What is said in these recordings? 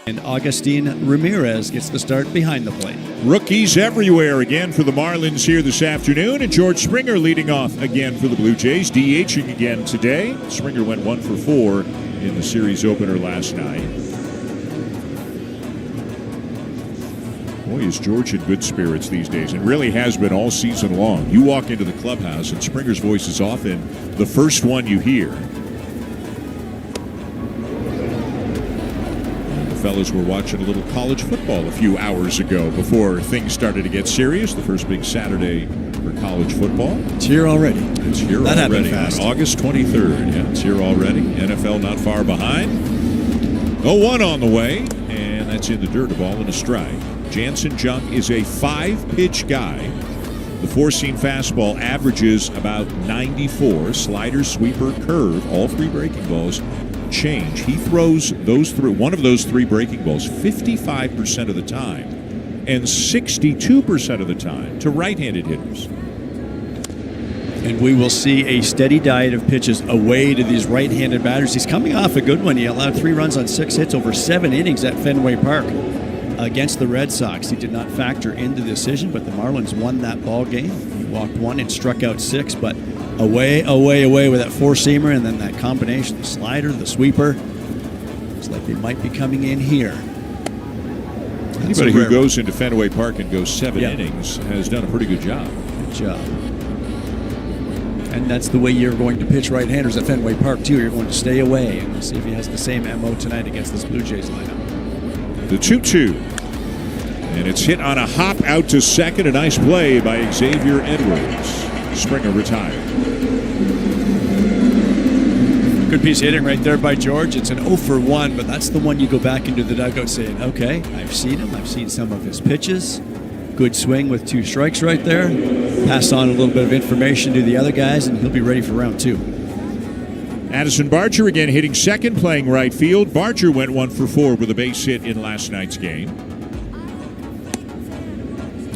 And Agustin Ramirez gets the start behind the plate. Rookies everywhere again for the Marlins here this afternoon, and George Springer leading off again for the Blue Jays, DHing again today. Springer went 1 for 4 in the series opener last night. Boy, is George in good spirits these days, and really has been all season long. You walk into the clubhouse, and Springer's voice is often the first one you hear. Fellas were watching a little college football a few hours ago before things started to get serious. The first big Saturday for college football. It's here already. It's here that already. Fast. On August 23rd. Yeah, it's here already. NFL not far behind. 0-1 on the way, and that's in the dirt, a ball and a strike. Jansen Junk is a 5-pitch guy. The 4-seam fastball averages about 94. Slider, sweeper, curve, all 3 breaking balls. Change. He throws one of those 3 breaking balls 55% of the time and 62% of the time to right-handed hitters. And we will see a steady diet of pitches away to these right-handed batters. He's coming off a good one. He allowed 3 runs on 6 hits over 7 innings at Fenway Park against the Red Sox. He did not factor into the decision, but the Marlins won that ball game. He walked 1 and struck out 6, but away with that 4-seamer, and then that combination, the slider, the sweeper. It's like they might be coming in here. Anybody who goes into Fenway Park and goes 7 innings has done a pretty good job. Good job. And that's the way you're going to pitch right-handers at Fenway Park, too. You're going to stay away, and we'll see if he has the same MO tonight against this Blue Jays lineup. The 2-2. And it's hit on a hop out to second. A nice play by Xavier Edwards. Springer retired. Good piece of hitting right there by George. It's an 0 for 1, but that's the one you go back into the dugout saying, okay, I've seen him. I've seen some of his pitches. Good swing with 2 strikes right there. Pass on a little bit of information to the other guys, and he'll be ready for round 2. Addison Barger again hitting second, playing right field. Barger went 1 for 4 with a base hit in last night's game.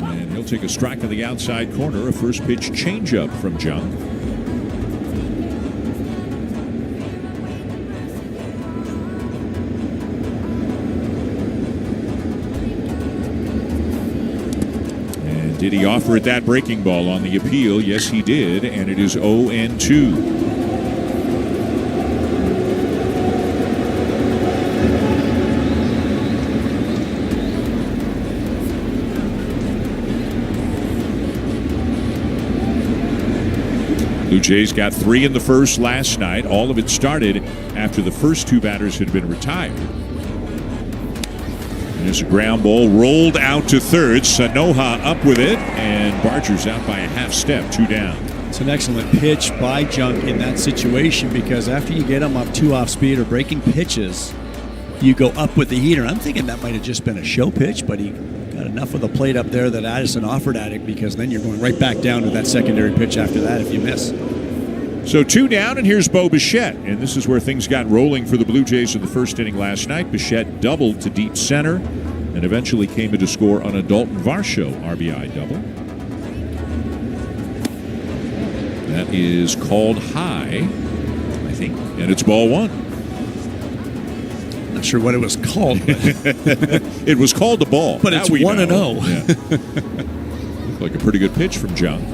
And he'll take a strike on the outside corner. A first pitch changeup from Junk. And did he offer it that breaking ball on the appeal? Yes, he did. And it is 0-2. Blue Jays got 3 in the first last night. All of it started after the first 2 batters had been retired. And there's a ground ball rolled out to third. Sanoja up with it, and Barger's out by a half step, 2 down. It's an excellent pitch by Junk in that situation, because after you get him up 2 off speed or breaking pitches, you go up with the heater. I'm thinking that might have just been a show pitch, but he got enough of the plate up there that Addison offered at it, because then you're going right back down to that secondary pitch after that if you miss. So 2 down, and here's Bo Bichette. And this is where things got rolling for the Blue Jays in the first inning last night. Bichette doubled to deep center and eventually came into score on a Dalton Varsho RBI double. That is called high, I think, and it's ball 1. Not sure what it was called. It was called the ball. But it's 1-0. Yeah. Looked like a pretty good pitch from Junk.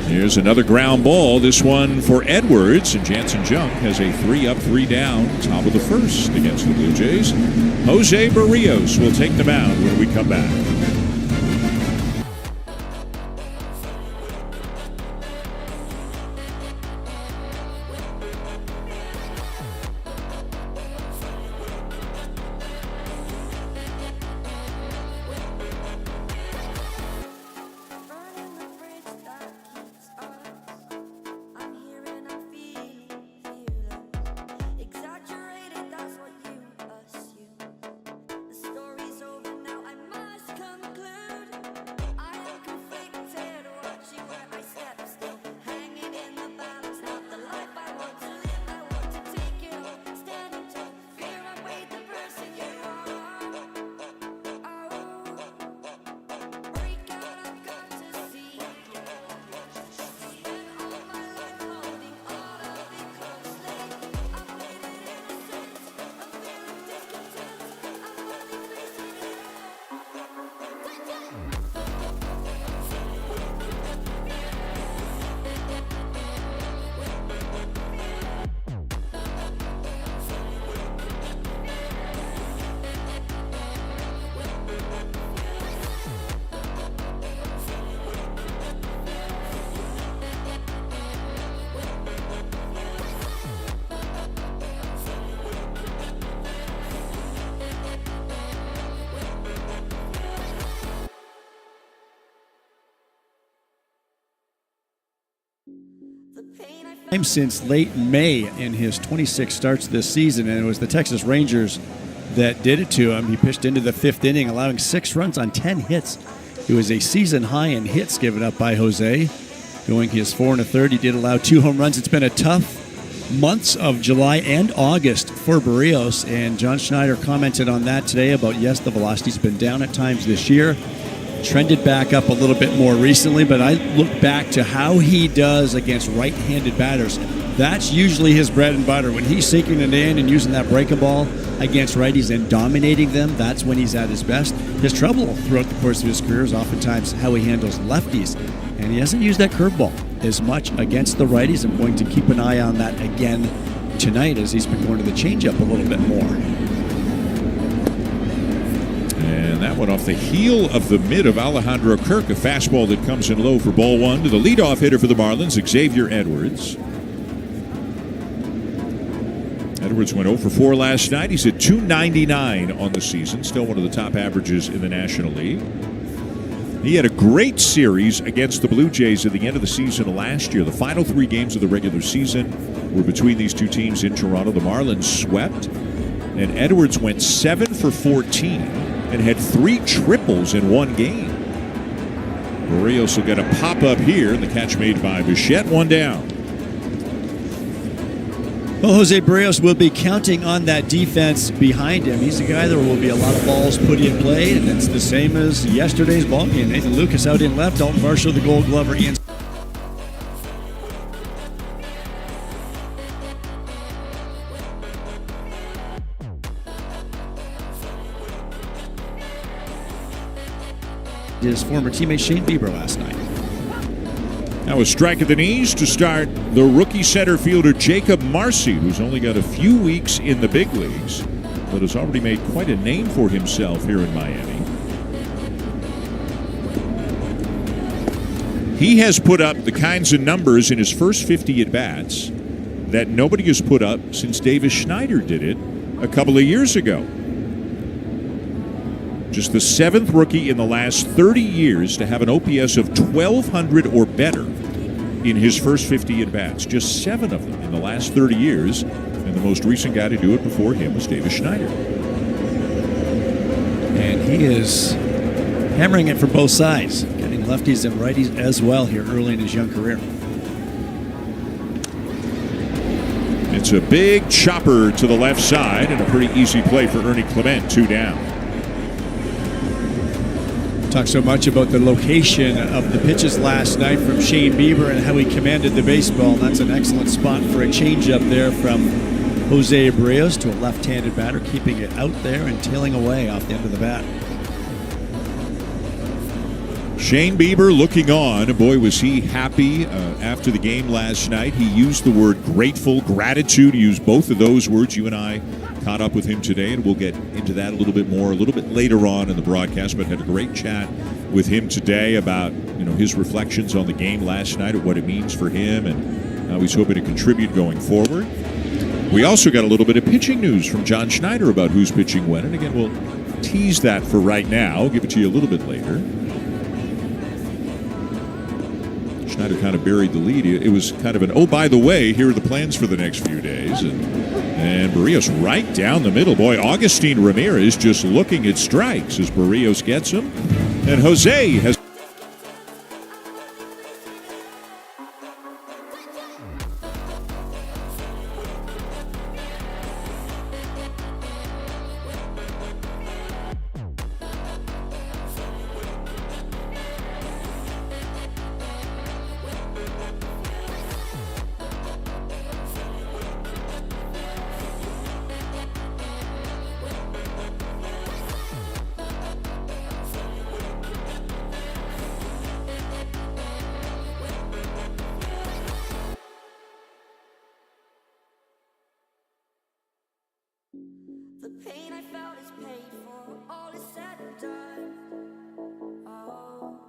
Here's another ground ball. This one for Edwards, and Jansen Junk has a 3-up, 3-down, top of the first against the Blue Jays. Jose Barrios will take the mound when we come back. Exaggerated, that's what you assume. The story's over now, I must come since late May in his 26 starts this season, and it was the Texas Rangers that did it to him. He pitched into the fifth inning, allowing 6 runs on 10 hits. It was a season high in hits given up by Jose. Going his 4 1/3, he did allow 2 home runs. It's been a tough months of July and August for Barrios, and John Schneider commented on that today about, yes, the velocity's been down at times this year, trended back up a little bit more recently, but I look back to how he does against right-handed batters. That's usually his bread and butter. When he's sinking it in and using that breaking ball against righties and dominating them, that's when he's at his best. His trouble throughout the course of his career is oftentimes how he handles lefties, and he hasn't used that curveball as much against the righties. I'm going to keep an eye on that again tonight as he's been going to the changeup a little bit more. And that one off the heel of the mid of Alejandro Kirk, a fastball that comes in low for ball 1 to the leadoff hitter for the Marlins, Xavier Edwards. Edwards went 0 for 4 last night. He's at .299 on the season, still one of the top averages in the National League. He had a great series against the Blue Jays at the end of the season last year. The final 3 games of the regular season were between these two teams in Toronto. The Marlins swept, and Edwards went 7 for 14 and had 3 triples in one game. Barrios will get a pop-up here, and the catch made by Bichette, 1 down. Well, Jose Barrios will be counting on that defense behind him. He's a guy there will be a lot of balls put in play, and it's the same as yesterday's ball game. Nathan Lucas out in left, Dalton Varsho, the Gold Glover, in. His former teammate Shane Bieber last night. Now a strike at the knees to start the rookie center fielder Jacob Marcy, who's only got a few weeks in the big leagues, but has already made quite a name for himself here in Miami. He has put up the kinds of numbers in his first 50 at-bats that nobody has put up since Davis Schneider did it a couple of years ago. Just the 7th rookie in the last 30 years to have an OPS of 1,200 or better in his first 50 at-bats. Just 7 of them in the last 30 years, and the most recent guy to do it before him was Davis Schneider. And he is hammering it from both sides, getting lefties and righties as well here early in his young career. It's a big chopper to the left side and a pretty easy play for Ernie Clement, 2 down. Talked so much about the location of the pitches last night from Shane Bieber and how he commanded the baseball. That's an excellent spot for a changeup there from Jose Barrios to a left-handed batter, keeping it out there and tailing away off the end of the bat. Shane Bieber looking on. Boy, was he happy after the game last night. He used the word grateful, gratitude. He used both of those words. You and I caught up with him today, and we'll get into that a little bit more a little bit later on in the broadcast, but had a great chat with him today about his reflections on the game last night, and what it means for him, and how he's hoping to contribute going forward. We also got a little bit of pitching news from John Schneider about who's pitching when, and again, we'll tease that for right now. I'll give it to you a little bit later. Schneider kind of buried the lead. It was kind of an, oh, by the way, here are the plans for the next few days. And Barrios right down the middle. Boy, Augustine Ramirez just looking at strikes as Barrios gets him. And Jose has... The pain I felt is paid for, all is said and done. Oh,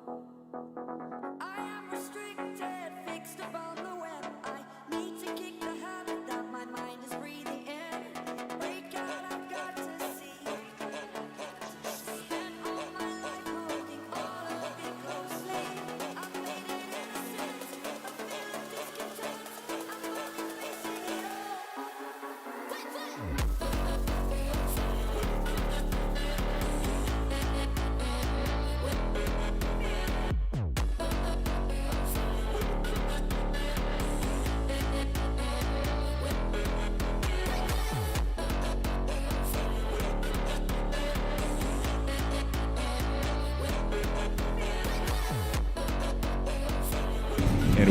I am restricted, fixed upon the web. I need to kick the habit that my mind is breathing in. Break out, I've got to see. Spent all my life holding all of it closely. I've made it innocent, a bit of discontent. I'm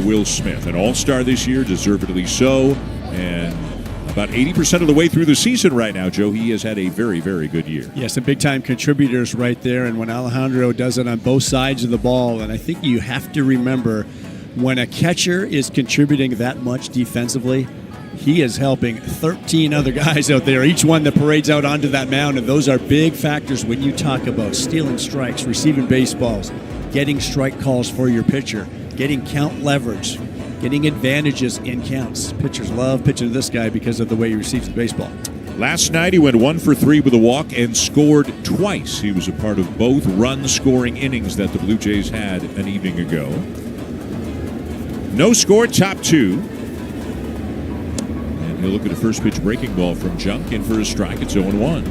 Will Smith, an all-star this year, deservedly so, and about 80% of the way through the season right now, Joe, he has had a very, very good year. Yeah, some big-time contributors right there, and when Alejandro does it on both sides of the ball, and I think you have to remember, when a catcher is contributing that much defensively, he is helping 13 other guys out there, each one that parades out onto that mound, and those are big factors when you talk about stealing strikes, receiving baseballs, getting strike calls for your pitcher, getting count leverage, getting advantages in counts. Pitchers love pitching to this guy because of the way he receives the baseball. Last night he went 1 for 3 with a walk and scored twice. He was a part of both run-scoring innings that the Blue Jays had an evening ago. No score, top 2. And he'll look at a first pitch breaking ball from Junk in for a strike. It's 0-1.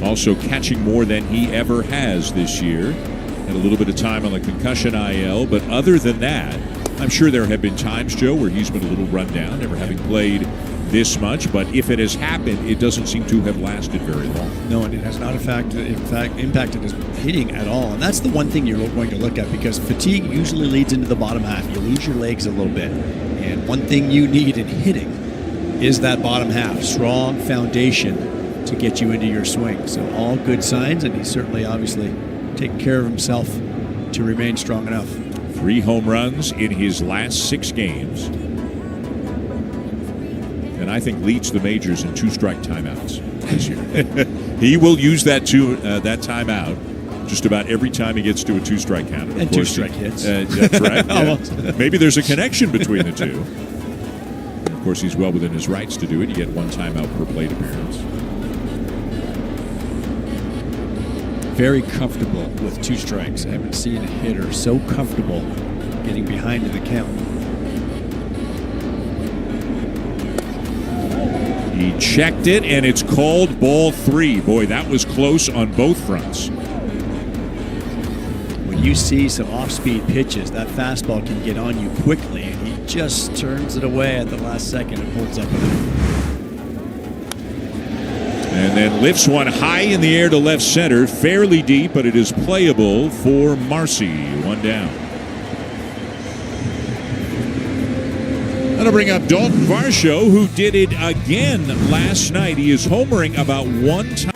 Also catching more than he ever has this year. Had a little bit of time on the concussion IL, but other than that, I'm sure there have been times, Joe, where he's been a little run down, never having played this much, but if it has happened, it doesn't seem to have lasted very long. No, and it has not, in fact, impacted his hitting at all. And that's the one thing you're going to look at, because fatigue usually leads into the bottom half. You lose your legs a little bit. And one thing you need in hitting is that bottom half, strong foundation to get you into your swing. So all good signs, and he's certainly obviously taking care of himself to remain strong enough. 3 home runs in his last 6 games. And I think leads the majors in 2-strike timeouts this year. He will use that timeout just about every time he gets to a 2-strike count. And 2-strike hits. That's right. Yeah. Maybe there's a connection between the two. Of course, he's well within his rights to do it. You get 1 timeout per plate appearance. Very comfortable with 2 strikes. I haven't seen a hitter so comfortable getting behind in the count. He checked it, and it's called ball 3. Boy, that was close on both fronts. When you see some off-speed pitches, that fastball can get on you quickly, and he just turns it away at the last second and holds up with it. And then lifts one high in the air to left center, fairly deep, but it is playable for Marcy. 1 down. That'll bring up Dalton Varsho, who did it again last night. He is homering about 1 time.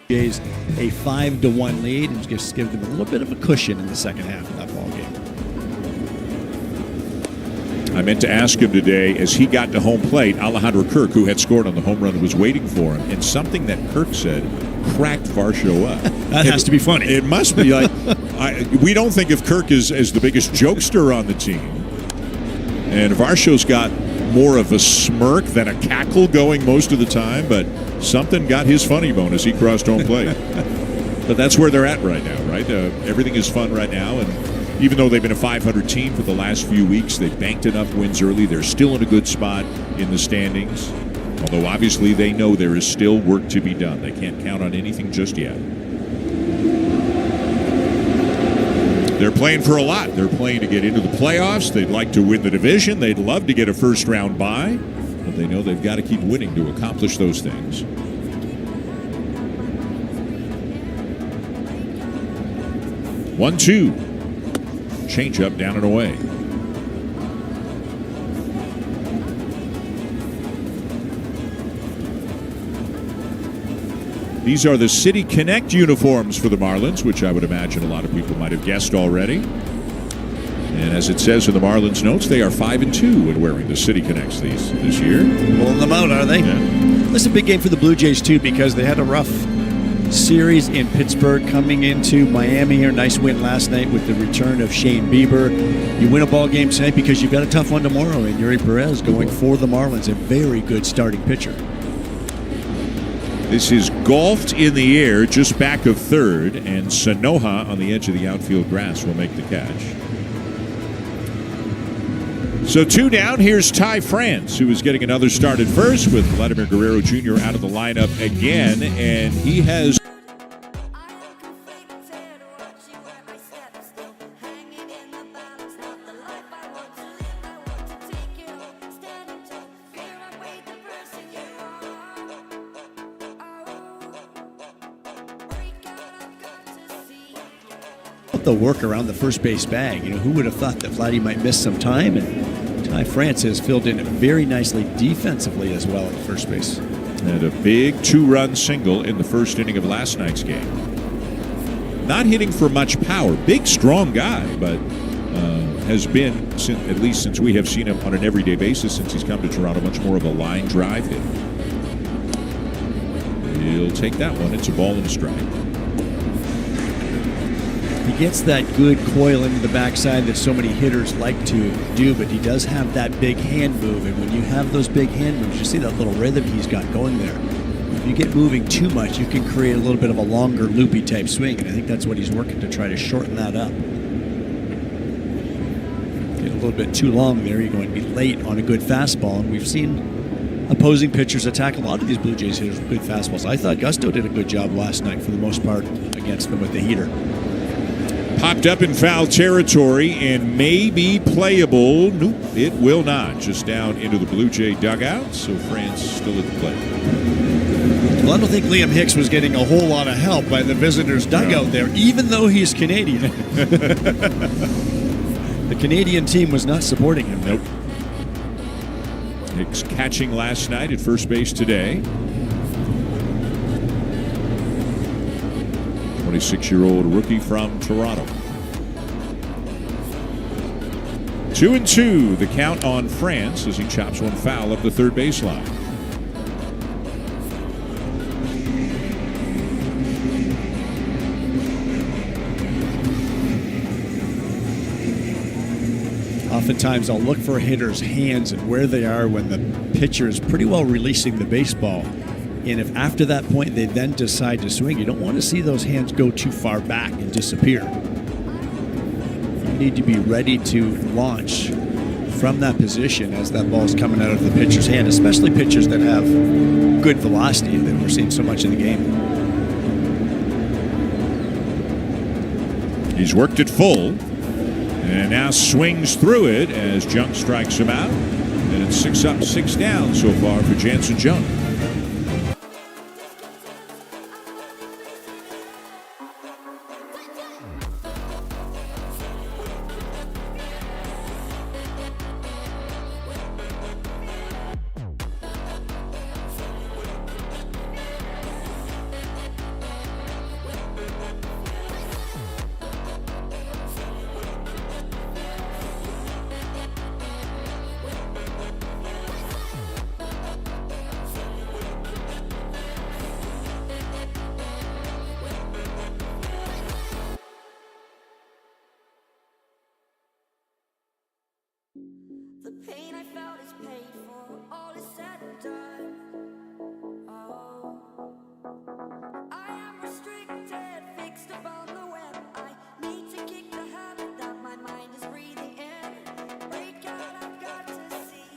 Jays a 5-1 lead, and just give them a little bit of a cushion in the second half of that ball game. I meant to ask him today, as he got to home plate, Alejandro Kirk, who had scored on the home run, was waiting for him, and something that Kirk said cracked Varsho up. That has to be funny. It must be. Like, we don't think of Kirk as the biggest jokester on the team, and Varsho's got more of a smirk than a cackle going most of the time, but something got his funny bone as he crossed home plate. But that's where they're at right now, right? Everything is fun right now, and even though they've been a 500 team for the last few weeks, they've banked enough wins early. They're still in a good spot in the standings, although obviously they know there is still work to be done. They can't count on anything just yet. They're playing for a lot. They're playing to get into the playoffs. They'd like to win the division. They'd love to get a first-round bye, but they know they've got to keep winning to accomplish those things. 1-2. Changeup down and away. These are the City Connect uniforms for the Marlins, which I would imagine a lot of people might have guessed already. And as it says in the Marlins notes, they are 5-2 in wearing the City Connects this year. Pulling them out, are they? Yeah. This is a big game for the Blue Jays, too, because they had a rough series in Pittsburgh coming into Miami here. Nice win last night with the return of Shane Bieber. You win a ball game tonight because you've got a tough one tomorrow, and Yuri Perez going for the Marlins, a very good starting pitcher. This is golfed in the air just back of third, and Sanoja on the edge of the outfield grass will make the catch. So 2 down. Here's Ty France, who is getting another start at first with Vladimir Guerrero Jr. out of the lineup again, and he has the work around the first base bag. Who would have thought that Vladdy might miss some time? And Ty France has filled in very nicely defensively as well at first base. And a big 2-run single in the first inning of last night's game. Not hitting for much power. Big, strong guy, but has been, at least since we have seen him on an everyday basis since he's come to Toronto, much more of a line drive hit. He'll take that one. It's a ball and a strike. He gets that good coil into the backside that so many hitters like to do, but he does have that big hand move. And when you have those big hand moves, you see that little rhythm he's got going there. If you get moving too much, you can create a little bit of a longer, loopy type swing, and I think that's what he's working to try to shorten that up. Get a little bit too long there, you're going to be late on a good fastball, and we've seen opposing pitchers attack a lot of these Blue Jays hitters with good fastballs. I thought Gusto did a good job last night for the most part against them with the heater. Popped up in foul territory and may be playable. Nope, it will not. Just down into the Blue Jay dugout, so France still at the plate. Well, I don't think Liam Hicks was getting a whole lot of help by the visitors' dugout there, even though he's Canadian. The Canadian team was not supporting him. Nope. Hicks catching last night at first base today. 26-year-old rookie from Toronto. 2-2, the count on France as he chops one foul up the third baseline. Oftentimes I'll look for a hitter's hands and where they are when the pitcher is pretty well releasing the baseball. And if after that point they then decide to swing, you don't want to see those hands go too far back and disappear. You need to be ready to launch from that position as that ball is coming out of the pitcher's hand, especially pitchers that have good velocity that we're seeing so much in the game. He's worked it full and now swings through it as Junk strikes him out. And it's 6 up, 6 down so far for Jansen Junk. The pain I felt is paid for, all is said and done. Oh, I am restricted, fixed upon the web. I need to kick the habit that my mind is breathing in. Break out, I've got to see.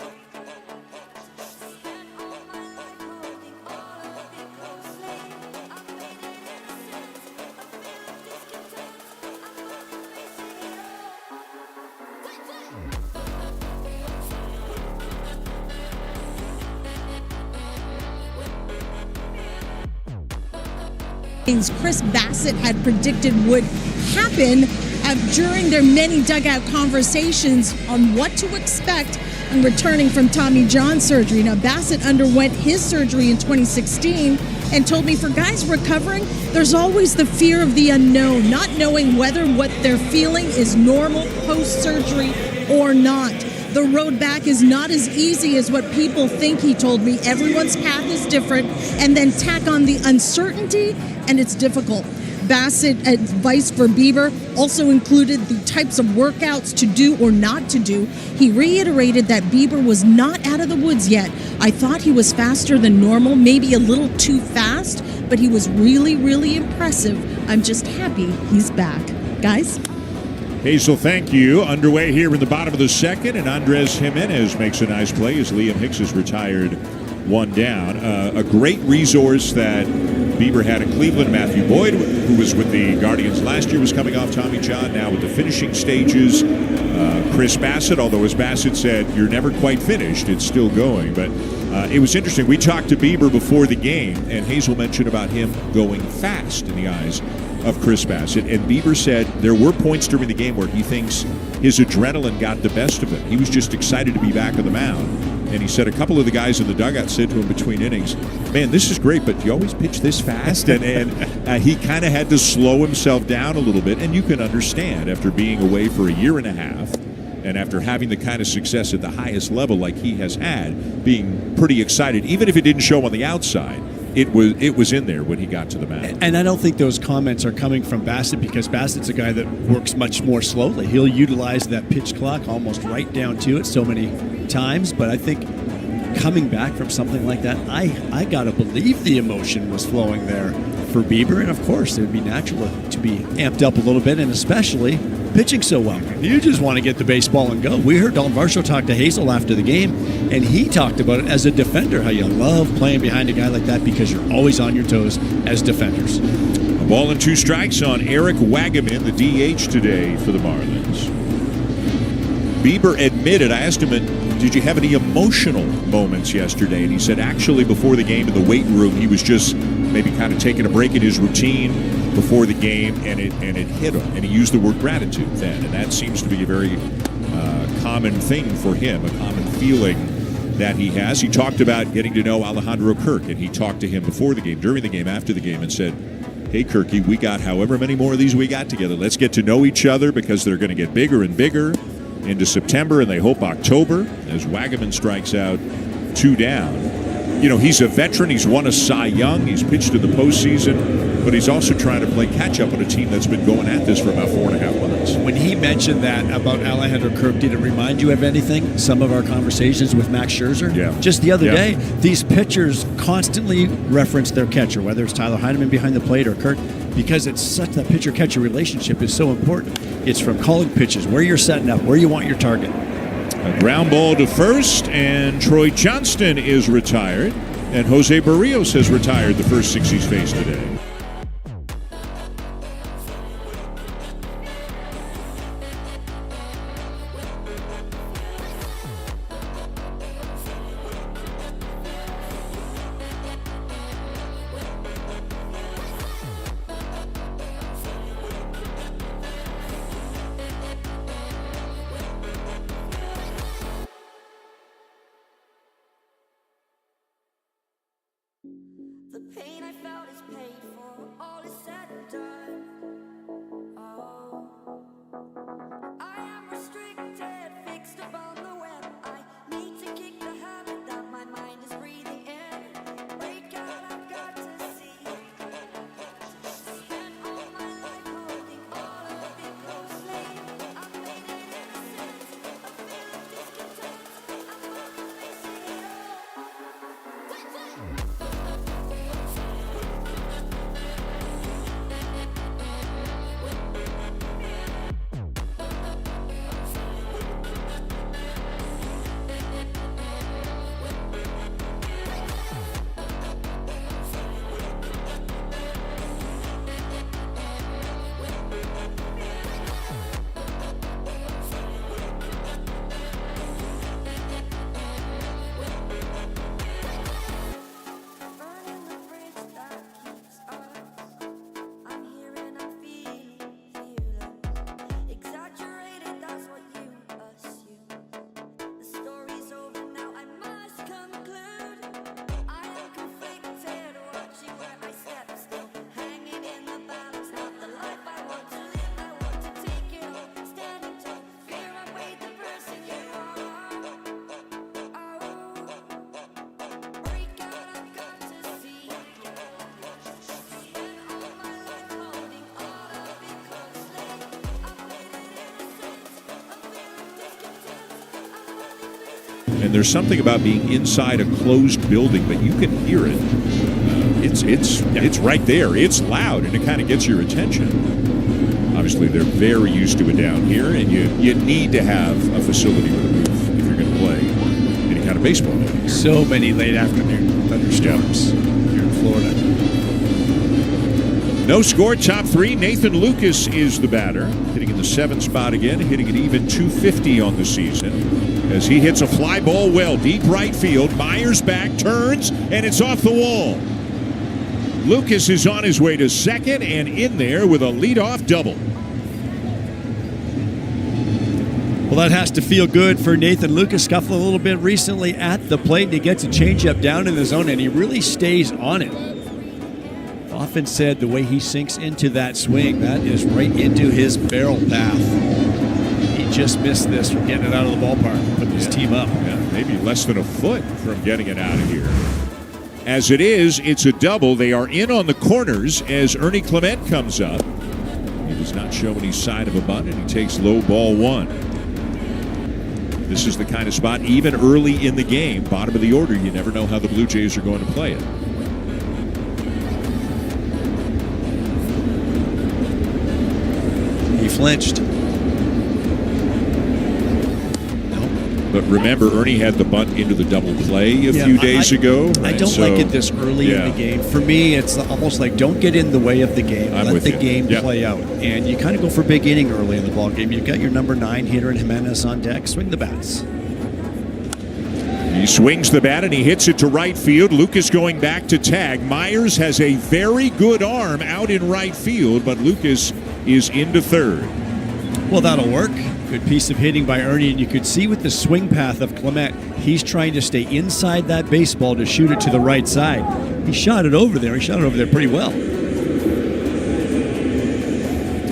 Spent all my life holding all of it closely. I've made it innocent, a feeling discontent. I'm finally facing it all. Chris Bassett had predicted would happen during their many dugout conversations on what to expect on returning from Tommy John surgery. Now, Bassett underwent his surgery in 2016 and told me for guys recovering, there's always the fear of the unknown, not knowing whether what they're feeling is normal post-surgery or not. The road back is not as easy as what people think, he told me. Everyone's path is different, and then tack on the uncertainty, and it's difficult. Bassett advice for Bieber also included the types of workouts to do or not to do. He reiterated that Bieber was not out of the woods yet. I thought he was faster than normal, maybe a little too fast, but he was really, really impressive. I'm just happy he's back. Guys? Hazel, thank you. Underway here in the bottom of the second, and Andres Jimenez makes a nice play as Liam Hicks is retired one down. A great resource that Bieber had in Cleveland. Matthew Boyd, who was with the Guardians last year, was coming off Tommy John, now with the finishing stages. Chris Bassett, although as Bassett said, you're never quite finished, it's still going. But it was interesting. We talked to Bieber before the game, and Hazel mentioned about him going fast in the eyes of Chris Bassett. And Bieber said there were points during the game where he thinks his adrenaline got the best of him. He was just excited to be back on the mound. And he said a couple of the guys in the dugout said to him between innings, man, this is great, but you always pitch this fast? And he kind of had to slow himself down a little bit. And you can understand after being away for a year and a half and after having the kind of success at the highest level like he has had, being pretty excited, even if it didn't show on the outside. It was in there when he got to the mound. And I don't think those comments are coming from Bassett, because Bassett's a guy that works much more slowly. He'll utilize that pitch clock almost right down to it so many times. But I think coming back from something like that, I got to believe the emotion was flowing there for Bieber. And, of course, it would be natural to be amped up a little bit, and especially pitching so well. You just want to get the baseball and go. We heard Dalton Varsho talk to Hazel after the game, and he talked about it as a defender, how you love playing behind a guy like that because you're always on your toes as defenders. A ball and 2 strikes on Eric Wagaman, the DH today for the Marlins. Bieber admitted, I asked him, did you have any emotional moments yesterday? And he said actually before the game in the weight room, he was just maybe kind of taking a break in his routine before the game, and it hit him. And he used the word gratitude then. And that seems to be a very common thing for him, a common feeling that he has. He talked about getting to know Alejandro Kirk, and he talked to him before the game, during the game, after the game, and said, hey, Kirky, we got however many more of these we got together. Let's get to know each other because they're going to get bigger and bigger into September, and they hope October, as Wagaman strikes out 2 down. You know, he's a veteran. He's won a Cy Young. He's pitched in the postseason, but he's also trying to play catch-up on a team that's been going at this for about 4.5 months. When he mentioned that about Alejandro Kirk, did it remind you of anything? Some of our conversations with Max Scherzer? Yeah. Just the other day, these pitchers constantly reference their catcher, whether it's Tyler Heineman behind the plate or Kirk, because it's such that pitcher-catcher relationship is so important. It's from calling pitches, where you're setting up, where you want your target. A ground ball to first, and Troy Johnston is retired, and Jose Barrios has retired the first 6 he's faced today. The pain I felt is paid for, all is said and done. Oh, I am restricted, fixed upon the web. I need to kick the habit that my mind is breathing in. Break out, I've got to see. Spent all my life holding all of it closely. I've made it innocent, a feeling discontent. I'm finally facing it all. Burning the bridge that keeps us. I'm here and I'm feeling fearless. Exaggerated, that's what you assume. The story's over now, I must conclude. I am conflicted, watching where I step still. Hanging in the balance, not the life I want to live. I want to take it all, standing tall. Fear I weighed the person you are. Break out, I've got to see. Spent all my life holding all of it closely. I've made it innocent, a feeling discontent. I'm finally facing it. And there's something about being inside a closed building, but you can hear it. It's right there. It's loud, and it kind of gets your attention. Obviously, they're very used to it down here, and you need to have a facility with a roof if you're going to play any kind of baseball down here. So many late afternoon thunderstorms here in Florida. No score, top 3. Nathan Lucas is the batter, hitting in the 7th spot again, hitting an even .250 on the season as he hits a fly ball well deep right field. Myers back, turns, and it's off the wall. Lucas is on his way to second and in there with a leadoff double. Well, that has to feel good for Nathan Lucas. Scuffled a little bit recently at the plate, and he gets a changeup down in the zone, and he really stays on it. Often said the way he sinks into that swing, that is right into his barrel path. He just missed this from getting it out of the ballpark, putting his team up. Yeah, maybe less than a foot from getting it out of here. As it is, it's a double. They are in on the corners as Ernie Clement comes up. He does not show any sign of a bunt, and he takes low ball one. This is the kind of spot, even early in the game, bottom of the order, you never know how the Blue Jays are going to play it. He flinched. But remember, Ernie had the bunt into the double play a few days ago. I don't like it this early in the game. For me, it's almost like don't get in the way of the game. Let the game play out. And you kind of go for big inning early in the ball game. You've got your number 9 hitter and Jimenez on deck. Swing the bats. He swings the bat and he hits it to right field. Lucas going back to tag. Myers has a very good arm out in right field, but Lucas is into third. Well, that'll work. Good piece of hitting by Ernie, and you could see with the swing path of Clement, he's trying to stay inside that baseball to shoot it to the right side. He shot it over there. He shot it over there pretty well.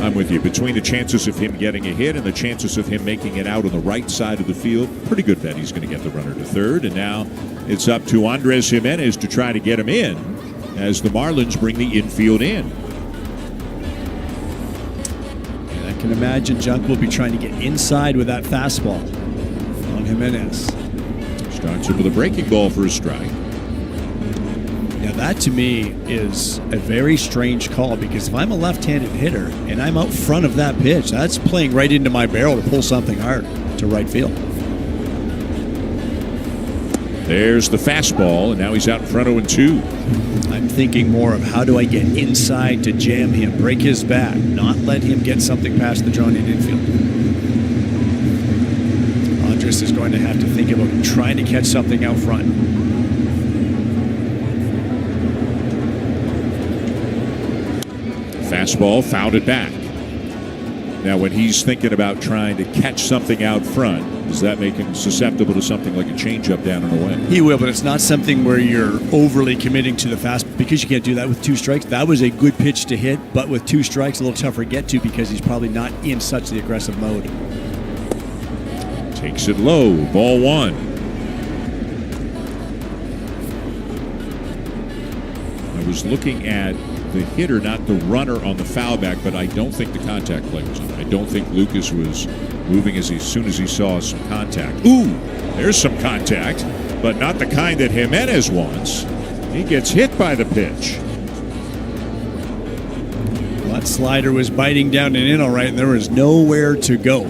I'm with you. Between the chances of him getting a hit and the chances of him making it out on the right side of the field, pretty good bet he's going to get the runner to third. And now it's up to Andres Jimenez to try to get him in as the Marlins bring the infield in. I can imagine Junk will be trying to get inside with that fastball on Jimenez. Starts him with a breaking ball for a strike. Now that to me is a very strange call, because if I'm a left-handed hitter and I'm out front of that pitch, that's playing right into my barrel to pull something hard to right field. There's the fastball, and now he's out in front 0-2. I'm thinking more of how do I get inside to jam him, break his bat, not let him get something past the drawn-in infield. Andres is going to have to think about trying to catch something out front. Fastball fouled it back. Now, when he's thinking about trying to catch something out front, does that make him susceptible to something like a changeup down and away? He will, but it's not something where you're overly committing to the fastball, because you can't do that with 2 strikes. That was a good pitch to hit, but with 2 strikes, a little tougher to get to because he's probably not in such the aggressive mode. Takes it low, ball 1. I was looking at the hitter, not the runner on the foul back, but I don't think the contact play was on. I don't think Lucas was moving as soon as he saw some contact. Ooh, there's some contact, but not the kind that Jimenez wants. He gets hit by the pitch. Well, that slider was biting down and in all right, and there was nowhere to go.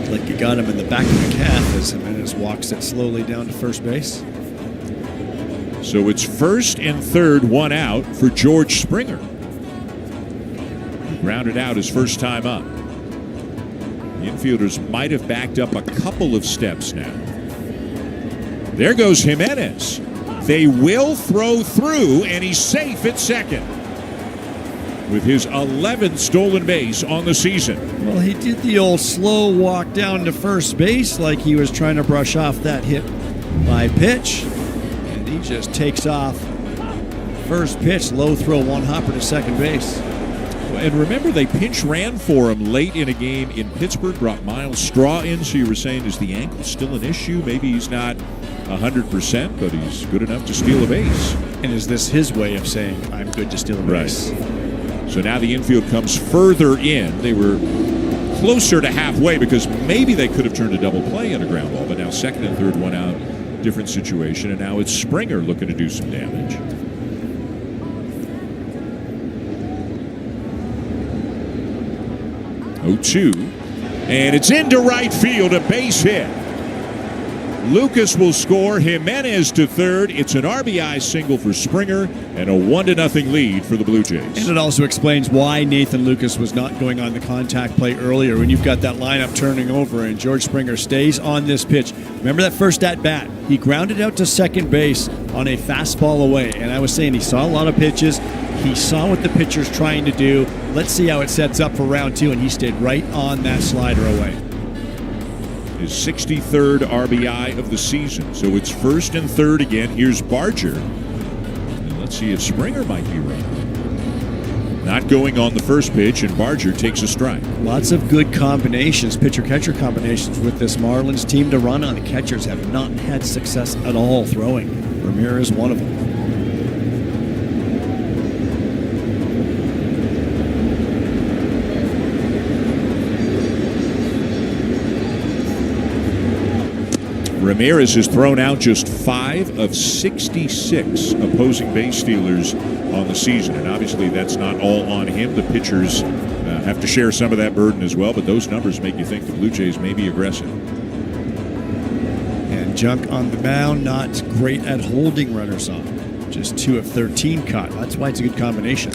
Like you got him in the back of the calf as Jimenez walks it slowly down to first base. So it's first and third, 1 out for George Springer. He grounded out his first time up. The infielders might have backed up a couple of steps now. There goes Jimenez. They will throw through, and he's safe at second with his 11th stolen base on the season. Well, he did the old slow walk down to first base like he was trying to brush off that hit by pitch. And he just takes off first pitch, low throw, 1 hopper to second base. And remember, they pinch ran for him late in a game in Pittsburgh, brought Miles Straw in. So you were saying, is the ankle still an issue? Maybe he's not 100%, but he's good enough to steal a base. And is this his way of saying, I'm good to steal a base? Right. So now the infield comes further in. They were closer to halfway because maybe they could have turned a double play on a ground ball, but now second and third, 1 out, different situation. And now it's Springer looking to do some damage. Oh, 2, and it's into right field, a base hit. Lucas will score. Jimenez to third. It's an RBI single for Springer and a 1-0 lead for the Blue Jays. And it also explains why Nathan Lucas was not going on the contact play earlier when you've got that lineup turning over and George Springer stays on this pitch. Remember that first at-bat? He grounded out to second base on a fastball away. And I was saying he saw a lot of pitches. He saw what the pitcher's trying to do. Let's see how it sets up for round two. And he stayed right on that slider away. His 63rd RBI of the season. So it's first and third again. Here's Barger. And let's see if Springer might be running. Not going on the first pitch, and Barger takes a strike. Lots of good combinations, pitcher-catcher combinations with this Marlins team to run on. The catchers have not had success at all throwing. Ramirez, one of them. Ramirez has thrown out just 5 of 66 opposing base stealers on the season. And obviously that's not all on him. The pitchers have to share some of that burden as well. But those numbers make you think the Blue Jays may be aggressive. And Junk on the mound, not great at holding runners on. Just 2 of 13 caught. That's why it's a good combination.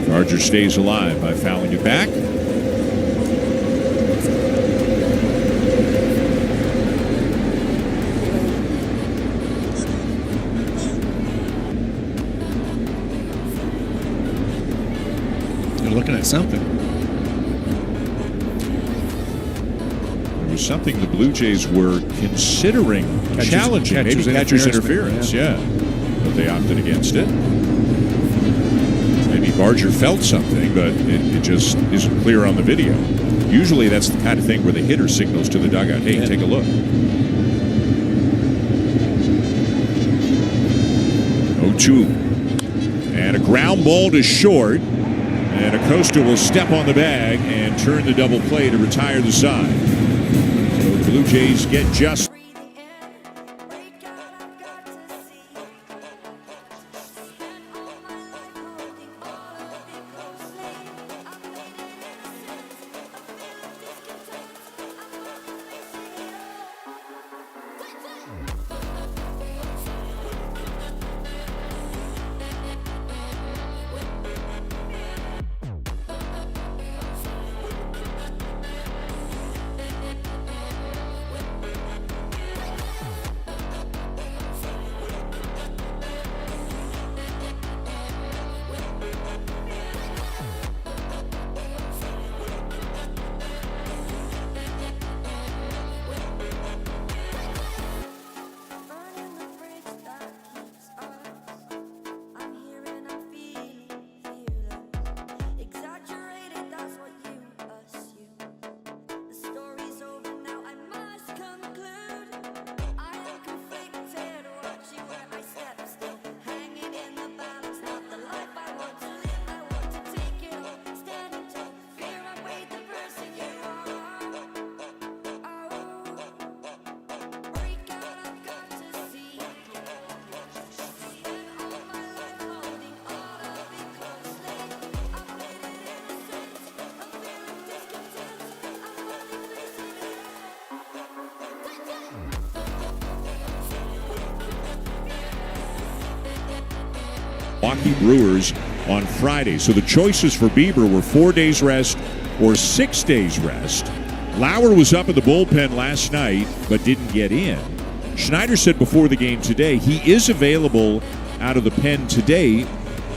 Barger stays alive by fouling it back. Looking at something. There was something the Blue Jays were considering challenging. Maybe catcher's interference, yeah. But they opted against it. Maybe Barger felt something, but it just isn't clear on the video. Usually that's the kind of thing where the hitter signals to the dugout, hey, take a look. 0-2. And a ground ball to short. And Acosta will step on the bag and turn the double play to retire the side. So the Blue Jays get just. Milwaukee Brewers on Friday. So the choices for Bieber were 4 days rest or 6 days rest. Lauer was up in the bullpen last night but didn't get in. Schneider said before the game today he is available out of the pen today,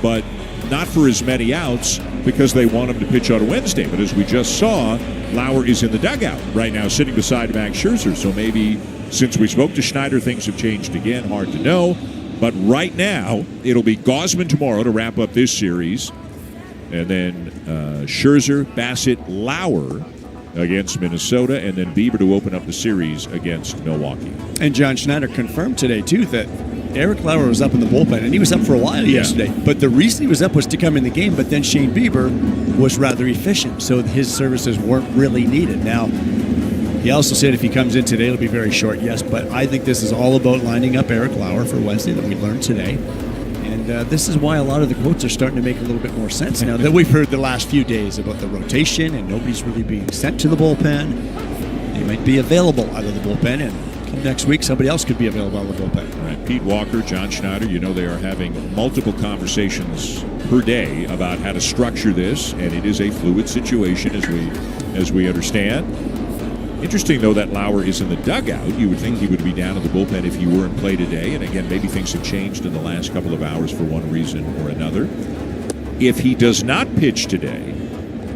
but not for as many outs because they want him to pitch on Wednesday. But as we just saw, Lauer is in the dugout right now sitting beside Max Scherzer. So maybe since we spoke to Schneider, things have changed again. Hard to know. But right now, it'll be Gausman tomorrow to wrap up this series. And then Scherzer, Bassett, Lauer against Minnesota, and then Bieber to open up the series against Milwaukee. And John Schneider confirmed today, too, that Eric Lauer was up in the bullpen, and he was up for a while yesterday. But the reason he was up was to come in the game, but then Shane Bieber was rather efficient, so his services weren't really needed. Now, he also said if he comes in today, it'll be very short, yes, but I think this is all about lining up Eric Lauer for Wednesday that we learned today. And this is why a lot of the quotes are starting to make a little bit more sense now that we've heard the last few days about the rotation and nobody's really being sent to the bullpen. They might be available out of the bullpen, and come next week, somebody else could be available out of the bullpen. All right, Pete Walker, John Schneider, they are having multiple conversations per day about how to structure this, and it is a fluid situation as we understand. Interesting, though, that Lauer is in the dugout. You would think he would be down in the bullpen if he were in play today. And again, maybe things have changed in the last couple of hours for one reason or another. If he does not pitch today,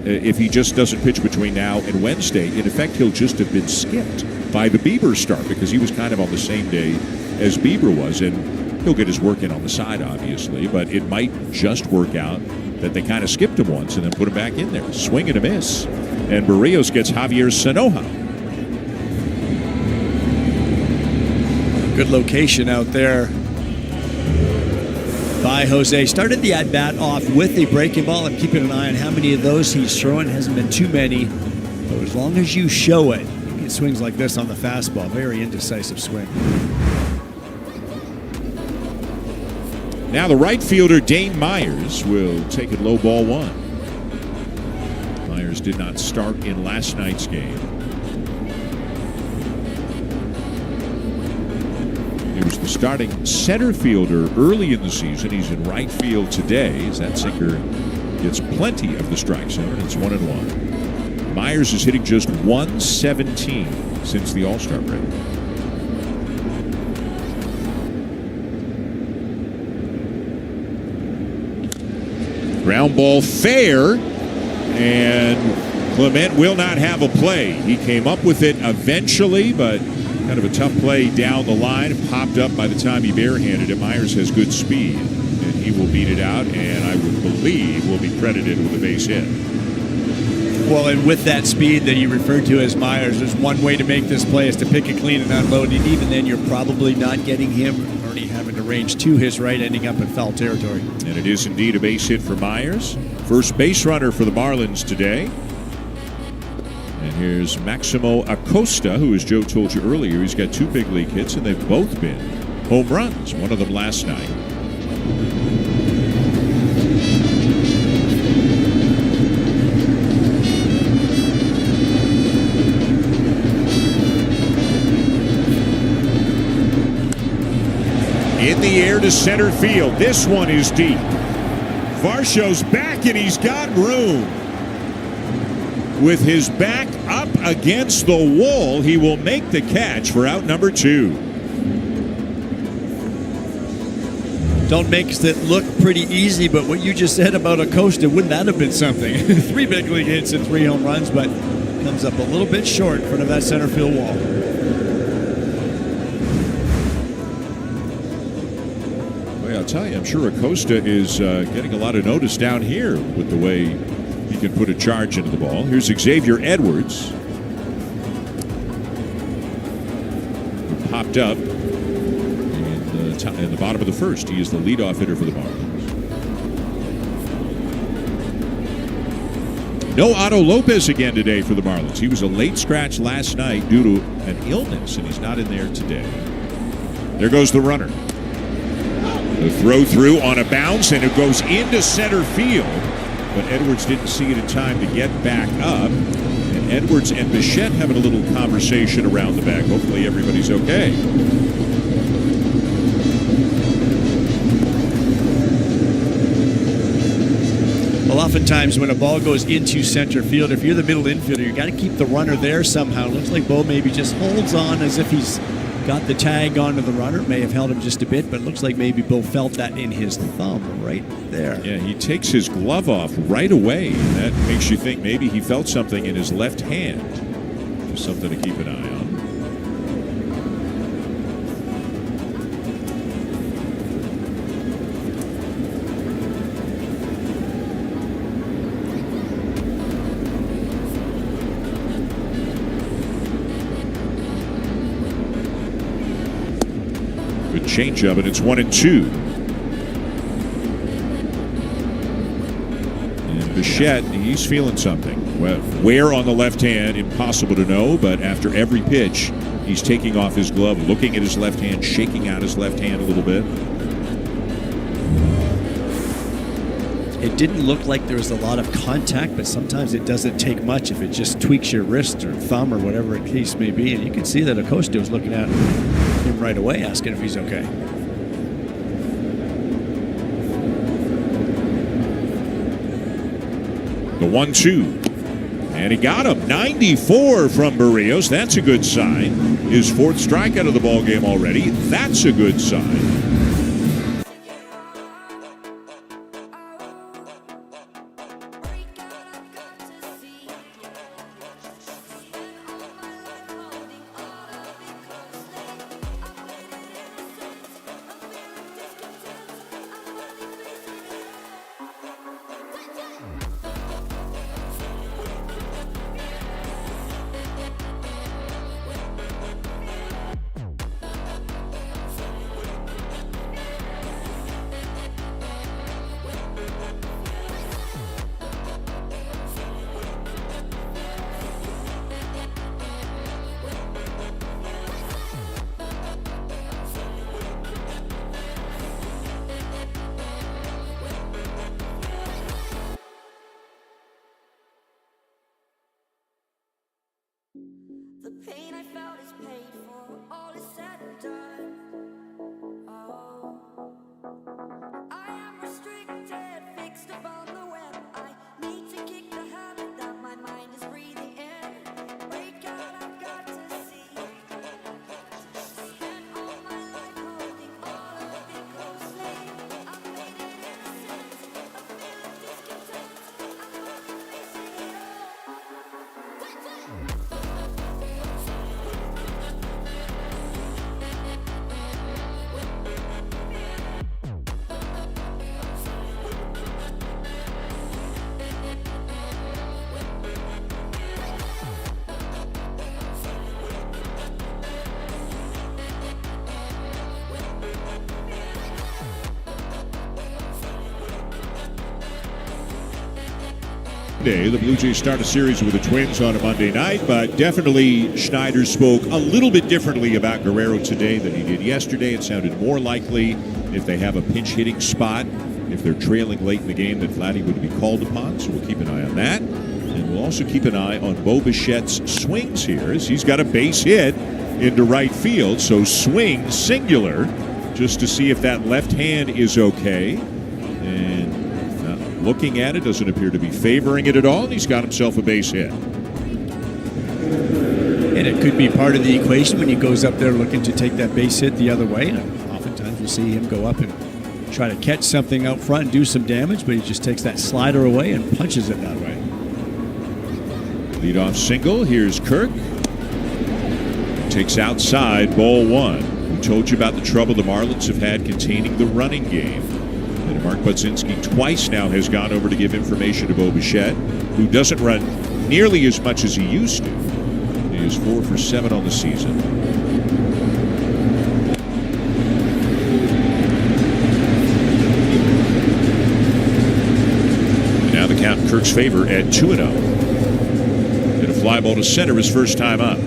if he just doesn't pitch between now and Wednesday, in effect, he'll just have been skipped by the Bieber start because he was kind of on the same day as Bieber was. And he'll get his work in on the side, obviously, but it might just work out that they kind of skipped him once and then put him back in there. Swing and a miss. And Barrios gets Javier Sanoja. Good location out there by Jose. Started the at-bat off with a breaking ball. I'm keeping an eye on how many of those he's throwing. Hasn't been too many, but as long as you show it, he swings like this on the fastball. Very indecisive swing. Now the right fielder, Dane Myers, will take it low ball one. Myers did not start in last night's game. He was the starting center fielder early in the season. He's in right field today as that sinker gets plenty of the strike zone. It's 1-1. Myers is hitting just 117 since the All-Star break. Ground ball fair, and Clement will not have a play. He came up with it eventually, but kind of a tough play down the line. Popped up by the time he barehanded it. Myers has good speed, and he will beat it out, and I would believe will be credited with a base hit. Well, and with that speed that you referred to as Myers, there's one way to make this play is to pick it clean and unload. And even then, you're probably not getting him already having to range to his right, ending up in foul territory. And it is indeed a base hit for Myers. First base runner for the Marlins today. And here's Maximo Acosta, who, as Joe told you earlier, he's got 2 big league hits, and they've both been home runs. One of them last night. In the air to center field. This one is deep. Varsho's back, and he's got room. With his back up against the wall, he will make the catch for out number 2. Don't make it look pretty easy, but what you just said about Acosta, wouldn't that have been something? 3 big league hits and 3 home runs, but comes up a little bit short in front of that center field wall. I'll tell you, I'm sure Acosta is getting a lot of notice down here with the way he can put a charge into the ball. Here's Xavier Edwards. Who popped up in the bottom of the first. He is the leadoff hitter for the Marlins. No Otto Lopez again today for the Marlins. He was a late scratch last night due to an illness, and he's not in there today. There goes the runner. The throw through on a bounce, and it goes into center field. But Edwards didn't see it in time to get back up. And Edwards and Bichette having a little conversation around the back. Hopefully everybody's okay. Well, oftentimes when a ball goes into center field, if you're the middle infielder, you got to keep the runner there somehow. Looks like Bo maybe just holds on as if he's got the tag onto the runner. May have held him just a bit, but it looks like maybe Bill felt that in his thumb right there. Yeah, he takes his glove off right away. And that makes you think maybe he felt something in his left hand. Just something to keep an eye on. Good changeup, and it's 1-2. And Bichette, he's feeling something. Well, where on the left hand, impossible to know, but after every pitch, he's taking off his glove, looking at his left hand, shaking out his left hand a little bit. It didn't look like there was a lot of contact, but sometimes it doesn't take much if it just tweaks your wrist or thumb or whatever the case may be. And you can see that Acosta was looking at him right away, asking if he's okay. The 1-2. And he got him. 94 from Barrios. That's a good sign. His fourth strikeout of the ball game already. That's a good sign. The pain I felt is paid for, all is said and done. Oh, I am restricted, fixed upon the web. I need to kick the habit that my mind is breathing in. Break out, I've got to see. Spent all my life holding all of it closely. I've made it innocent, I'm feeling discontent. I'm finally facing it all. The Blue Jays start a series with the Twins on a Monday night, but definitely Schneider spoke a little bit differently about Guerrero today than he did yesterday. It sounded more likely if they have a pinch hitting spot, if they're trailing late in the game, that Vladdy would be called upon. So we'll keep an eye on that. And we'll also keep an eye on Bo Bichette's swings here, as he's got a base hit into right field. So swing singular, just to see if that left hand is okay. And looking at it, doesn't appear to be favoring it at all, and he's got himself a base hit. And it could be part of the equation when he goes up there looking to take that base hit the other way. And oftentimes we'll see him go up and try to catch something out front and do some damage, but he just takes that slider away and punches it that way. Leadoff single. Here's Kirk. Takes outside, ball one. We told you about the trouble the Marlins have had containing the running game. And Mark Budzinski twice now has gone over to give information to Bo Bichette, who doesn't run nearly as much as he used to. He is 4 for 7 on the season. And now the count in Kirk's favor at 2-0. Hit a fly ball to center his first time up.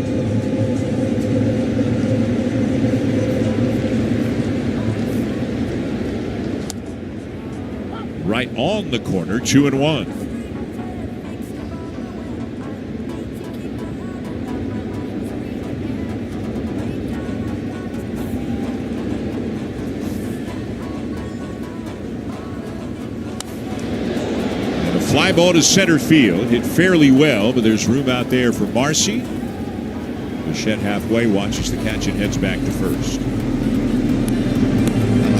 Right on the corner, 2-1. And a fly ball to center field, hit fairly well, but there's room out there for Marcy. Bichette halfway, watches the catch and heads back to first.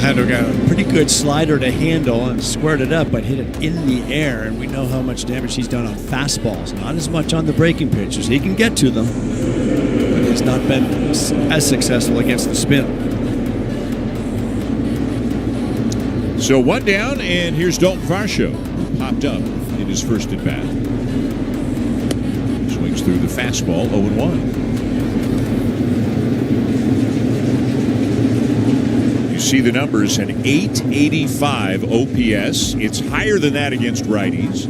Alejandro got a pretty good slider to handle and squared it up, but hit it in the air, and we know how much damage he's done on fastballs. Not as much on the breaking pitches. He can get to them, but he's not been as successful against the spin. So one down, and here's Dalton Varsho, who popped up in his first at bat. Swings through the fastball, 0-1. See the numbers, an 885 OPS. It's higher than that against righties.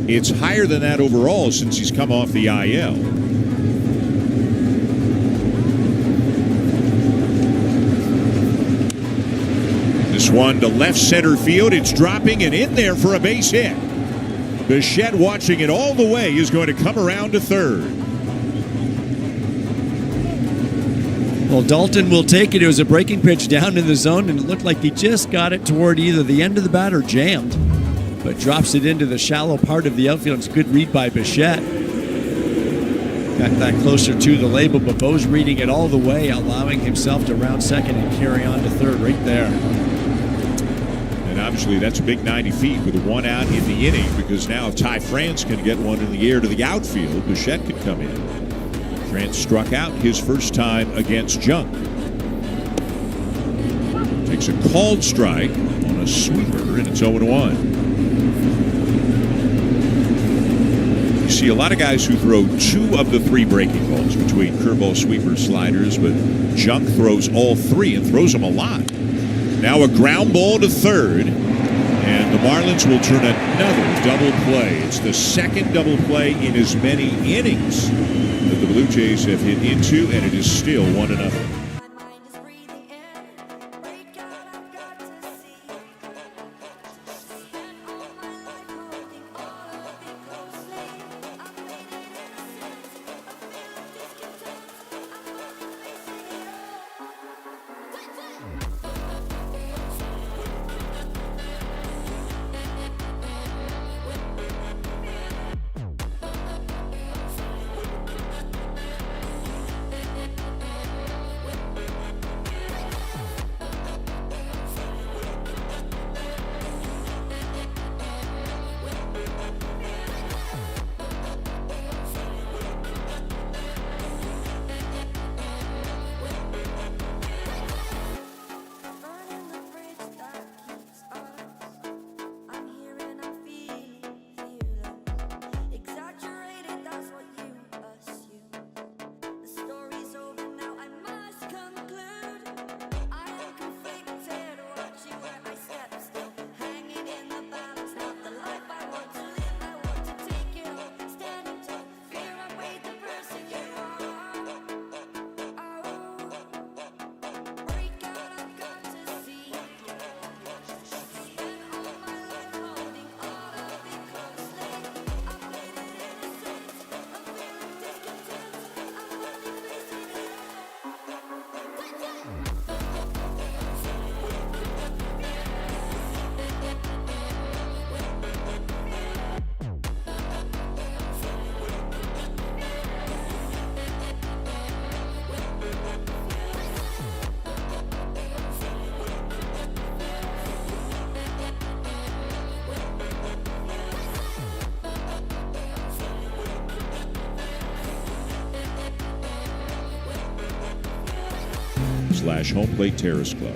It's higher than that overall since he's come off the IL. one to left center field. It's dropping and in there for a base hit. Bichette, watching it all the way, is going to come around to third. Well, Dalton will take it. It was a breaking pitch down in the zone, and it looked like he just got it toward either the end of the bat or jammed, but drops it into the shallow part of the outfield. It's a good read by Bichette. Got that closer to the label, but Bo's reading it all the way, allowing himself to round second and carry on to third right there. And obviously that's a big 90 feet with one out in the inning, because now if Ty France can get one in the air to the outfield, Bichette could come in. France struck out his first time against Junk. Takes a called strike on a sweeper, and it's 0-1. You see a lot of guys who throw 2 of the 3 breaking balls between curveball, sweeper, sliders, but Junk throws all 3 and throws them a lot. Now a ground ball to third, and the Marlins will turn another double play. It's the second double play in as many innings that the Blue Jays have hit into, and it is still 1-0. My mind is breathing in. Break out, I've got to see. Spent all my life holding all of it closely. I've made it innocent. I'm feeling discontent. I'm finally facing it all. Burning the bridge that keeps us. I'm here and I'm feeling fearless. Exaggerated, that's what you assume. The story's over now, I must conclude. I am conflicted, watching where I step still. Hanging in the balance, not the life I want to live. I want to take it all, standing tall. Fear I weighed the person you are. Break out, I've got to see. Spent all my life holding all of it closely. I've made it innocent. I'm feeling discontent. I'm finally facing it / Home Plate Terrace Club.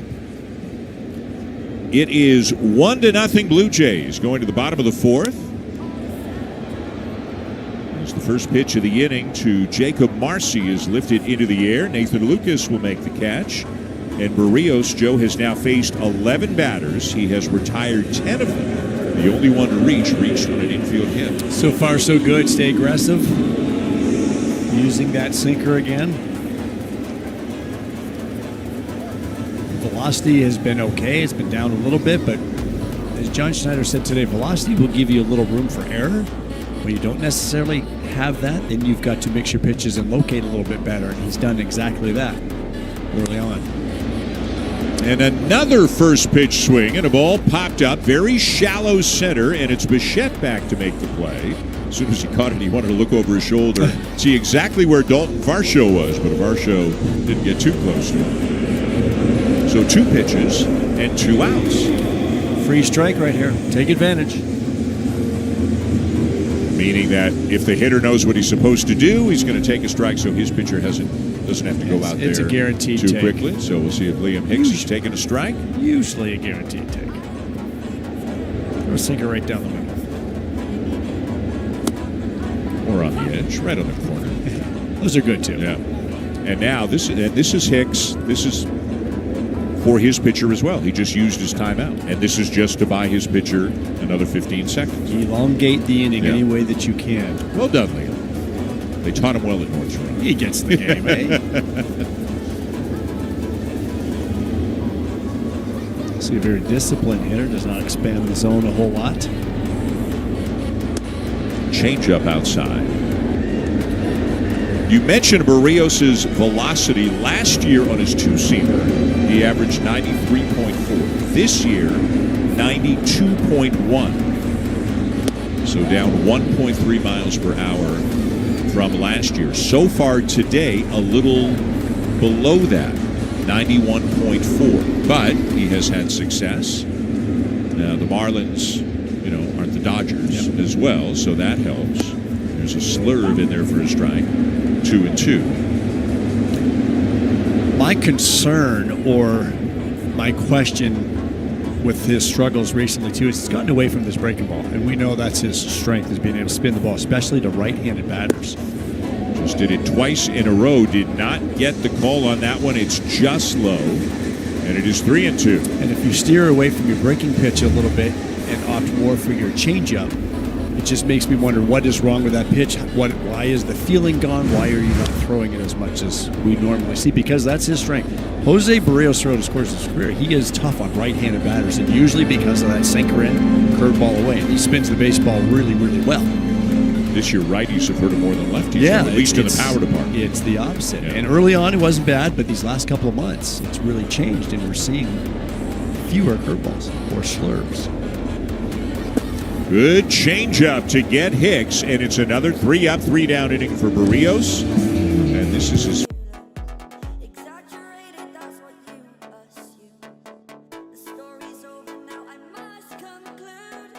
It is 1-0 Blue Jays going to the bottom of the 4th. As the first pitch of the inning to Jacob Marcy is lifted into the air. Nathan Lucas will make the catch. And Barrios, Joe, has now faced 11 batters. He has retired 10 of them. The only one to reached on an infield hit. So far, so good. Stay aggressive. Using that sinker again. Velocity has been okay. It's been down a little bit, but as John Schneider said today, velocity will give you a little room for error. When you don't necessarily have that, then you've got to mix your pitches and locate a little bit better, and he's done exactly that early on. And another first pitch swing, and a ball popped up, very shallow center, and it's Bichette back to make the play. As soon as he caught it, he wanted to look over his shoulder, see exactly where Dalton Varsho was, but Varsho didn't get too close to him. So 2 pitches and 2 outs. Free strike right here. Take advantage. Meaning that if the hitter knows what he's supposed to do, he's going to take a strike, so his pitcher doesn't have to go out there It's a guaranteed too take. quickly. So we'll see if Liam Hicks is taking a strike. Usually a guaranteed take. Throw a sinker right down the middle. Or on the edge, right on the corner. Those are good too. Yeah. And now this is Hicks. This is for his pitcher as well. He just used his timeout. And this is just to buy his pitcher another 15 seconds. Elongate the inning any way that you can. Well done, Liam. They taught him well at North Shore. He gets the game, eh? See, a very disciplined hitter, does not expand the zone a whole lot. Changeup outside. You mentioned Barrios' velocity last year on his two-seamer. He averaged 93.4. This year, 92.1. So down 1.3 miles per hour from last year. So far today, a little below that, 91.4. But he has had success. Now, the Marlins, aren't the Dodgers as well, so that helps. There's a slurve in there for a strike. 2-2. My concern or my question with his struggles recently too is he's gotten away from this breaking ball, and we know that's his strength, is being able to spin the ball, especially to right-handed batters. Just did it twice in a row. Did not get the call on that one. It's just low, and it is 3-2. And if you steer away from your breaking pitch a little bit and opt more for your changeup, it just makes me wonder what is wrong with that pitch. Why is the feeling gone? Why are you not throwing it as much as we normally see? Because that's his strength. Jose Barrios throughout his course of his career, he is tough on right-handed batters, and usually because of that sinker in, curveball away. And he spins the baseball really, really well. This year, righties have hurt him more than lefties, at least in the power department. It's the opposite. Yeah. And early on, it wasn't bad, but these last couple of months, it's really changed, and we're seeing fewer curveballs or slurves. Good changeup to get Hicks, and it's another 3-up, 3-down inning for Barrios. And this is his. Exaggerated, that's what you assume. The story's over now, I must conclude.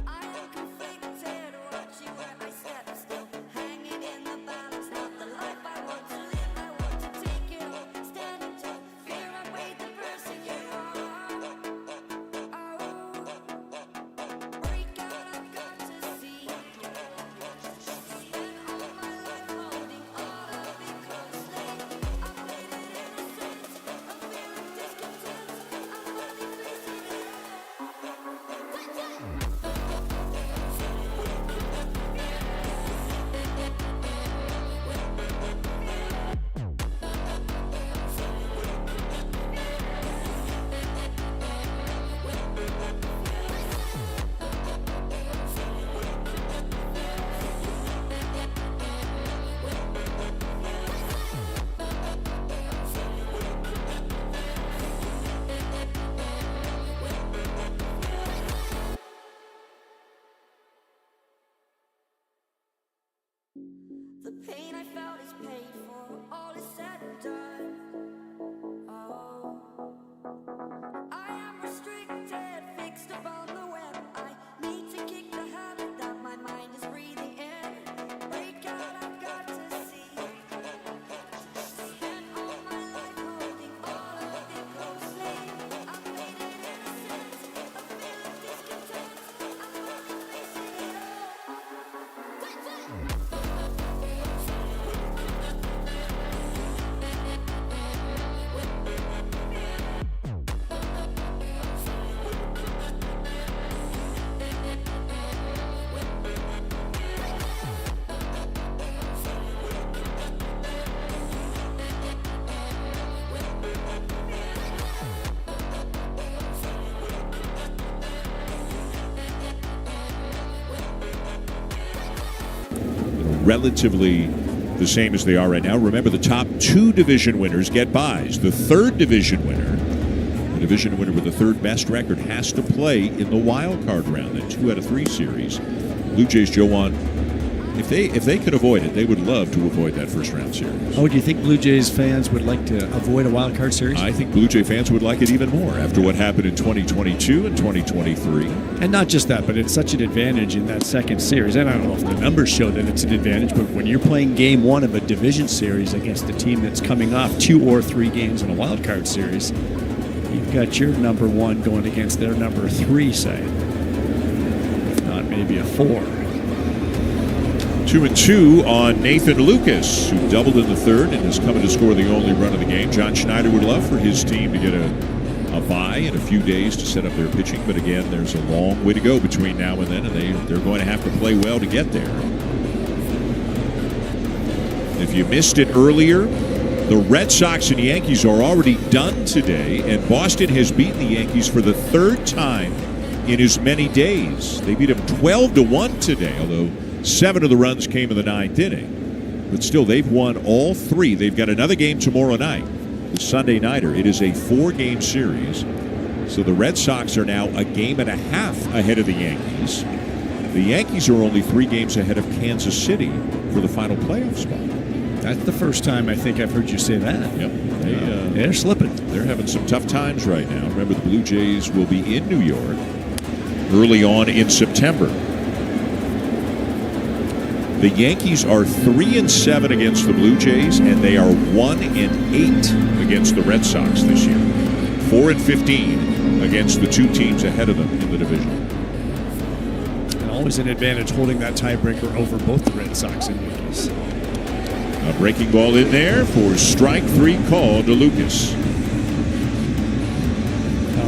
I am conflicted, watching where I step still. Hanging in the balance, not the life I want to live. I want to take it all, standing tall. Fear I weighed the person you are. Break out, I've got to see. Spend all my life holding all of it closely. I played it innocent, I'm feeling discontent. I'm finally facing it The pain I felt is paid for, all is said and done. Oh, I am restricted, fixed upon the web. I need to kick the habit that my mind is breathing in. Break out, I've got to see. Spent all my life holding all of it closely. I played it innocent, I'm feeling discontent. I'm finally facing it all. Relatively the same as they are right now. Remember, the top two division winners get byes. The third division winner, the division winner with the third best record, has to play in the wild card round, that 2 out of 3 series. Blue Jays, Joanne, if they could avoid it, they would love to avoid that first round series. Oh, do you think Blue Jays fans would like to avoid a wild card series? I think Blue Jay fans would like it even more after what happened in 2022 and 2023. And not just that, but it's such an advantage in that second series. And I don't know if the numbers show that it's an advantage, but when you're playing game 1 of a division series against a team that's coming off 2 or 3 games in a wild card series, you've got your number 1 going against their number 3, say. If not, maybe a 4. 2-2 on Nathan Lucas, who doubled in the third and is coming to score the only run of the game. John Schneider would love for his team to get a bye in a few days to set up their pitching, but again, there's a long way to go between now and then, and they're going to have to play well to get there. If you missed it earlier, The Red Sox and Yankees are already done today, and Boston has beaten the Yankees for the third time in as many days. They beat them 12-1 today, although 7 of the runs came in the 9th inning. But still, they've won all 3. They've got another game tomorrow night, the Sunday nighter. It is a 4-game series. So the Red Sox are now a game and a half ahead of the Yankees. The Yankees are only 3 games ahead of Kansas City for the final playoff spot. That's the first time I think I've heard you say that. Yep. They're slipping. They're having some tough times right now. Remember, the Blue Jays will be in New York early on in September. The Yankees are 3-7 against the Blue Jays, and they are 1-8 against the Red Sox this year. 4-15 against the 2 teams ahead of them in the division. And always an advantage holding that tiebreaker over both the Red Sox and Yankees. A breaking ball in there for strike 3 called to Lucas.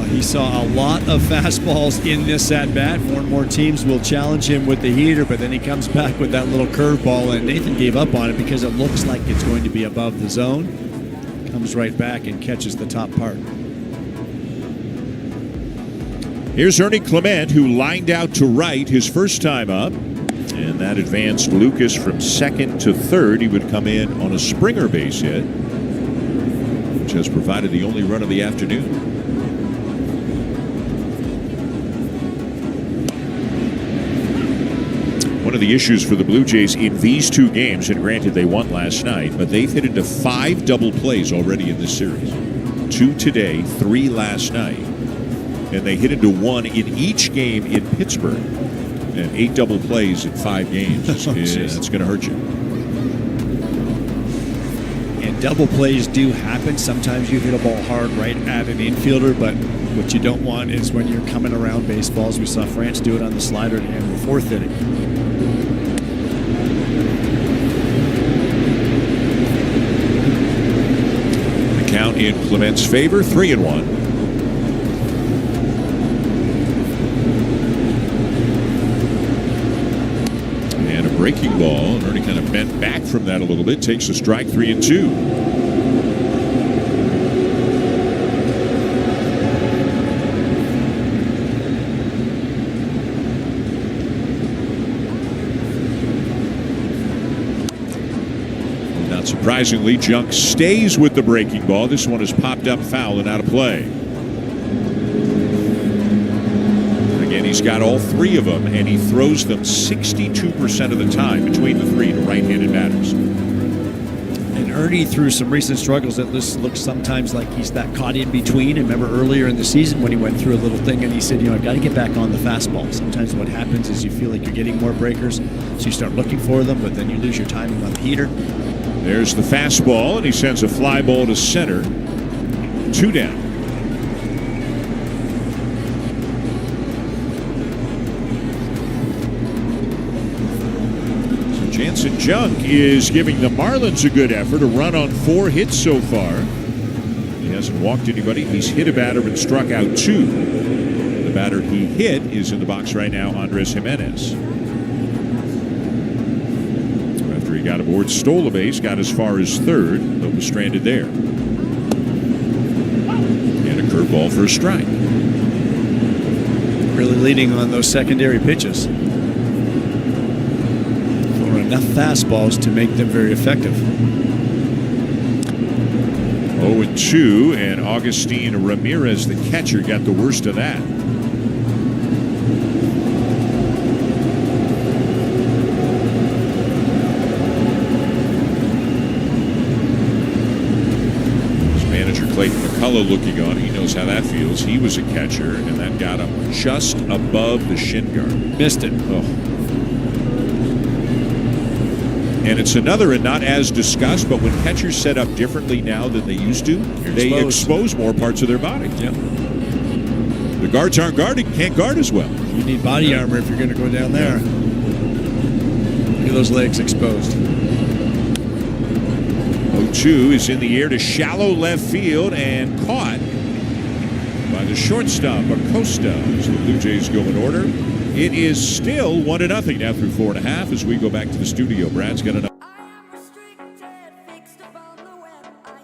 He saw a lot of fastballs in this at-bat. More and more teams will challenge him with the heater, but then he comes back with that little curveball, and Nathan gave up on it because it looks like it's going to be above the zone. Comes right back and catches the top part. Here's Ernie Clement, who lined out to right his first time up, and that advanced Lucas from second to third. He would come in on a Springer base hit, which has provided the only run of the afternoon. One of the issues for the Blue Jays in these 2 games, and granted they won last night, but they've hit into 5 double plays already in this series. 2 today, 3 last night. And they hit into 1 in each game in Pittsburgh. And 8 double plays in 5 games. That's going to hurt you. And double plays do happen. Sometimes you hit a ball hard right at an infielder, but what you don't want is when you're coming around baseballs. We saw France do it on the slider at the end of the 4th inning. Count in Clement's favor, 3-1. And a breaking ball. And Ernie kind of bent back from that a little bit. Takes a strike, 3-2. Surprisingly, Junk stays with the breaking ball. This one is popped up foul and out of play. Again, he's got all 3 of them, and he throws them 62% of the time between the 3 to right-handed batters. And Ernie, through some recent struggles, it looks sometimes like he's that caught in between. And remember earlier in the season when he went through a little thing and he said, I've got to get back on the fastball. Sometimes what happens is you feel like you're getting more breakers, so you start looking for them, but then you lose your timing on the heater. There's the fastball, and he sends a fly ball to center. 2 down. So Jansen Junk is giving the Marlins a good effort. A run on 4 hits so far. He hasn't walked anybody. He's hit a batter and struck out 2. The batter he hit is in the box right now, Andres Jimenez. Got aboard, stole a base, got as far as 3rd, but was stranded there. And a curveball for a strike. Really leading on those secondary pitches. For enough fastballs to make them very effective. 0-2, and Augustine Ramirez, the catcher, got the worst of that. McCullough looking on. He knows how that feels. He was a catcher, and that got him just above the shin guard. Missed it. Oh. And it's another, and not as discussed, but when catchers set up differently now than they used to, they expose more parts of their body. Yep. The guards aren't guarding, can't guard as well. You need body armor if you're going to go down there. Look at those legs exposed. 0-2 is in the air to shallow left field and caught by the shortstop, Acosta. So the Blue Jays go in order. It is still 1-0 now through 4.5 as we go back to the studio. Brad's got another. I am restricted, fixed upon the web. I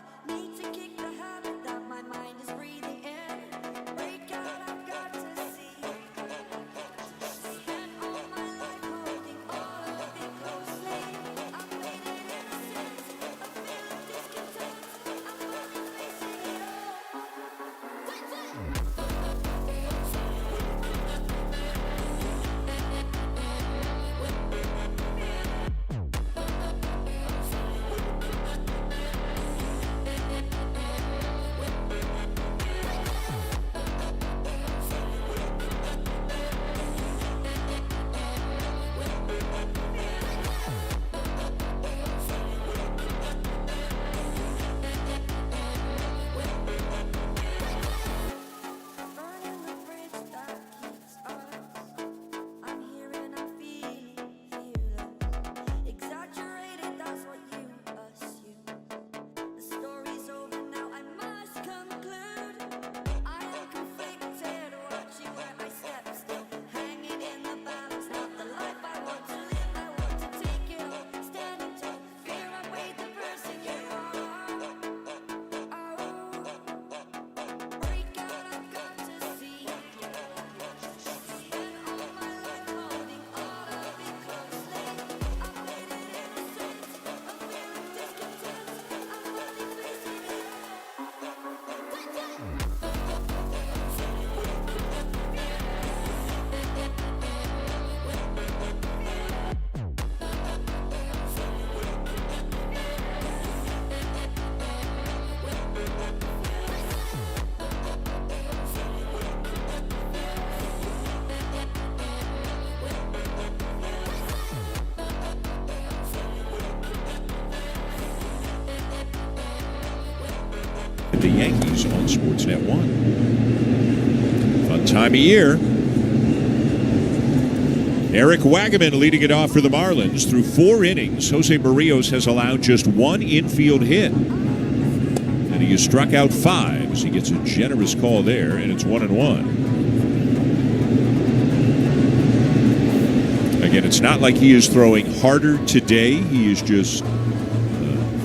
the Yankees on Sportsnet 1. Fun time of year. Eric Wagaman leading it off for the Marlins. Through 4 innings, Jose Barrios has allowed just 1 infield hit. And he has struck out 5 as he gets a generous call there, and it's 1-1. Again, it's not like he is throwing harder today. He is just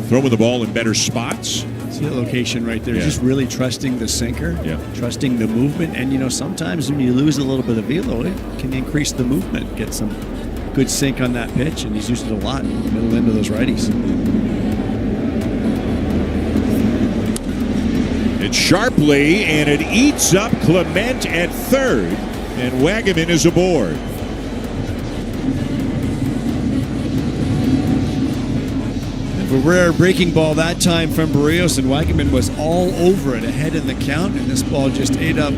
throwing the ball in better spots. See the location right there. Yeah. Just really trusting the sinker, trusting the movement. And, sometimes when you lose a little bit of velo, it can increase the movement, get some good sink on that pitch. And he's used it a lot in the middle end of those righties. It's sharply, and it eats up Clement at third. And Wagaman is aboard. A rare breaking ball that time from Barrios, and Wagaman was all over it ahead in the count, and this ball just ate up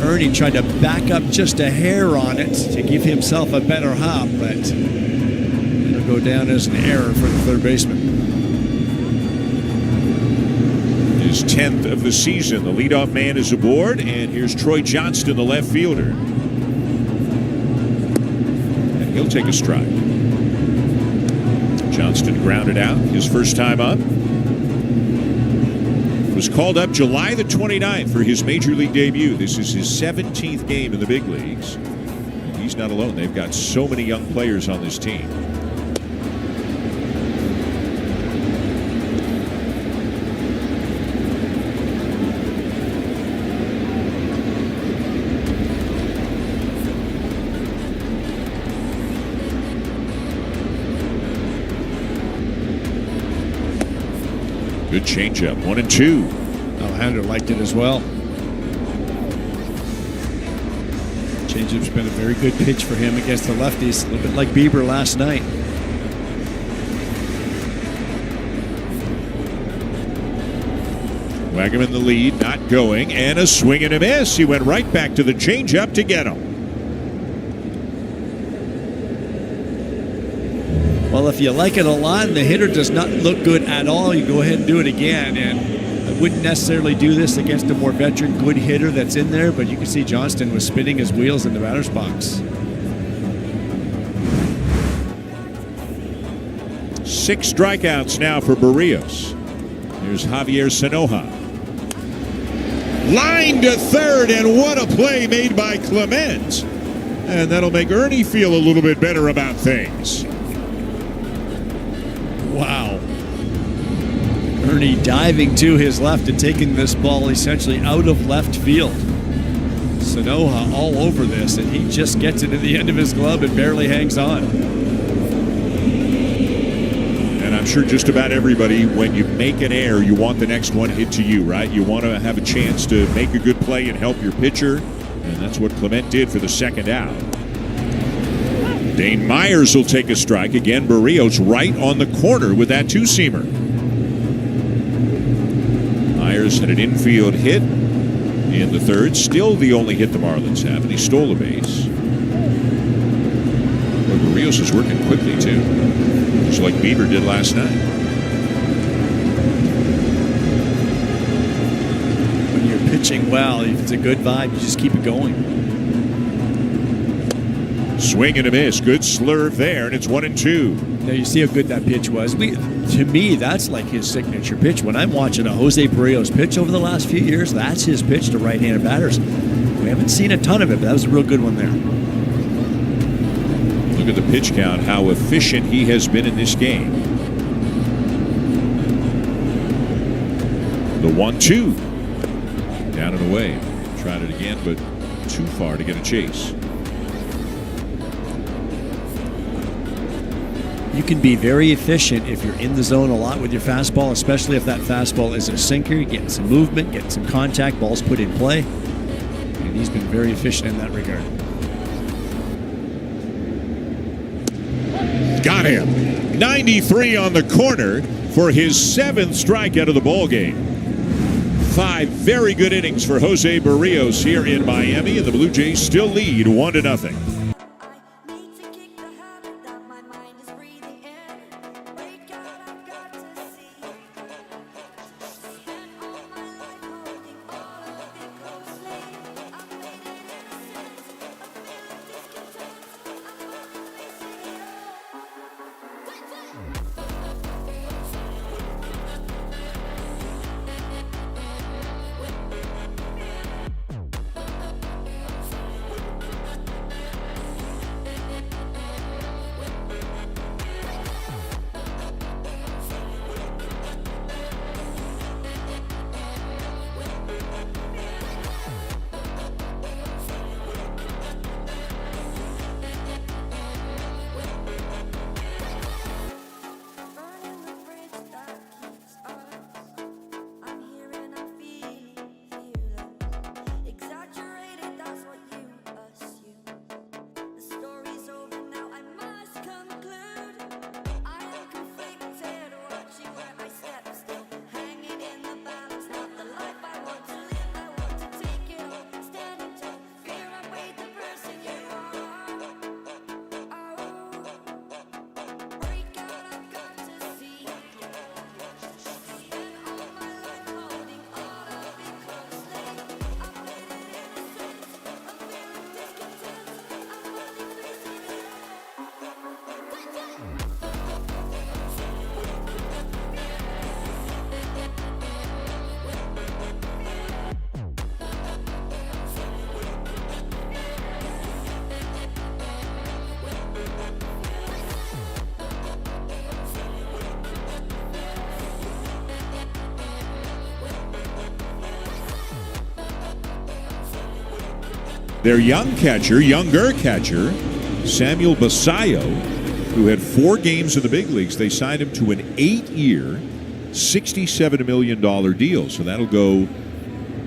Ernie. Tried to back up just a hair on it to give himself a better hop, but it'll go down as an error for the third baseman. His 10th of the season. The leadoff man is aboard, and here's Troy Johnston, the left fielder. And he'll take a strike. Johnston grounded out his first time up. Was called up July the 29th for his major league debut. This is his 17th game in the big leagues. And he's not alone. They've got so many young players on this team. Good changeup, 1-2. Alejandro liked it as well. Changeup's been a very good pitch for him against the lefties, a little bit like Bieber last night. Wagaman the lead, not going, and a swing and a miss. He went right back to the changeup to get him. Well, if you like it a lot and the hitter does not look good at all, you go ahead and do it again. And I wouldn't necessarily do this against a more veteran good hitter that's in there, but you can see Johnston was spinning his wheels in the batter's box. 6 strikeouts now for Barrios. Here's Javier Sanoja. Line to third, and what a play made by Clement. And that'll make Ernie feel a little bit better about things. Wow. Ernie diving to his left and taking this ball essentially out of left field. Sanoja all over this, and he just gets it in the end of his glove and barely hangs on. And I'm sure just about everybody, when you make an error, you want the next one hit to you, right? You want to have a chance to make a good play and help your pitcher, and that's what Clement did for the second out. Dane Myers will take a strike. Again, Barrios right on the corner with that two-seamer. Myers had an infield hit in the third. Still the only hit the Marlins have, and he stole a base. But Barrios is working quickly, too. Just like Bieber did last night. When you're pitching well, if it's a good vibe, you just keep it going. Swing and a miss. Good slurve there, and it's 1-2. Now you see how good that pitch was. To me, that's like his signature pitch. When I'm watching a Jose Barrios pitch over the last few years, that's his pitch to right-handed batters. We haven't seen a ton of it, but that was a real good one there. Look at the pitch count, how efficient he has been in this game. The 1-2. Down and away. Tried it again, but too far to get a chase. You can be very efficient if you're in the zone a lot with your fastball, especially if that fastball is a sinker, getting some movement, getting some contact, balls put in play. And he's been very efficient in that regard. Got him. 93 on the corner for his 7th strikeout of the ball game. 5 very good innings for Jose Barrios here in Miami, and the Blue Jays still lead 1-0. Their younger catcher, Samuel Basayo, who had 4 games in the big leagues, they signed him to an 8-year, $67 million deal. So that'll go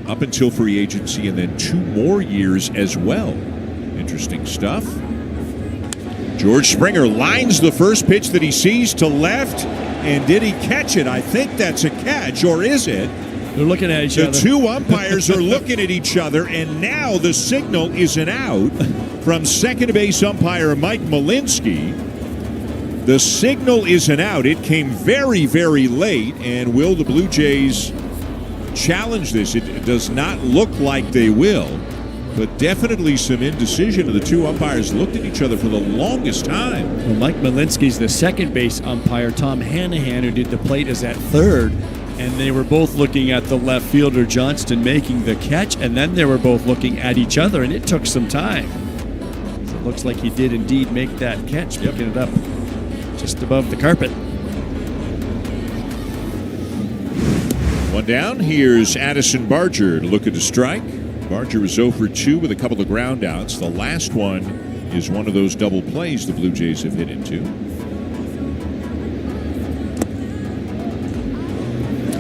up until free agency and then 2 more years as well. Interesting stuff. George Springer lines the first pitch that he sees to left. And did he catch it? I think that's a catch, or is it? They're looking at each other. The 2 umpires are looking at each other, and now the signal is an out from second base umpire Mike Malinsky. The signal is an out. It came very, very late, and will the Blue Jays challenge this? It does not look like they will, but definitely some indecision. The 2 umpires looked at each other for the longest time. Well, Mike Malinsky's the second base umpire. Tom Hanahan, who did the plate, is at third. And they were both looking at the left fielder, Johnston, making the catch. And then they were both looking at each other, and it took some time. So it looks like he did indeed make that catch, picking it up just above the carpet. 1 down. Here's Addison Barger to look at the strike. Barger was 0 for 2 with a couple of ground outs. The last one is one of those double plays the Blue Jays have hit into.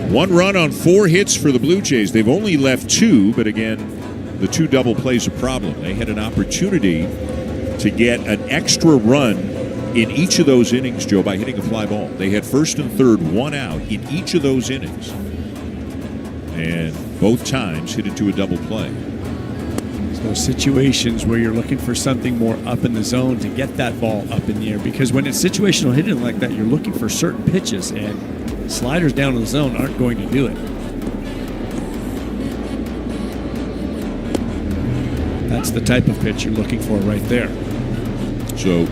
1 run on 4 hits for the Blue Jays. They've only left 2, but again, the 2 double plays a problem. They had an opportunity to get an extra run in each of those innings, Joe, by hitting a fly ball. They had first and third, 1 out in each of those innings. And both times hit into a double play. So situations where you're looking for something more up in the zone to get that ball up in the air, because when it's situational hitting like that, you're looking for certain pitches, and sliders down in the zone aren't going to do it. That's the type of pitch you're looking for right there. So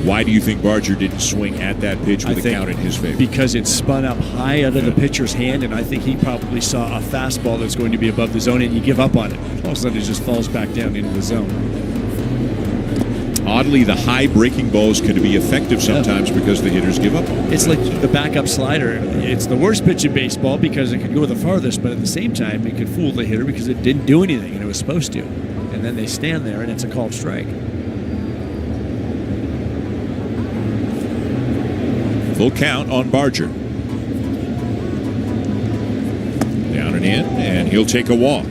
why do you think Barger didn't swing at that pitch with a count in his favor? Because it spun up high out of the pitcher's hand, and I think he probably saw a fastball that's going to be above the zone, and you give up on it. All of a sudden, it just falls back down into the zone. Oddly, the high breaking balls can be effective sometimes because the hitters give up on it. It's like the backup slider. It's the worst pitch in baseball because it could go the farthest, but at the same time, it could fool the hitter because it didn't do anything, and it was supposed to. And then they stand there, and it's a called strike. Full count on Barger. Down and in, and he'll take a walk. I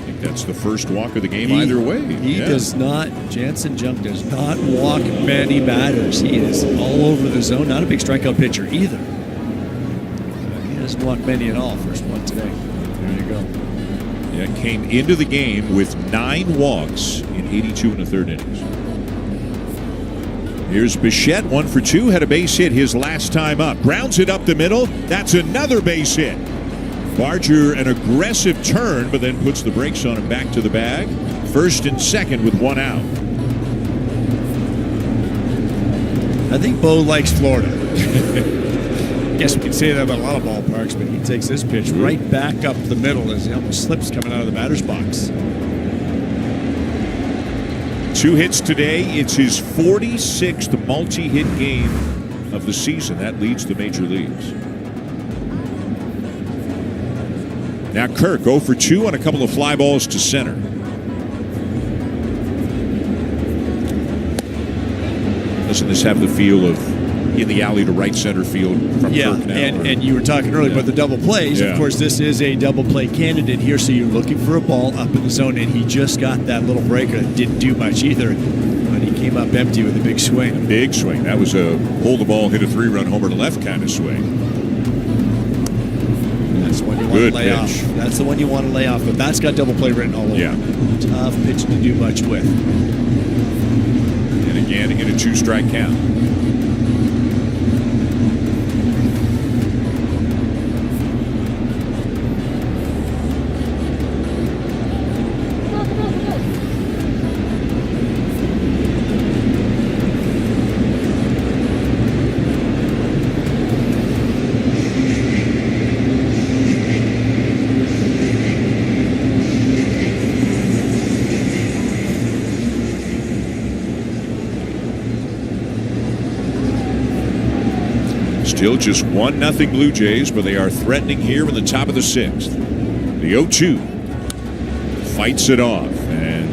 think that's the first walk of the game either way. He does not, Jansen Junk does not walk many batters. He is all over the zone. Not a big strikeout pitcher either. He doesn't walk many at all. First one today. There you go. Yeah, came into the game with 9 walks in 82 and a third innings. Here's Bichette, 1 for 2, had a base hit his last time up. Grounds it up the middle. That's another base hit. Barger, an aggressive turn, but then puts the brakes on him back to the bag. First and second with 1 out. I think Bo likes Florida. Guess we can say that about a lot of ballparks, but he takes this pitch right back up the middle as he almost slips coming out of the batter's box. 2 hits today. It's his 46th multi-hit game of the season. That leads the major leagues. Now Kirk, 0 for 2 on a couple of fly balls to center. Doesn't this have the feel of in the alley to right center field from Kirk now? And you were talking earlier about the double plays. Of course, this is a double play candidate here, so you're looking for a ball up in the zone, and he just got that little breaker that didn't do much either, but he came up empty with a big swing. Big swing. That was a hold the ball, hit a 3-run homer to left kind of swing. That's the one you want to lay off. That's the one you want to lay off, but that's got double play written all over. Yeah. Tough pitch to do much with. And again, hit a 2-strike count. Still just 1-0 Blue Jays, but they are threatening here in the top of the 6th. The 0-2. fights it off. And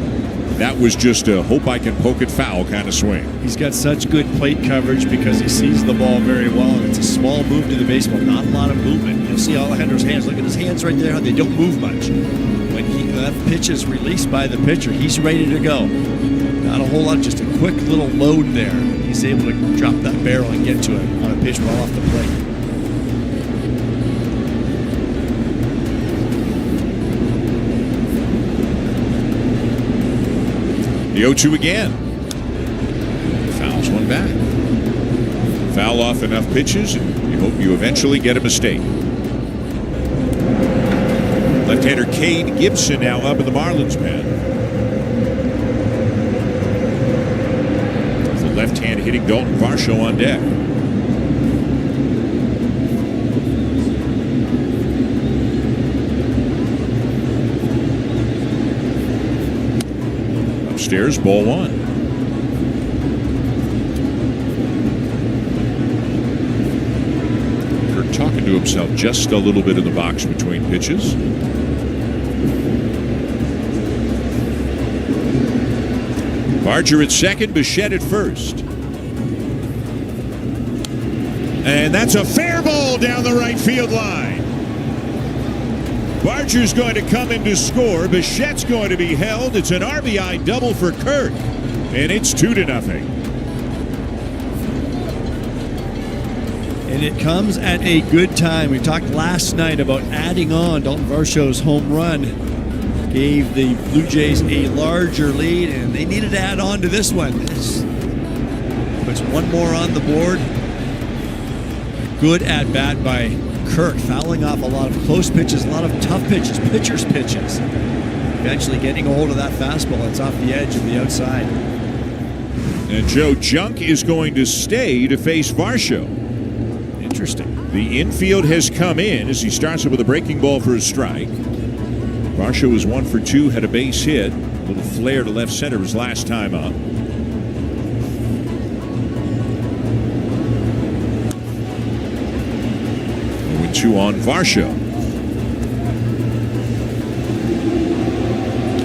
that was just a hope I can poke it foul kind of swing. He's got such good plate coverage because he sees the ball very well, and it's a small move to the baseball, not a lot of movement. You'll see Alejandro's hands. Look at his hands right there, how they don't move much. When that pitch is released by the pitcher, he's ready to go. Not a whole lot, just a quick little load there. He's able to drop that barrel and get to it on a pitch well off the plate. The 0-2 again. Fouls one back. Foul off enough pitches, and you hope you eventually get a mistake. Left-hander Cade Gibson now up in the Marlins pen. The left hand hitting Dalton Varsho on deck. Upstairs, ball one. Kirk talking to himself just a little bit in the box between pitches. Barger at second, Bichette at first. And that's a fair ball down the right field line. Barger's going to come in to score. Bichette's going to be held. It's an RBI double for Kirk. And it's 2-0. And it comes at a good time. We talked last night about adding on. Dalton Varsho's home run gave the Blue Jays a larger lead, and they needed to add on to this one. This puts one more on the board. Good at bat by Kirk, fouling off a lot of close pitches, a lot of tough pitches, pitcher's pitches. Eventually getting a hold of that fastball. It's off the edge of the outside. And Joe Junk is going to stay to face Varsho. Interesting. The infield has come in as he starts it with a breaking ball for a strike. Varsho was 1 for 2, had a base hit. A little flare to left center his last time up. 0-2 on Varsho.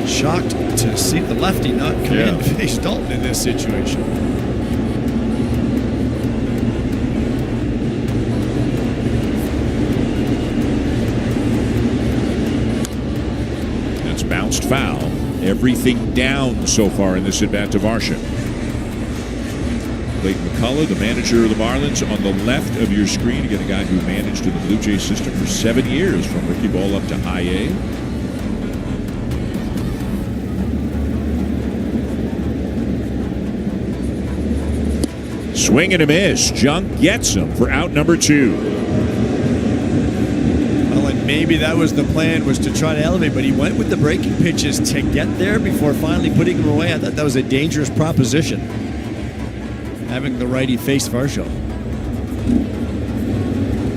Shocked to see the lefty not come in to face Dalton in this situation. That's bounced foul. Everything down so far in this at-bat to Varsho. Clayton McCullough, the manager of the Marlins, on the left of your screen. Again, a guy who managed in the Blue Jays system for 7 years, from rookie ball up to high A. Swing and a miss. Junk gets him for out number 2. Well, and maybe that was the plan, was to try to elevate, but he went with the breaking pitches to get there before finally putting him away. I thought that was a dangerous proposition, having the righty face Varsho.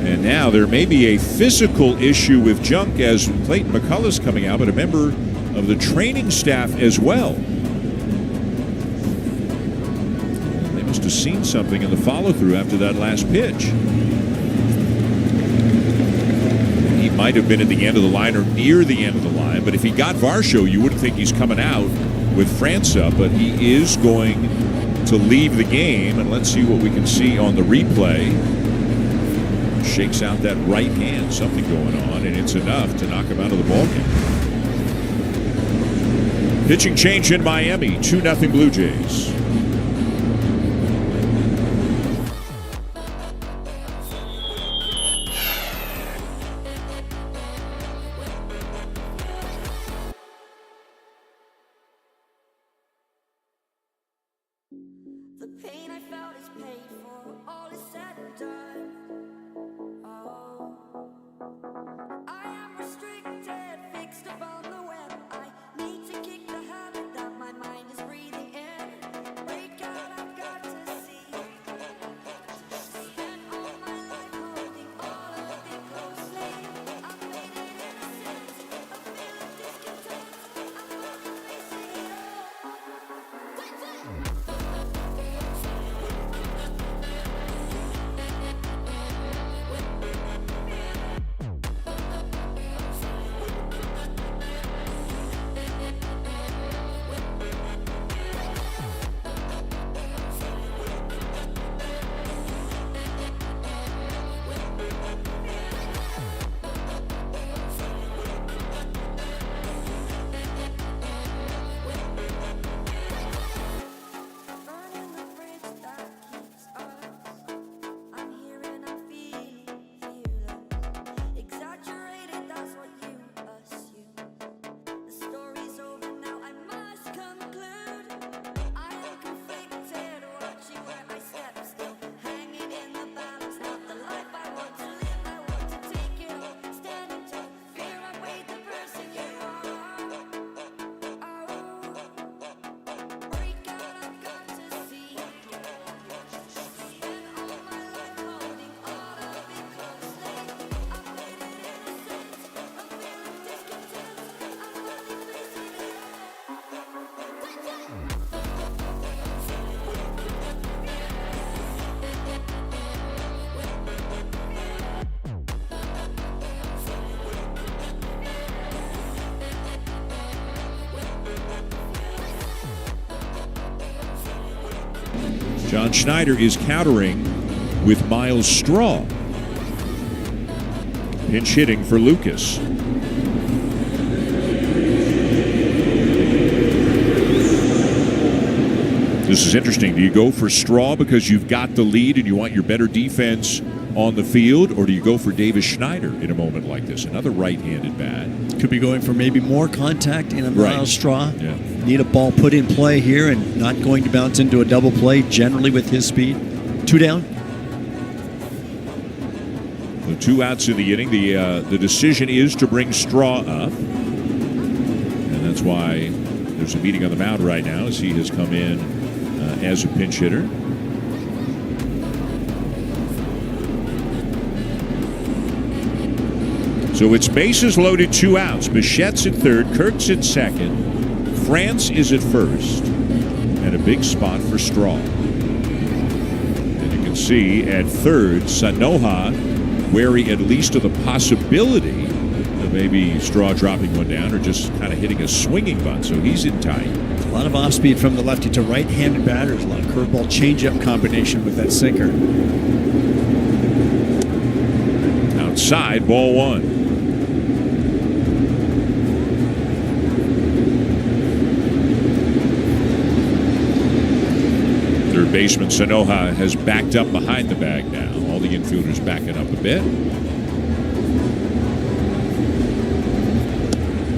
And now there may be a physical issue with Junk as Clayton McCullough's coming out, but a member of the training staff as well. They must have seen something in the follow-through after that last pitch. He might have been at the end of the line or near the end of the line, but if he got Varsho, you wouldn't think he's coming out with França, but he is going to leave the game, and let's see what we can see on the replay. Shakes out that right hand, something going on, and it's enough to knock him out of the ballgame. Pitching change in Miami, 2-0 Blue Jays. The pain I felt is paid for, all is said and done. Oh, I am restricted, fixed upon the web. I need to kick the habit that my mind is breathing in. Break out, I've got to see. Spent all my life holding all of it closely. I've made it innocent, a feel of discontent. I'm gonna face it all. John Schneider is countering with Miles Straw. Pinch hitting for Lucas. This is interesting. Do you go for Straw because you've got the lead and you want your better defense on the field, or do you go for Davis Schneider in a moment like this? Another right-handed bat. Could be going for maybe more contact in a Miles Straw. Yeah. Need a ball put in play here and not going to bounce into a double play generally with his speed. 2 down. The 2 outs in the inning. The decision is to bring Straw up. And that's why there's a meeting on the mound right now as he has come in as a pinch hitter. So it's bases loaded, 2 outs. Bichette's at third, Kurtz at second, France is at first, and a big spot for Straw. And you can see at third, Sanoja wary at least of the possibility of maybe Straw dropping one down or just kind of hitting a swinging bunt, so he's in tight. A lot of off-speed from the lefty to right-handed batters. A lot of curveball changeup combination with that sinker. Outside, ball 1. Third baseman Sanoja has backed up behind the bag now. All the infielders backing up a bit.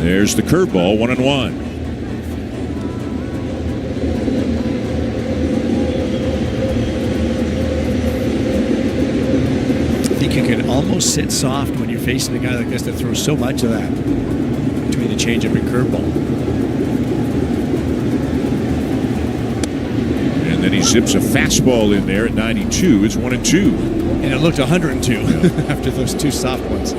There's the curveball, 1-1. I think you can almost sit soft when you're facing a guy like this that throws so much of that between the changeup and curveball. And then he zips a fastball in there at 92. It's 1-2. And it looked 102 after those 2 soft ones.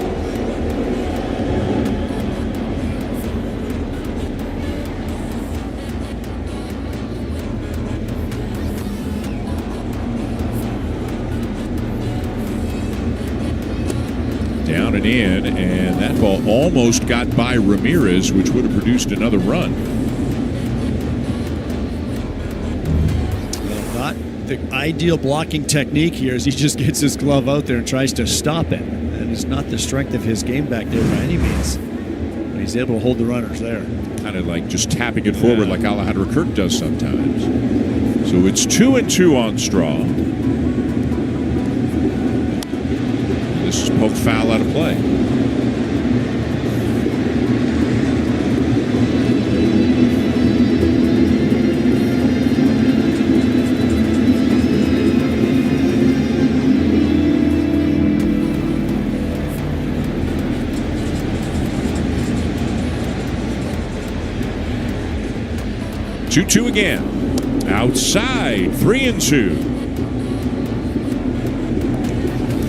Down and in, and that ball almost got by Ramirez, which would have produced another run. Not the ideal blocking technique here as he just gets his glove out there and tries to stop it. And it's not the strength of his game back there by any means. But he's able to hold the runners there. Kind of like just tapping it forward like Alejandro Kirk does sometimes. So it's 2-2 on Straw. This is poked foul out of play. Two again. Outside, 3-2.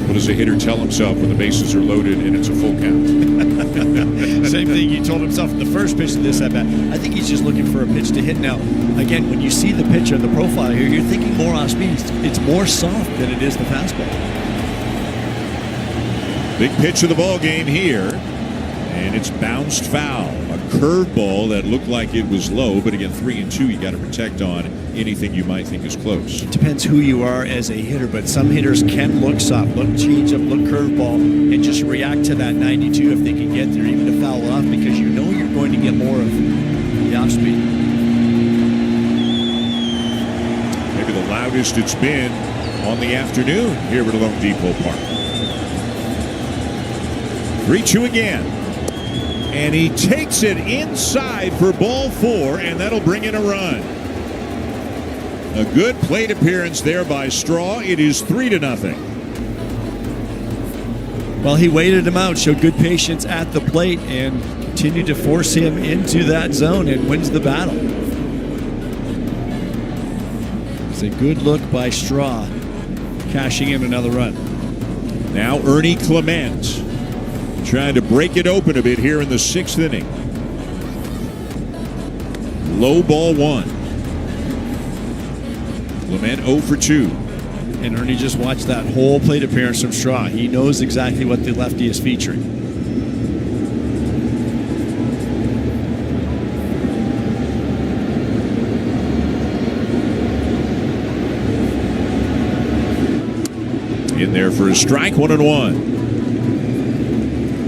What does a hitter tell himself when the bases are loaded and it's a full count? Same thing he told himself in the first pitch of this at bat. I think he's just looking for a pitch to hit now. Again, when you see the picture, the profile here, you're thinking more off speed. It's more soft than it is the fastball. Big pitch of the ball game here, and it's bounced foul. A curveball that looked like it was low, but again, 3-2, you got to protect on anything you might think is close. It depends who you are as a hitter, but some hitters can look soft, look changeup, look curveball, and just react to that 92 if they can get there, even to foul off, because you know you're going to get more of the off speed. Maybe the loudest it's been on the afternoon here at Loan Depot Park. 3-2 again. And he takes it inside for ball 4, and that'll bring in a run. A good plate appearance there by Straw. It is 3-0. Well, he waited him out, showed good patience at the plate, and continued to force him into that zone and wins the battle. It's a good look by Straw, cashing in another run. Now Ernie Clement trying to break it open a bit here in the 6th inning. Low ball 1. Clement 0 for 2. And Ernie just watched that whole plate appearance from Straw. He knows exactly what the lefty is featuring. there for a strike, 1-1.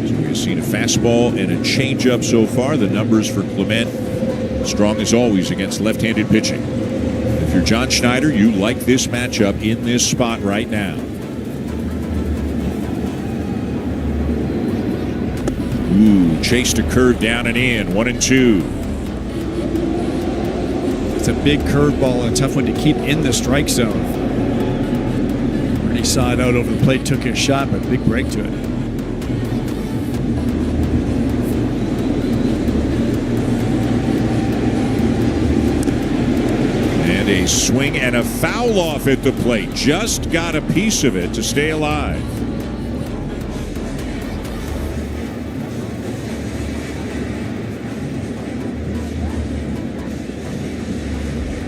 So we've seen a fastball and a changeup so far. The numbers for Clement strong as always against left-handed pitching. If you're John Schneider, you like this matchup in this spot right now. Ooh, chased a curve down and in, 1-2. It's a big curveball and a tough one to keep in the strike zone. He saw it out over the plate, took his shot, but big break to it. And a swing and a foul off at the plate. Just got a piece of it to stay alive.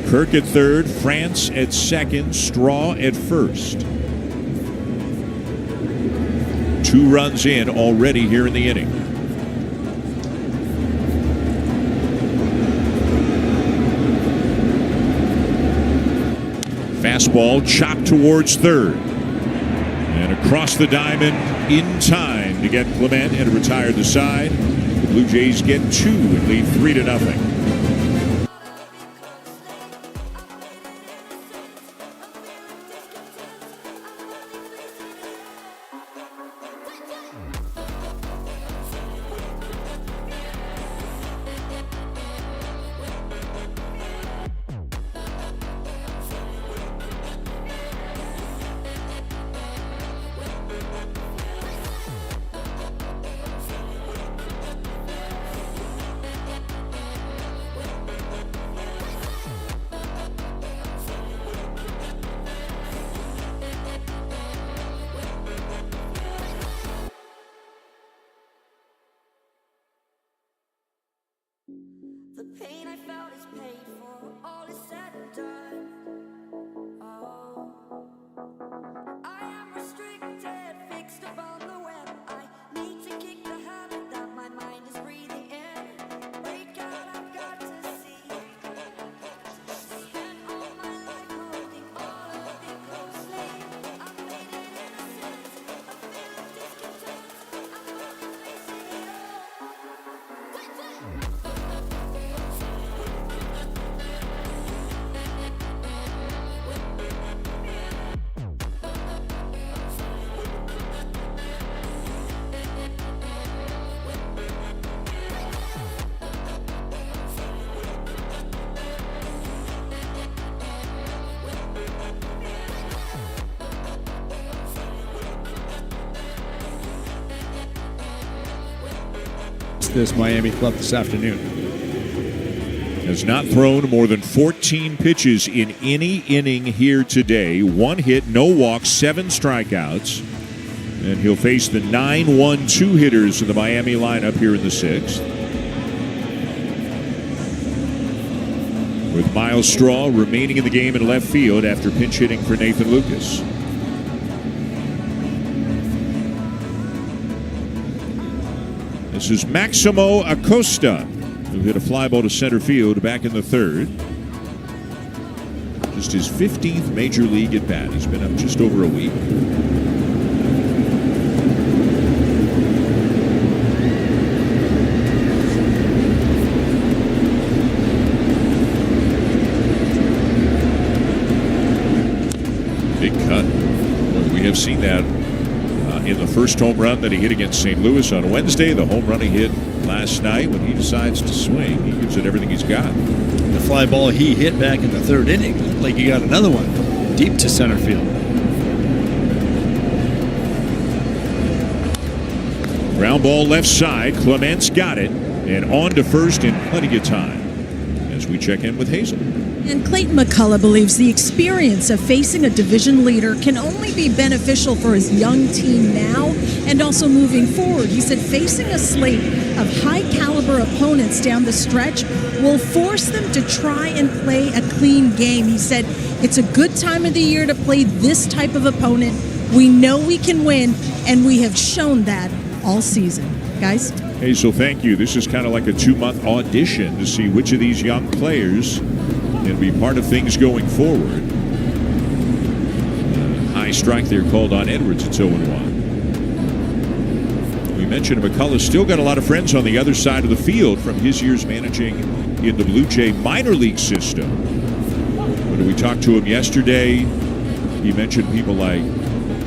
Kirk at third, France at second, Straw at first. 2 runs in already here in the inning. Fastball chopped towards third. And across the diamond in time to get Clement and retire the side. The Blue Jays get 2 and lead 3-0. The pain I felt is paid for, all is said and done. Oh, I am restricted, fixed upon the web. I need to kick the habit that my mind is breathing in. Break out, I've got to see. Spent all my life holding all of it closely. I've made it innocent, I'm feeling discontent. I'm not facing it all. This Miami club this afternoon has not thrown more than 14 pitches in any inning here today. 1 hit, no walks, 7 strikeouts. And he'll face the 9-1-2 hitters in the Miami lineup here in the 6th. With Miles Straw remaining in the game in left field after pinch hitting for Nathan Lucas. This is Maximo Acosta, who hit a fly ball to center field back in the 3rd. Just his 15th major league at bat. He's been up just over a week. Big cut. Well, we have seen that in the first home run that he hit against St. Louis on Wednesday. The home run he hit last night. When he decides to swing, he gives it everything he's got. The fly ball he hit back in the 3rd inning looked like he got another one deep to center field. Ground ball left side. Clement's got it. And on to first in plenty of time as we check in with Hazel. And Clayton McCullough believes the experience of facing a division leader can only be beneficial for his young team now and also moving forward. He said facing a slate of high-caliber opponents down the stretch will force them to try and play a clean game. He said it's a good time of the year to play this type of opponent. We know we can win, and we have shown that all season. Guys? Hazel, thank you. This is kind of like a 2-month audition to see which of these young players can be part of things going forward. High a strike there called on Edwards. It's 0-1. We mentioned McCullough's still got a lot of friends on the other side of the field from his years managing in the Blue Jay minor league system. When we talked to him yesterday, he mentioned people like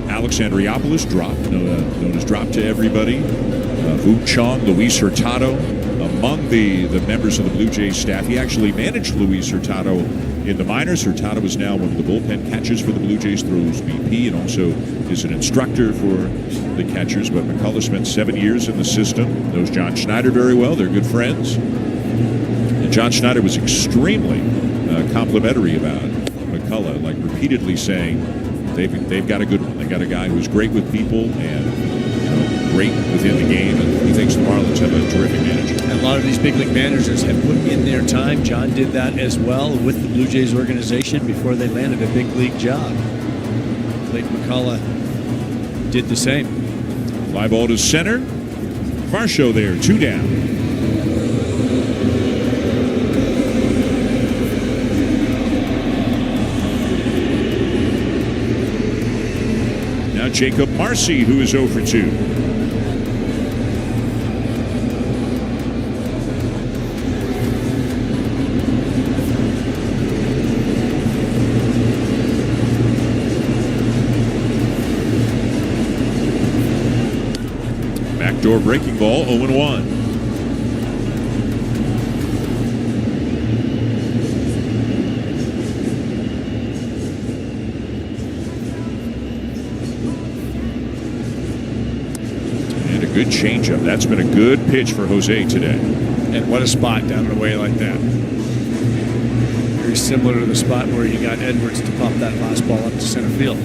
Alex Andriopoulos, known as Drop to everybody, Vu Chong, Luis Hurtado, among the members of the Blue Jays staff. He actually managed Luis Hurtado in the minors. Hurtado is now one of the bullpen catchers for the Blue Jays, throws BP, and also is an instructor for the catchers. But McCullough spent 7 years in the system, knows John Schneider very well. They're good friends. And John Schneider was extremely complimentary about McCullough, like repeatedly saying they've got a good one. They got a guy who's great with people and great within the game, and he thinks the Marlins have a terrific manager. And a lot of these big league managers have put in their time. John did that as well with the Blue Jays organization before they landed a big league job. Clayton McCullough did the same. Fly ball to center. Varsho there, 2 down. Now Jacob Marcy, who is 0 for 2. Backdoor breaking ball, 0-1. And a good changeup. That's been a good pitch for Jose today. And what a spot down and away like that. Very similar to the spot where you got Edwards to pop that last ball up to center field.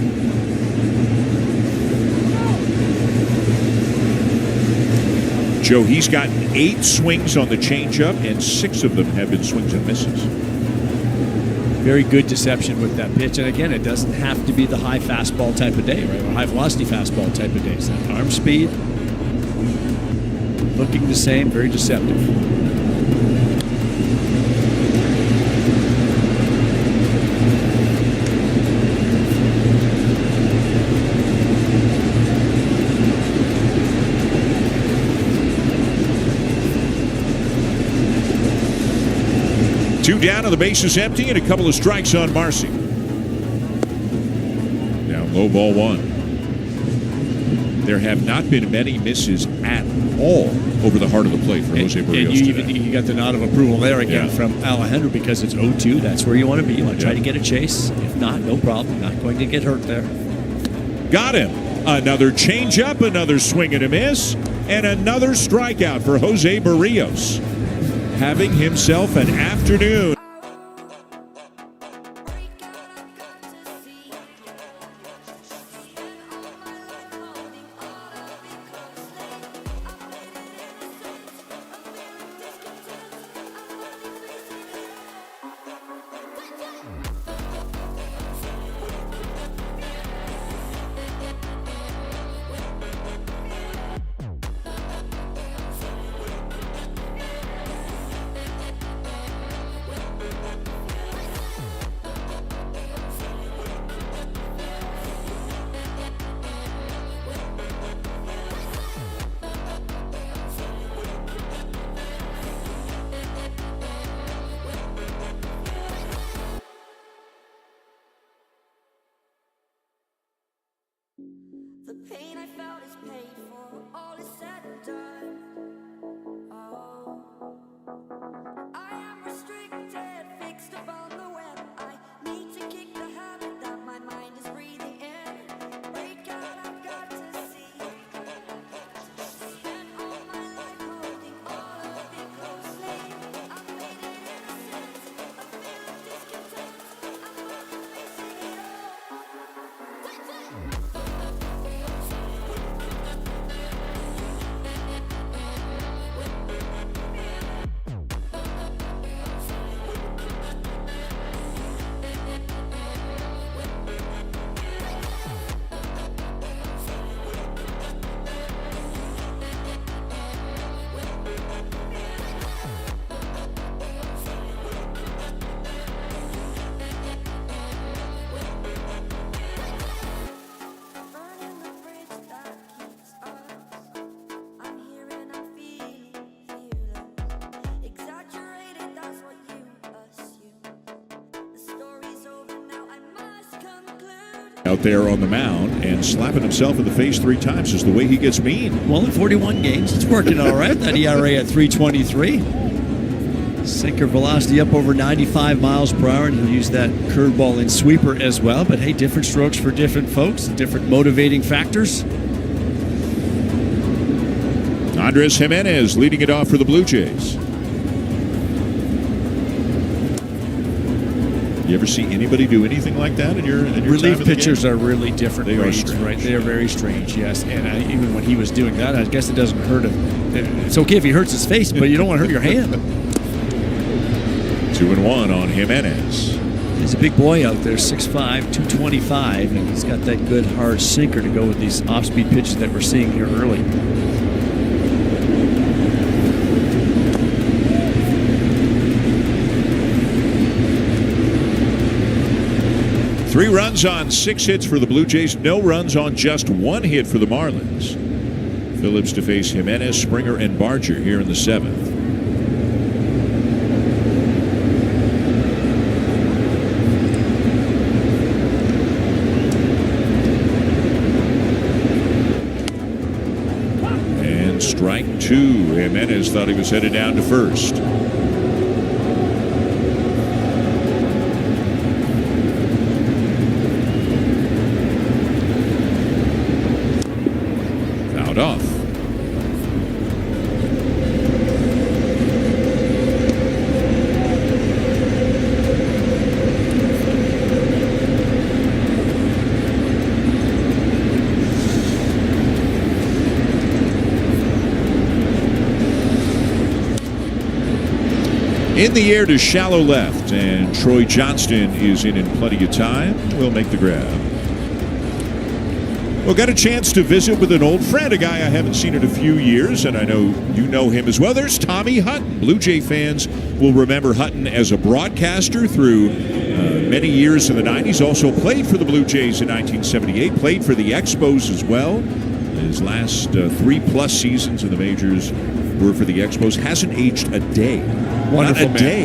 Joe, he's gotten 8 swings on the changeup, and 6 of them have been swings and misses. Very good deception with that pitch. And again, it doesn't have to be the high fastball type of day, right? Or high velocity fastball type of day. It's that arm speed, looking the same, very deceptive. Two down and the base is empty, and a couple of strikes on Marcy. Down low, ball 1. There have not been many misses at all over the heart of the plate for Jose Barrios today. You got the nod of approval there again from Alejandro, because it's 0-2. That's where you want to be. You want to try to get a chase. If not, no problem. Not going to get hurt there. Got him. Another changeup, another swing and a miss, and another strikeout for Jose Barrios. Having himself an afternoon. out there on the mound, and slapping himself in the face 3 times is the way he gets mean. Well, in 41 games, it's working all right. That ERA at 3.23. Sinker velocity up over 95 miles per hour, and he'll use that curveball and sweeper as well. But hey, different strokes for different folks, different motivating factors. Andres Jimenez leading it off for the Blue Jays. You ever see anybody do anything like that in your relief time in the pitchers game? are really different. They are breeds, strange. right? They are very strange, yes. And even when he was doing that, I guess it doesn't hurt him. It's okay if he hurts his face, but you don't want to hurt your hand. 2-1 on Jimenez. He's a big boy out there, 6'5", 225, and he's got that good hard sinker to go with these off-speed pitches that we're seeing here early. Three runs on 6 hits for the Blue Jays. No runs on just 1 hit for the Marlins. Phillips to face Jimenez, Springer, and Barger here in the 7th. And strike 2. Jimenez thought he was headed down to first. Off. In the air to shallow left, and Troy Johnston is in plenty of time. Will make the grab. Well, got a chance to visit with an old friend, a guy I haven't seen in a few years, and I know you know him as well. There's Tommy Hutton. Blue Jay fans will remember Hutton as a broadcaster through many years in the 90s. Also played for the Blue Jays in 1978, played for the Expos as well. His last 3+ seasons in the majors were for the Expos. Hasn't aged a day. Wonderful Not a man. day.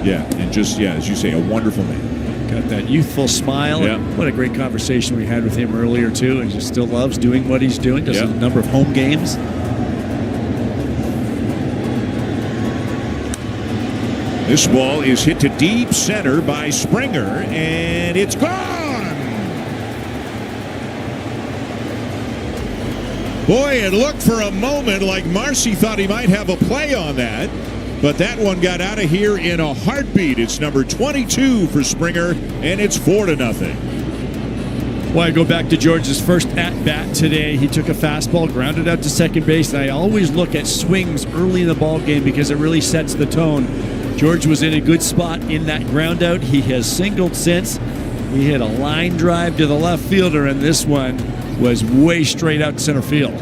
Yeah, and just, as you say, a wonderful man. Got that youthful smile. Yeah. What a great conversation we had with him earlier, too. And just still loves doing what he's doing. Does a number of home games. This ball is hit to deep center by Springer, and it's gone! Boy, it looked for a moment like Marcy thought he might have a play on that. But that one got out of here in a heartbeat. It's number 22 for Springer, and it's 4-0. Well, I go back to George's first at-bat today. He took a fastball, grounded out to second base, and I always look at swings early in the ball game because it really sets the tone. George was in a good spot in that ground out. He has singled since. He hit a line drive to the left fielder, and this one was way straight out to center field.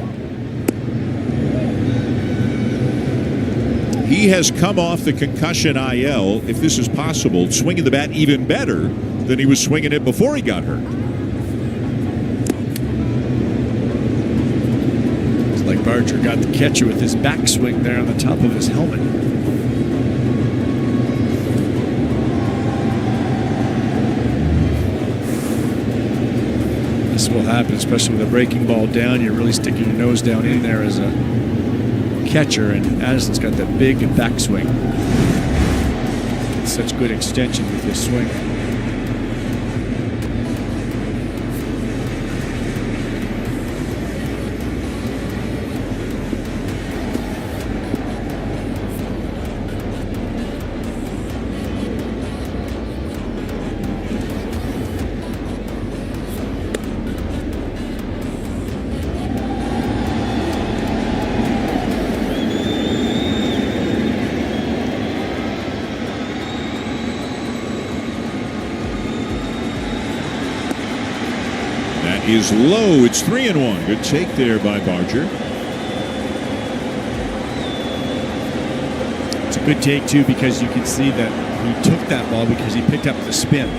He has come off the concussion IL, if this is possible, swinging the bat even better than he was swinging it before he got hurt. It's like Barger got the catcher with his backswing there on the top of his helmet. This will happen, especially with a breaking ball down. You're really sticking your nose down in there as a catcher, and Addison's got that big backswing. Such good extension with his swing. Is low. It's 3-1. Good take there by Barger. It's a good take, too, because you can see that he took that ball because he picked up the spin.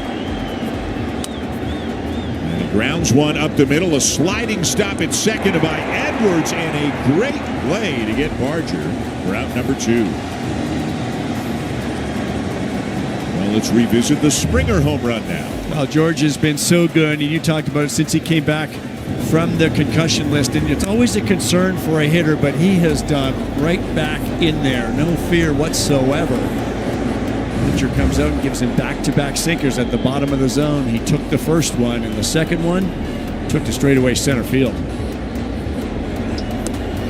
And he grounds one up the middle. A sliding stop at second by Edwards, and a great play to get Barger for out number 2. Well, let's revisit the Springer home run now. Well, George has been so good, and you talked about it since he came back from the concussion list, and it's always a concern for a hitter, but he has done right back in there. No fear whatsoever. Pitcher comes out and gives him back-to-back sinkers at the bottom of the zone. He took the first one, and the second one took to straightaway center field.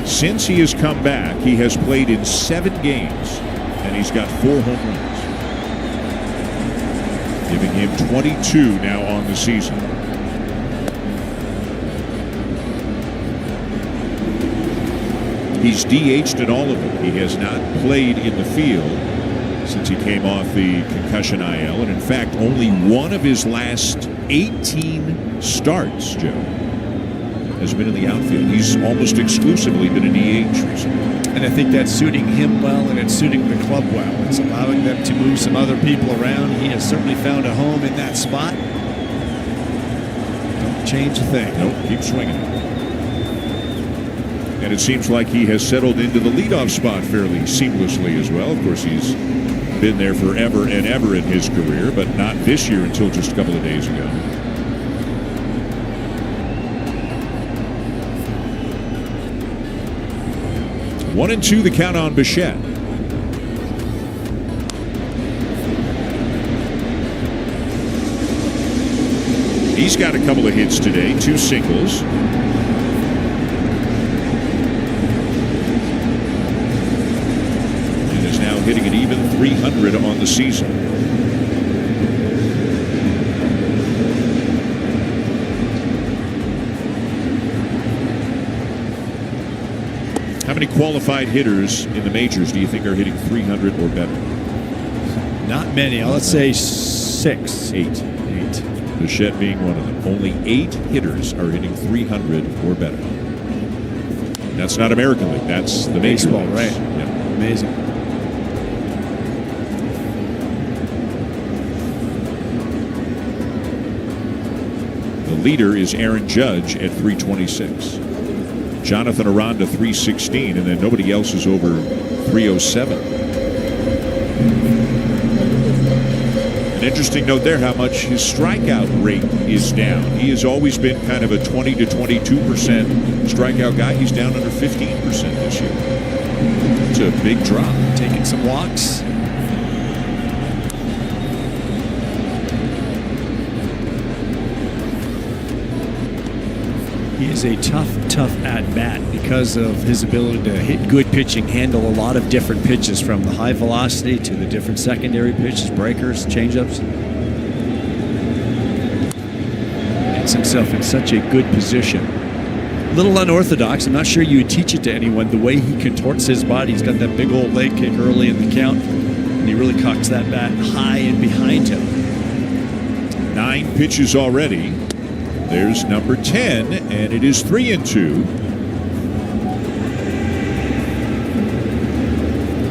Since he has come back, he has played in 7 games, and he's got 4 home runs, giving him 22 now on the season. He's DH'd in all of them. He has not played in the field since he came off the concussion IL, and in fact, only one of his last 18 starts, Joe, has been in the outfield. He's almost exclusively been a DH recently. And I think that's suiting him well, and it's suiting the club well. It's allowing them to move some other people around. He has certainly found a home in that spot. Don't change a thing. Nope, keep swinging. And it seems like he has settled into the leadoff spot fairly seamlessly as well. Of course, he's been there forever and ever in his career, but not this year until just a couple of days ago. One and two, the count on Bichette. He's got a couple of hits today, 2 singles. And is now hitting an even .300 on the season. How many qualified hitters in the majors do you think are hitting .300 or better? Not many. Let's say 6. 8. Bichette being one of them. Only 8 hitters are hitting .300 or better. That's not American League. That's the major baseball, leagues. right? Yep. Amazing. The leader is Aaron Judge at .326. Jonathan Aranda .316, and then nobody else is over .307. An interesting note there how much his strikeout rate is down. He has always been kind of a 20 to 22% strikeout guy. He's down under 15% this year. It's a big drop. Taking some walks. He is a tough at-bat because of his ability to hit good pitching, handle a lot of different pitches from the high velocity to the different secondary pitches, breakers, changeups. Gets himself in such a good position. A little unorthodox. I'm not sure you would teach it to anyone, the way he contorts his body. He's got that big old leg kick early in the count, and he really cocks that bat high and behind him. 9 pitches already. There's number 10, and it is 3-2.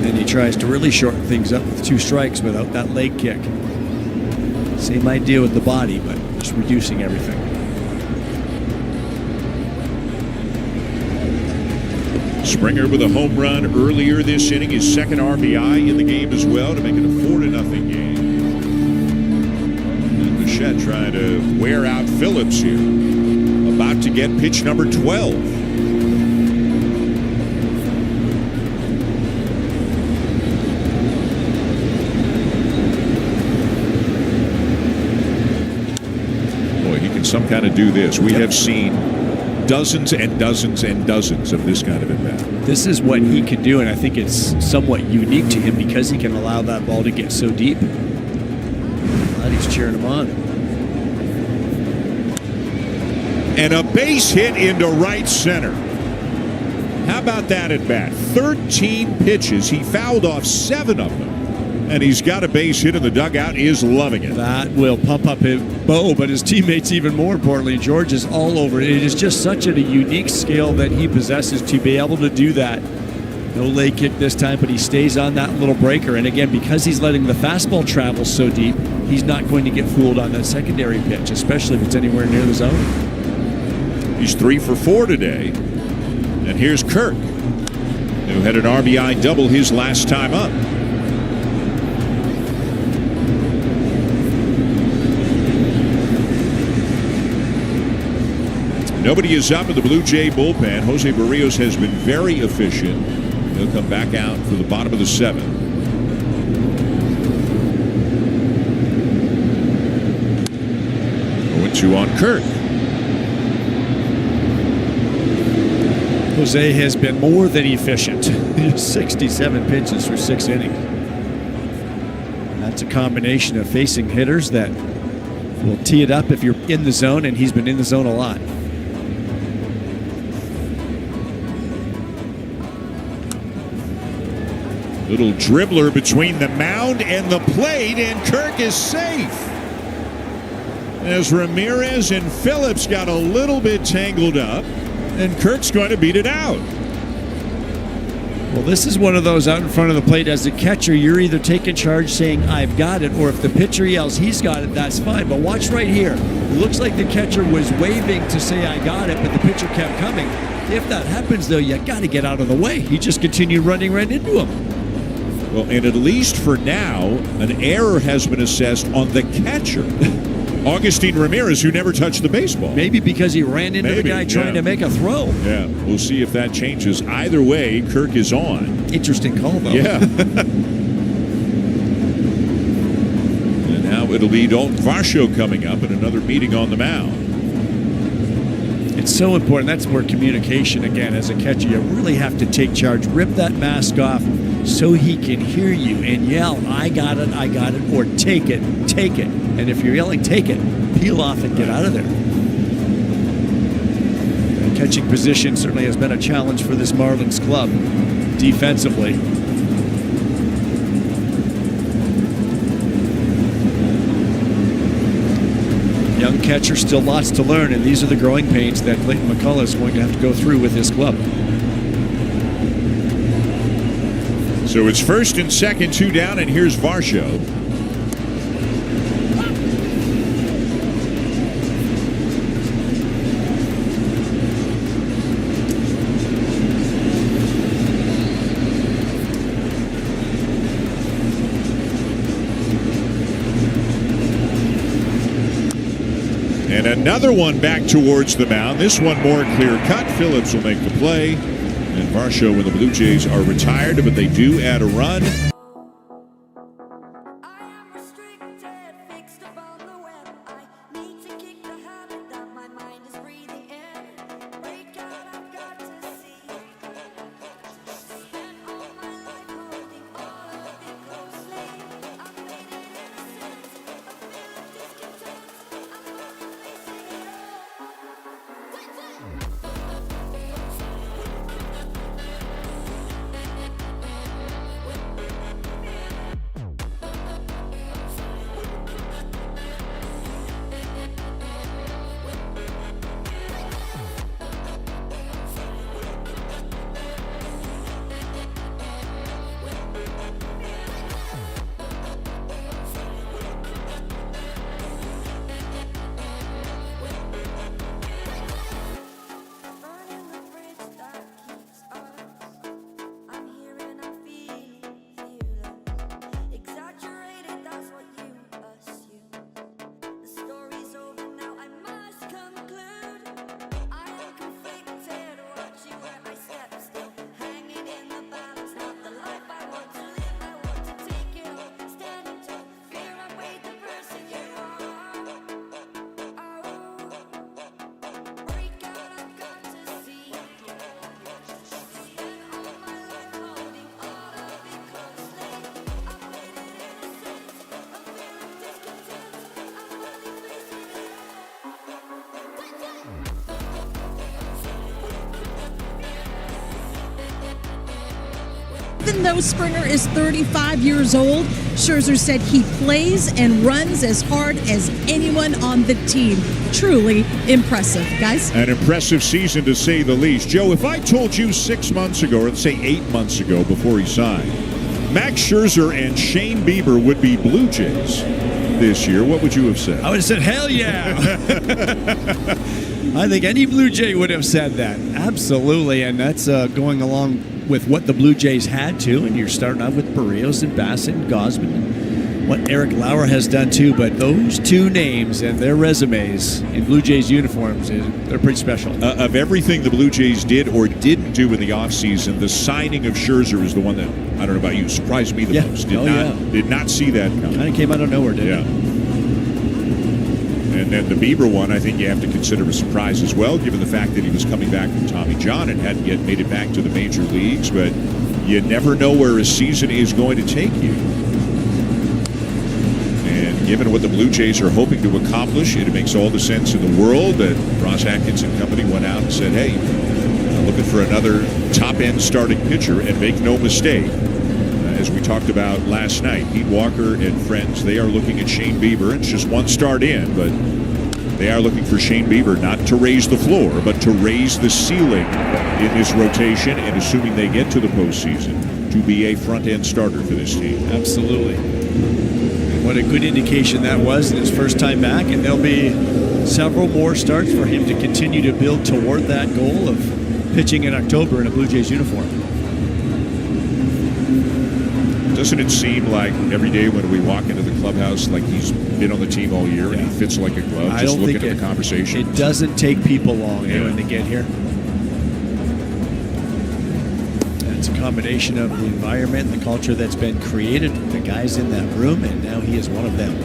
And he tries to really shorten things up with 2 strikes without that leg kick. Same idea with the body, but just reducing everything. Springer with a home run earlier this inning, his second RBI in the game as well to make it a 4-0 game. Bichette trying to wear out Phillips here. About to get pitch number 12. Boy, he can some kind of do this. We have seen dozens and dozens and dozens of this kind of at-bat. This is what he can do, and I think it's somewhat unique to him because he can allow that ball to get so deep. He's cheering him on. And a base hit into right center. How about that at bat? 13 pitches. He fouled off 7 of them. And he's got a base hit in the dugout. Is loving it. That will pump up his Bo, but his teammates even more importantly. George is all over it. It is just such a unique skill that he possesses to be able to do that. No leg kick this time, but he stays on that little breaker. And again, because he's letting the fastball travel so deep, he's not going to get fooled on that secondary pitch, especially if it's anywhere near the zone. He's 3 for 4 today. And here's Kirk, who had an RBI double his last time up. Nobody is up in the Blue Jay bullpen. Jose Barrios has been very efficient. He'll come back out for the bottom of the 7th. 0-2 on Kirk. Jose has been more than efficient. 67 pitches through 6 innings. That's a combination of facing hitters that will tee it up if you're in the zone, and he's been in the zone a lot. Little dribbler between the mound and the plate, and Kirk is safe. As Ramirez and Phillips got a little bit tangled up, and Kirk's going to beat it out. Well, this is one of those out in front of the plate. As a catcher, you're either taking charge saying, I've got it, or if the pitcher yells, he's got it, that's fine. But watch right here. It looks like the catcher was waving to say, I got it, but the pitcher kept coming. If that happens, though, you got to get out of the way. He just continued running right into him. Well, and at least for now, an error has been assessed on the catcher. Augustine Ramirez, who never touched the baseball. Maybe because he ran into the guy trying to make a throw. Yeah, we'll see if that changes. Either way, Kirk is on. Interesting call, though. Yeah. And now it'll be Dalton Varsho coming up in another meeting on the mound. It's so important. That's where communication, again, as a catcher, you really have to take charge. Rip that mask off so he can hear you and yell, I got it, or take it. And if you're yelling, take it, peel off and get out of there. The catching position certainly has been a challenge for this Marlins club defensively. Young catcher, still lots to learn, and these are the growing pains that Clayton McCullough is going to have to go through with his club. So it's first and second, 2 down, and here's Varsho. And another one back towards the mound. This one more clear cut. Phillips will make the play. And Varsho and the Blue Jays are retired, but they do add a run. Even though Springer is 35 years old, Scherzer said he plays and runs as hard as anyone on the team. Truly impressive, guys. An impressive season, to say the least. Joe, if I told you 6 months ago, or let's say 8 months ago before he signed, Max Scherzer and Shane Bieber would be Blue Jays this year, what would you have said? I would have said, hell yeah. I think any Blue Jay would have said that. Absolutely. And that's going along with what the Blue Jays had to. And you're starting out with Barrios and Bassett and Gausman what Eric Lauer has done too, but those two names and their resumes in Blue Jays uniforms, they're pretty special. Of everything the Blue Jays did or didn't do in the offseason, the signing of Scherzer is the one that, I don't know about you, surprised me the most. Did not see that coming. Kind of came out of nowhere, didn't it? And then the Bieber one, I think you have to consider a surprise as well, given the fact that he was coming back from Tommy John and hadn't yet made it back to the major leagues. But you never know where a season is going to take you. And given what the Blue Jays are hoping to accomplish, it makes all the sense in the world that Ross Atkins and company went out and said, hey, looking for another top-end starting pitcher, and make no mistake, as we talked about last night, Pete Walker and friends, they are looking at Shane Bieber. It's just one start in, but they are looking for Shane Bieber not to raise the floor, but to raise the ceiling in this rotation, and assuming they get to the postseason, to be a front-end starter for this team. Absolutely. What a good indication that was in his first time back, and there'll be several more starts for him to continue to build toward that goal of pitching in October in a Blue Jays uniform. Doesn't it seem like every day when we walk into the clubhouse, like he's been on the team all year and he fits like a glove? I just don't looking think at the conversation. It doesn't take people long when they get here. It's a combination of the environment, the culture that's been created, the guys in that room, and now he is one of them.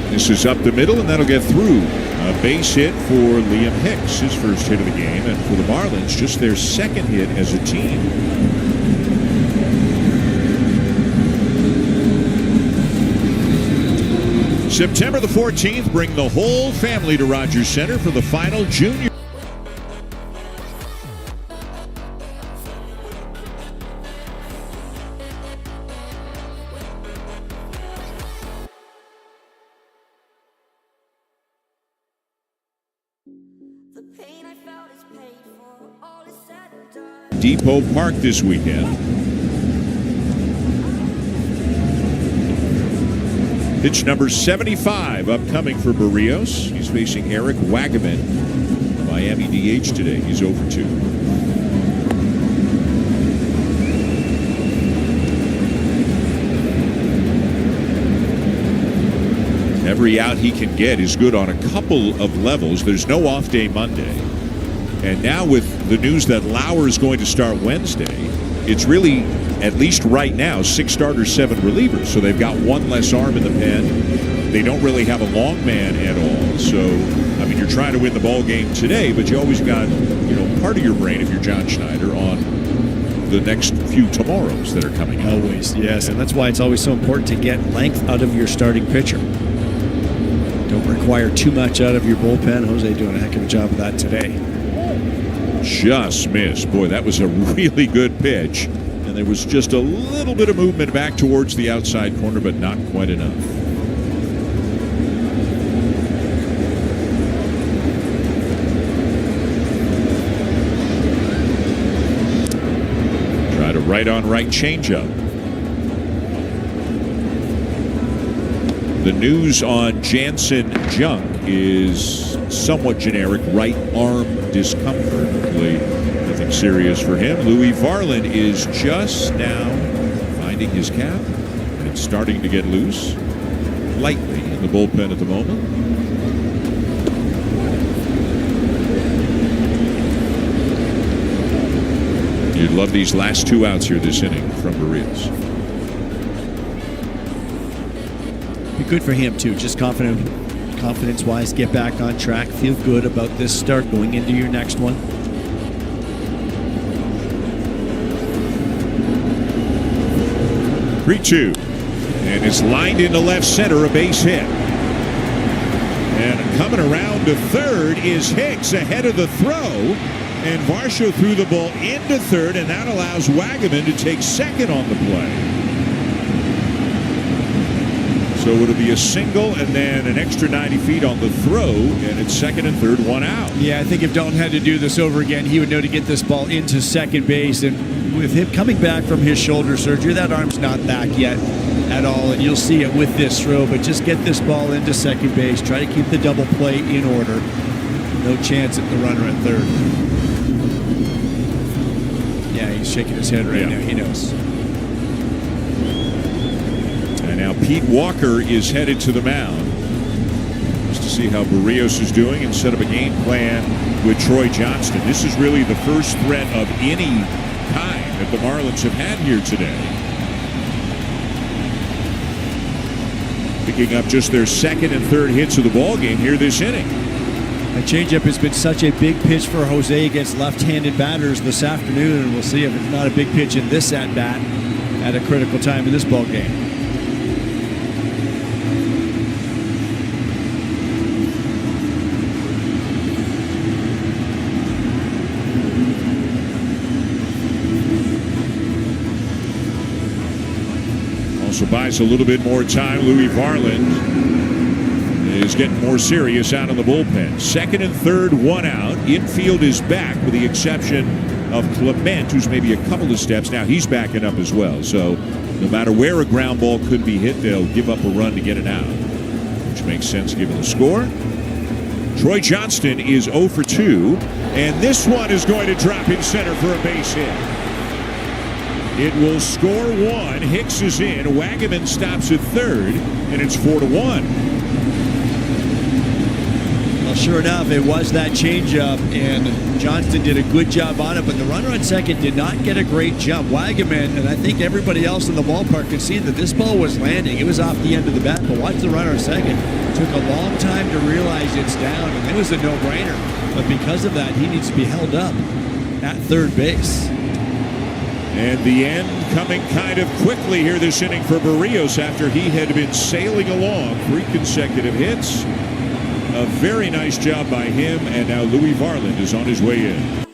This is up the middle, and that'll get through. A base hit for Liam Hicks, his first hit of the game, and for the Marlins, just their second hit as a team. September the 14th, bring the whole family to Rogers Center for the final junior. Depot Park this weekend. Pitch number 75 upcoming for Barrios. He's facing Eric Wagaman. Miami DH today. He's over 2. Every out he can get is good on a couple of levels. There's no off day Monday. And now with the news that Lauer is going to start Wednesday, it's really, at least right now, 6 starters, 7 relievers. So they've got one less arm in the pen. They don't really have a long man at all. So, I mean, you're trying to win the ball game today, but you always got, part of your brain, if you're John Schneider, on the next few tomorrows that are coming up. Always, yes. And that's why it's always so important to get length out of your starting pitcher. Don't require too much out of your bullpen. Jose doing a heck of a job of that today. Just missed. Boy, that was a really good pitch. And there was just a little bit of movement back towards the outside corner, but not quite enough. Try to right-on-right changeup. The news on Jansen Junk is somewhat generic. Right arm discomfort. Hopefully nothing serious for him. Louis Varland is just now finding his cap and starting to get loose lightly in the bullpen at the moment. You'd love these last 2 outs here this inning from Barrios. Be good for him too. Just confidence-wise, get back on track. Feel good about this start going into your next one. Three-two, and it's lined into left center, a base hit. And coming around to third is Hicks ahead of the throw, and Varsho threw the ball into third, and that allows Wagaman to take second on the play. So it'll be a single and then an extra 90 feet on the throw, and it's second and third, 1 out. Yeah, I think if Dalton had to do this over again, he would know to get this ball into second base. And with him coming back from his shoulder surgery, that arm's not back yet at all, and you'll see it with this throw. But just get this ball into second base. Try to keep the double play in order. No chance at the runner at third. he's shaking his head right now. He knows. And now Pete Walker is headed to the mound just to see how Barrios is doing and set up a game plan with Troy Johnston. This is really the first threat of any kind that the Marlins have had here today. Picking up just their second and third hits of the ball game here this inning. A changeup has been such a big pitch for Jose against left-handed batters this afternoon, and we'll see if it's not a big pitch in this at-bat at a critical time in this ball game. Also buys a little bit more time. Louis Varland is getting more serious out of the bullpen. Second and third, one out. Infield is back with the exception of Clement, who's maybe a couple of steps. Now he's backing up as well. So no matter where a ground ball could be hit, they'll give up a run to get it out, which makes sense given the score. Troy Johnston is 0 for 2, and this one is going to drop in center for a base hit. It will score one. Hicks is in. Wagaman stops at third, and it's 4-1. Well, sure enough, it was that changeup, and Johnston did a good job on it, but the runner on second did not get a great jump. Wagaman, and I think everybody else in the ballpark could see that this ball was landing. It was off the end of the bat, but watch the runner on second. Took a long time to realize it's down, and it was a no-brainer. But because of that, he needs to be held up at third base. And the end coming kind of quickly here this inning for Barrios after he had been sailing along 3 consecutive hits. A very nice job by him, and now Louis Varland is on his way in.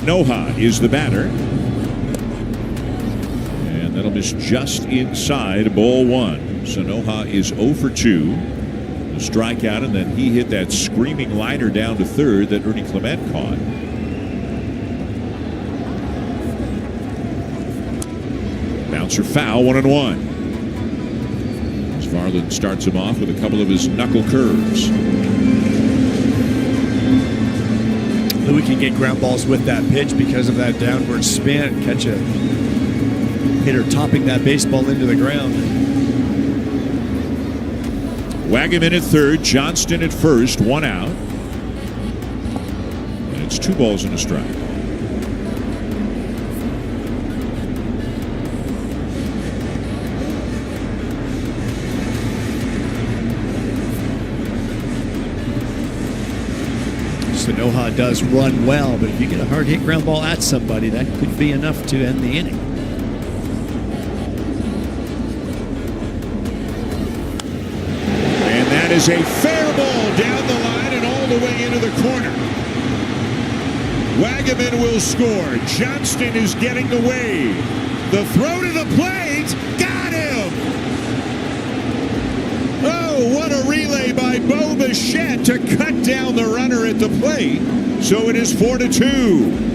Noha is the batter. And that'll miss just inside ball one. So Noha is 0 for 2. A strikeout, and then he hit that screaming liner down to third that Ernie Clement caught. Bouncer foul, 1-1. As Varland starts him off with a couple of his knuckle curves. Louis can get ground balls with that pitch because of that downward spin. Catch a hitter topping that baseball into the ground. Wagaman at third, Johnston at first, 1 out. And it's 2 balls and a strike. Noha does run well, but if you get a hard hit ground ball at somebody, that could be enough to end the inning. is a fair ball down the line and all the way into the corner. Wagaman will score. Johnston is getting the wave. The throw to the plate. Got him! Oh, what a relay by Bo Bichette to cut down the runner at the plate. So it is 4-2.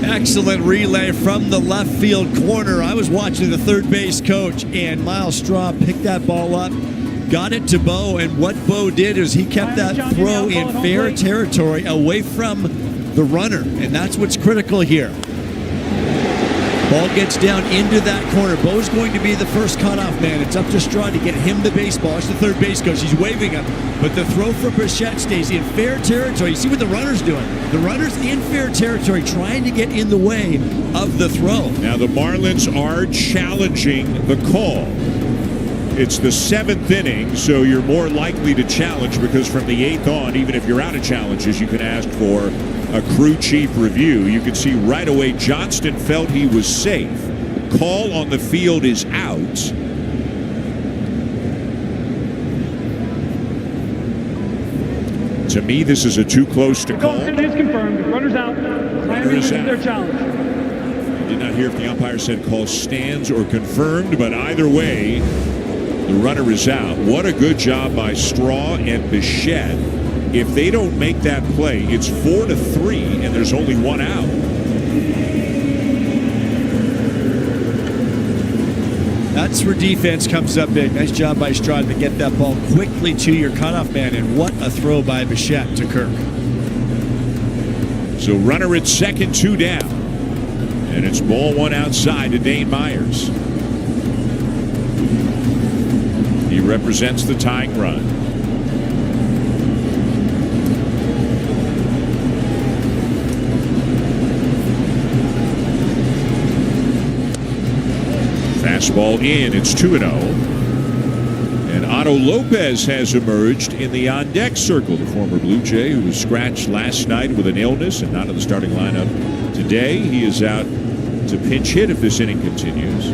Excellent relay from the left field corner. I was watching the third base coach, and Miles Straw picked that ball up, got it to Bo, and what Bo did is he kept that throw in fair territory away from the runner, and that's what's critical here. Ball gets down into that corner. Bo's going to be the first cutoff man. It's up to Straw to get him the baseball. It's the third base coach. He's waving him. But the throw for Bichette stays in fair territory. You see what the runner's doing. The runner's in fair territory trying to get in the way of the throw. Now the Marlins are challenging the call. It's the 7th inning, so you're more likely to challenge because from the 8th on, even if you're out of challenges, you can ask for a crew chief review. You can see right away Johnston felt he was safe. Call on the field is out. To me, this is a too close to call. It is confirmed. Runner's out. Runner is out. Their challenge. I did not hear if the umpire said call stands or confirmed, but either way, the runner is out. What a good job by Straw and Bichette. If they don't make that play, it's 4-3, and there's only one out. That's where defense comes up big. Nice job by Straw to get that ball quickly to your cutoff man, and what a throw by Bichette to Kirk. So runner at second, 2 down. And it's ball 1 outside to Dane Myers. He represents the tying run. Fastball in, it's 2-0. And Otto Lopez has emerged in the on-deck circle, the former Blue Jay who was scratched last night with an illness and not in the starting lineup today. He is out to pinch hit if this inning continues.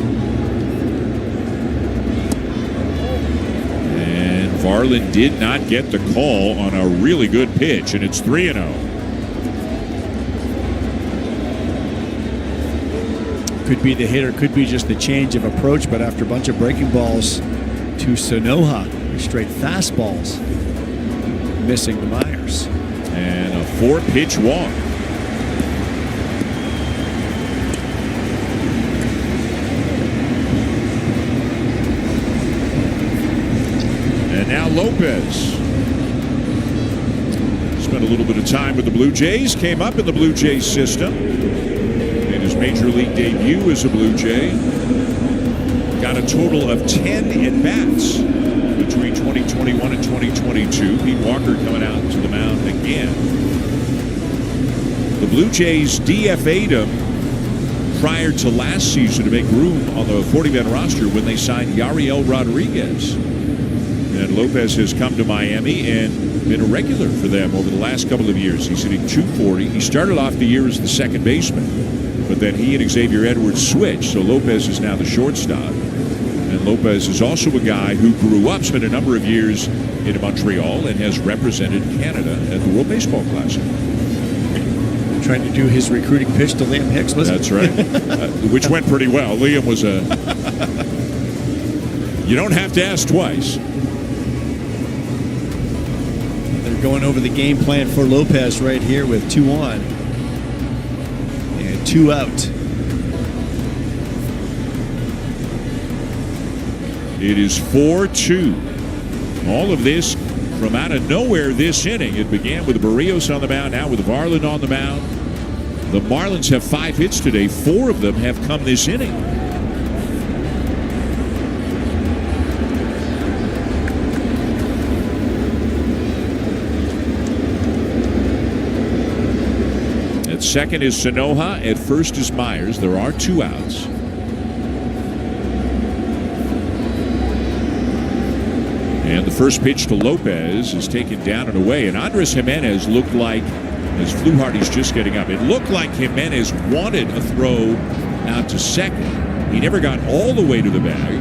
And Varland did not get the call on a really good pitch, and it's 3-0. Could be the hitter, could be just the change of approach, but after a bunch of breaking balls to Sonoha, straight fastballs, missing the Myers. And a 4-pitch walk. And now Lopez. Spent a little bit of time with the Blue Jays, came up in the Blue Jays system. His major league debut as a Blue Jay. Got a total of 10 at-bats between 2021 and 2022. Pete Walker coming out to the mound again. The Blue Jays DFA'd him prior to last season to make room on the 40-man roster when they signed Yariel Rodriguez. And Lopez has come to Miami and been a regular for them over the last couple of years. He's hitting .240. He started off the year as the second baseman, but then he and Xavier Edwards switched, so Lopez is now the shortstop. And Lopez is also a guy who grew up, spent a number of years in Montreal, and has represented Canada at the World Baseball Classic. Trying to do his recruiting pitch to Liam Hicks, wasn't That's right. Which went pretty well. Liam was a... You don't have to ask twice. They're going over the game plan for Lopez right here with 2 on. 2 out. It is 4-2. All of this from out of nowhere this inning. It began with Barrios on the mound, now with Varland on the mound. The Marlins have 5 hits today. 4 of them have come this inning. At second is Sonoha. At first is Myers. There are 2 outs. And the first pitch to Lopez is taken down and away. And Andres Jimenez looked like, as Fluharty's just getting up, it looked like Jimenez wanted a throw out to second. He never got all the way to the bag.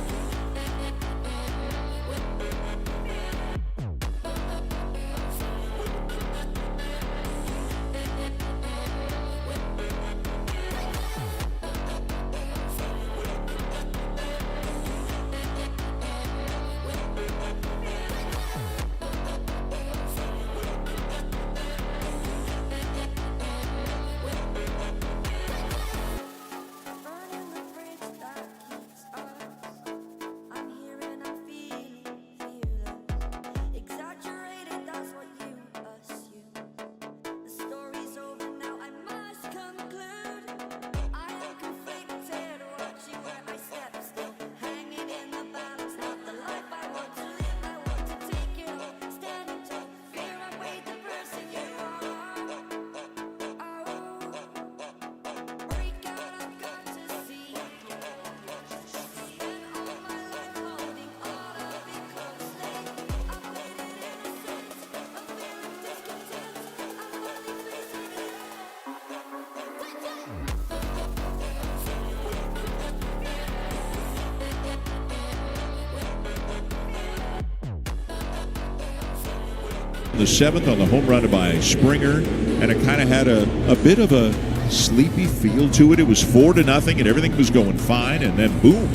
The 7th on the home run by Springer, and it kind of had a bit of a sleepy feel to it. It was 4-0, and everything was going fine, and then boom,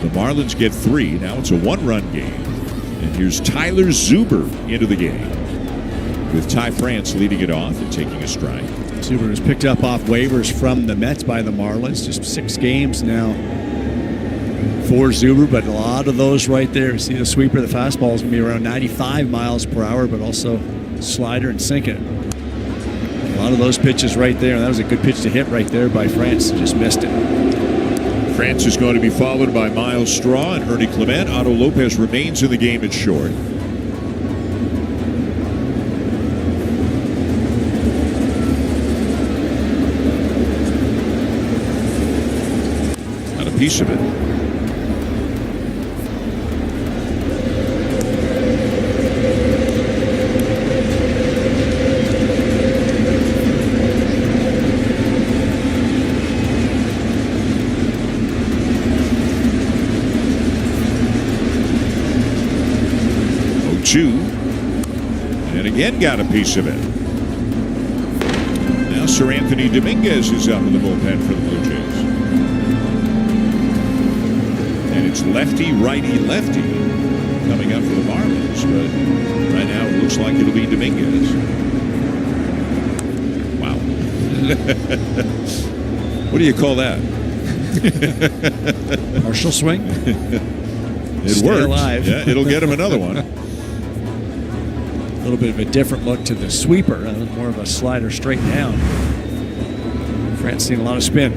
the Marlins get 3. Now it's a 1-run game, and here's Tyler Zuber into the game, with Ty France leading it off and taking a strike. Zuber was picked up off waivers from the Mets by the Marlins. Just 6 games now for Zuber, but a lot of those right there. See the sweeper, the fastball is going to be around 95 miles per hour, but also slider and sinker. A lot of those pitches right there. That was a good pitch to hit right there by France. Just missed it. France is going to be followed by Miles Straw and Ernie Clement. Otto Lopez remains in the game at short. Got a piece of it. And again got a piece of it. Now Sir Anthony Dominguez is up in the bullpen for the Blue Jays. And it's lefty, righty, lefty coming up for the Marlins, but right now it looks like it'll be Dominguez. Wow. What do you call that? Partial swing. It works. Alive. Yeah, it'll get him another one. A little bit of a different look to the sweeper, more of a slider straight down. France seen a lot of spin.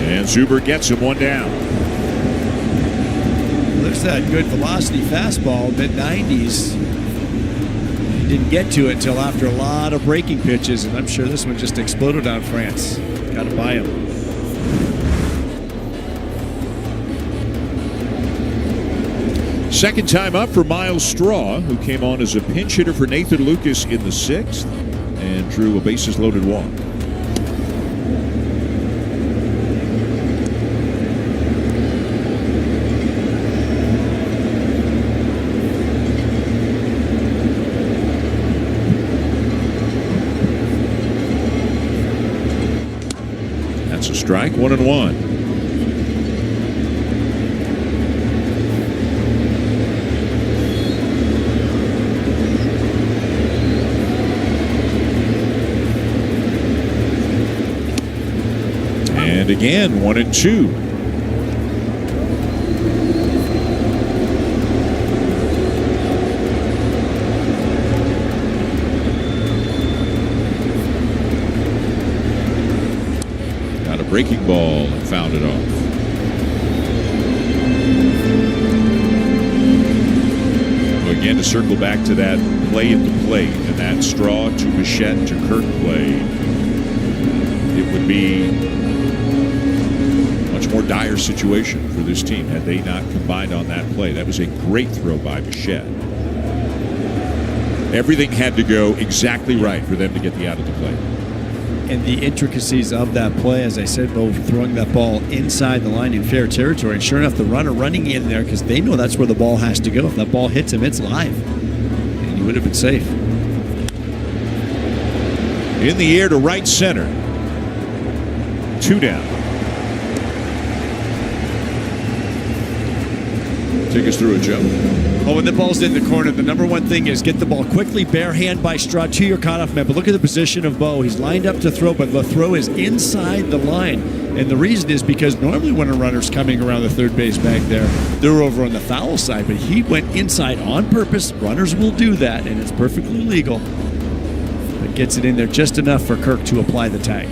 And Zuber gets him 1 down. That good velocity fastball, mid-90s. He didn't get to it until after a lot of breaking pitches, and I'm sure this one just exploded on France. Got to buy him. Second time up for Miles Straw, who came on as a pinch hitter for Nathan Lucas in the 6th and drew a bases-loaded walk. Strike, 1-1. And again, 1-2. Breaking ball and fouled it off. So again, to circle back to that play at the plate and that Straw to Bichette to Kirk play, it would be a much more dire situation for this team had they not combined on that play. That was a great throw by Bichette. Everything had to go exactly right for them to get the out of the plate. And the intricacies of that play, as I said, Bo, throwing that ball inside the line in fair territory. And sure enough, the runner running in there because they know that's where the ball has to go. If that ball hits him, it's live. And he would have been safe. In the air to right center. 2 down. Take us through it, Joe. Well, when the ball's in the corner, the number one thing is get the ball quickly, bare hand by Straw to your cutoff man. But look at the position of Bo. He's lined up to throw, but the throw is inside the line. And the reason is because normally when a runner's coming around the third base back there, they're over on the foul side. But he went inside on purpose. Runners will do that, and it's perfectly legal. But gets it in there just enough for Kirk to apply the tag.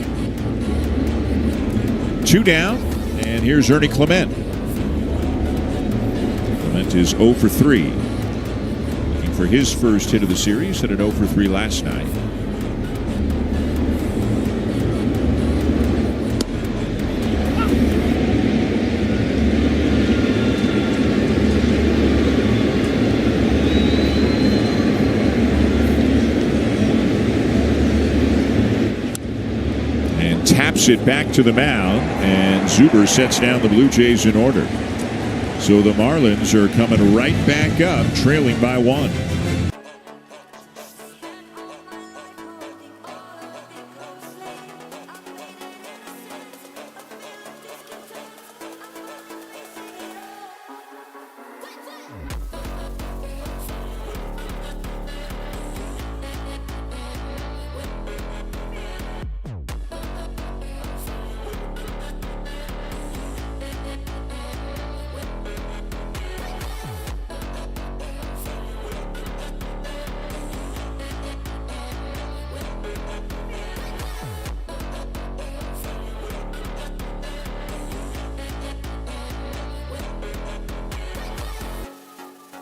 2 down, and here's Ernie Clement. Clement is 0 for 3. Looking for his first hit of the series, hit an 0 for 3 last night. taps it back to the mound, and Zuber sets down the Blue Jays in order. So the Marlins are coming right back up, trailing by 1.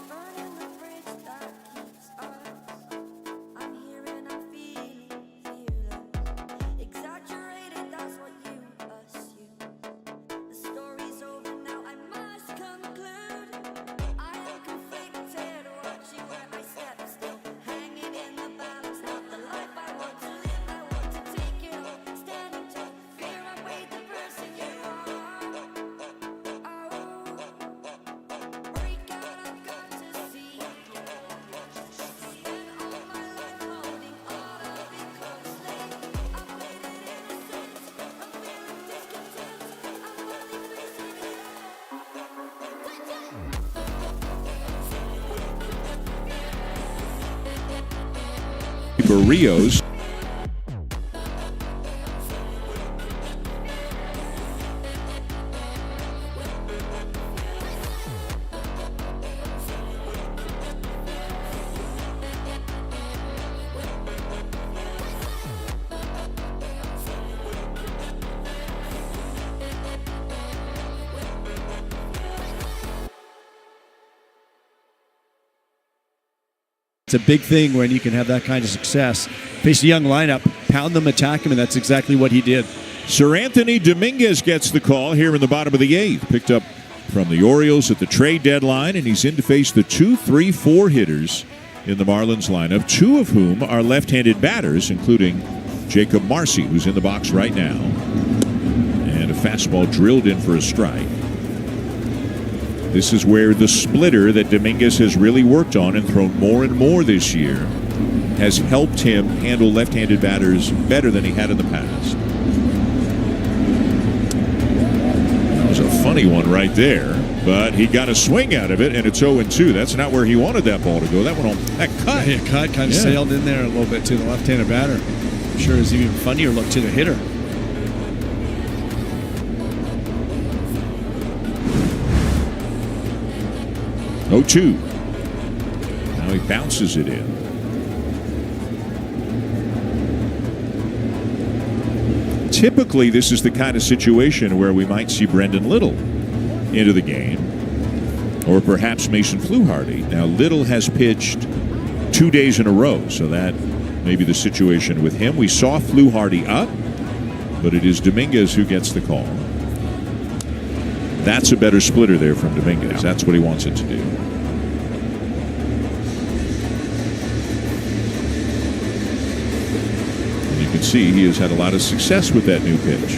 Burning the bridge that keeps us. I'm here and I'm feeling fearless. Exaggerated, that's what you assume. The story's over now, I must conclude. I am conflicted, watching where I step still. Hanging in the balance, not the life I want to live. I want to take it all, standing tall. Fear I weighed the person you are. Break out, I've got to see. Spent all my life holding all of it closely. I played it innocent, I'm feeling discontent. I'm finally facing it Barrios. It's a big thing when you can have that kind of success. Face a young lineup, pound them, attack him, and that's exactly what he did. Sir Anthony Dominguez gets the call here in the bottom of the 8th. Picked up from the Orioles at the trade deadline, and he's in to face the 2, 3, 4 hitters in the Marlins lineup, 2 of whom are left-handed batters, including Jacob Marcy, who's in the box right now. And a fastball drilled in for a strike. This is where the splitter that Dominguez has really worked on and thrown more and more this year has helped him handle left-handed batters better than he had in the past. That was a funny one right there, but he got a swing out of it, and it's 0-2. That's not where he wanted that ball to go. That went on that cut. Yeah, cut kind of sailed in there a little bit to the left-handed batter. I'm sure it's even funnier look to the hitter. Oh, 2. Now he bounces it in. Typically, this is the kind of situation where we might see Brendan Little into the game, or perhaps Mason Fluharty. Now, Little has pitched 2 days in a row, so that may be the situation with him. We saw Fluharty up, but it is Dominguez who gets the call. That's a better splitter there from Dominguez. That's what he wants it to do. And you can see he has had a lot of success with that new pitch.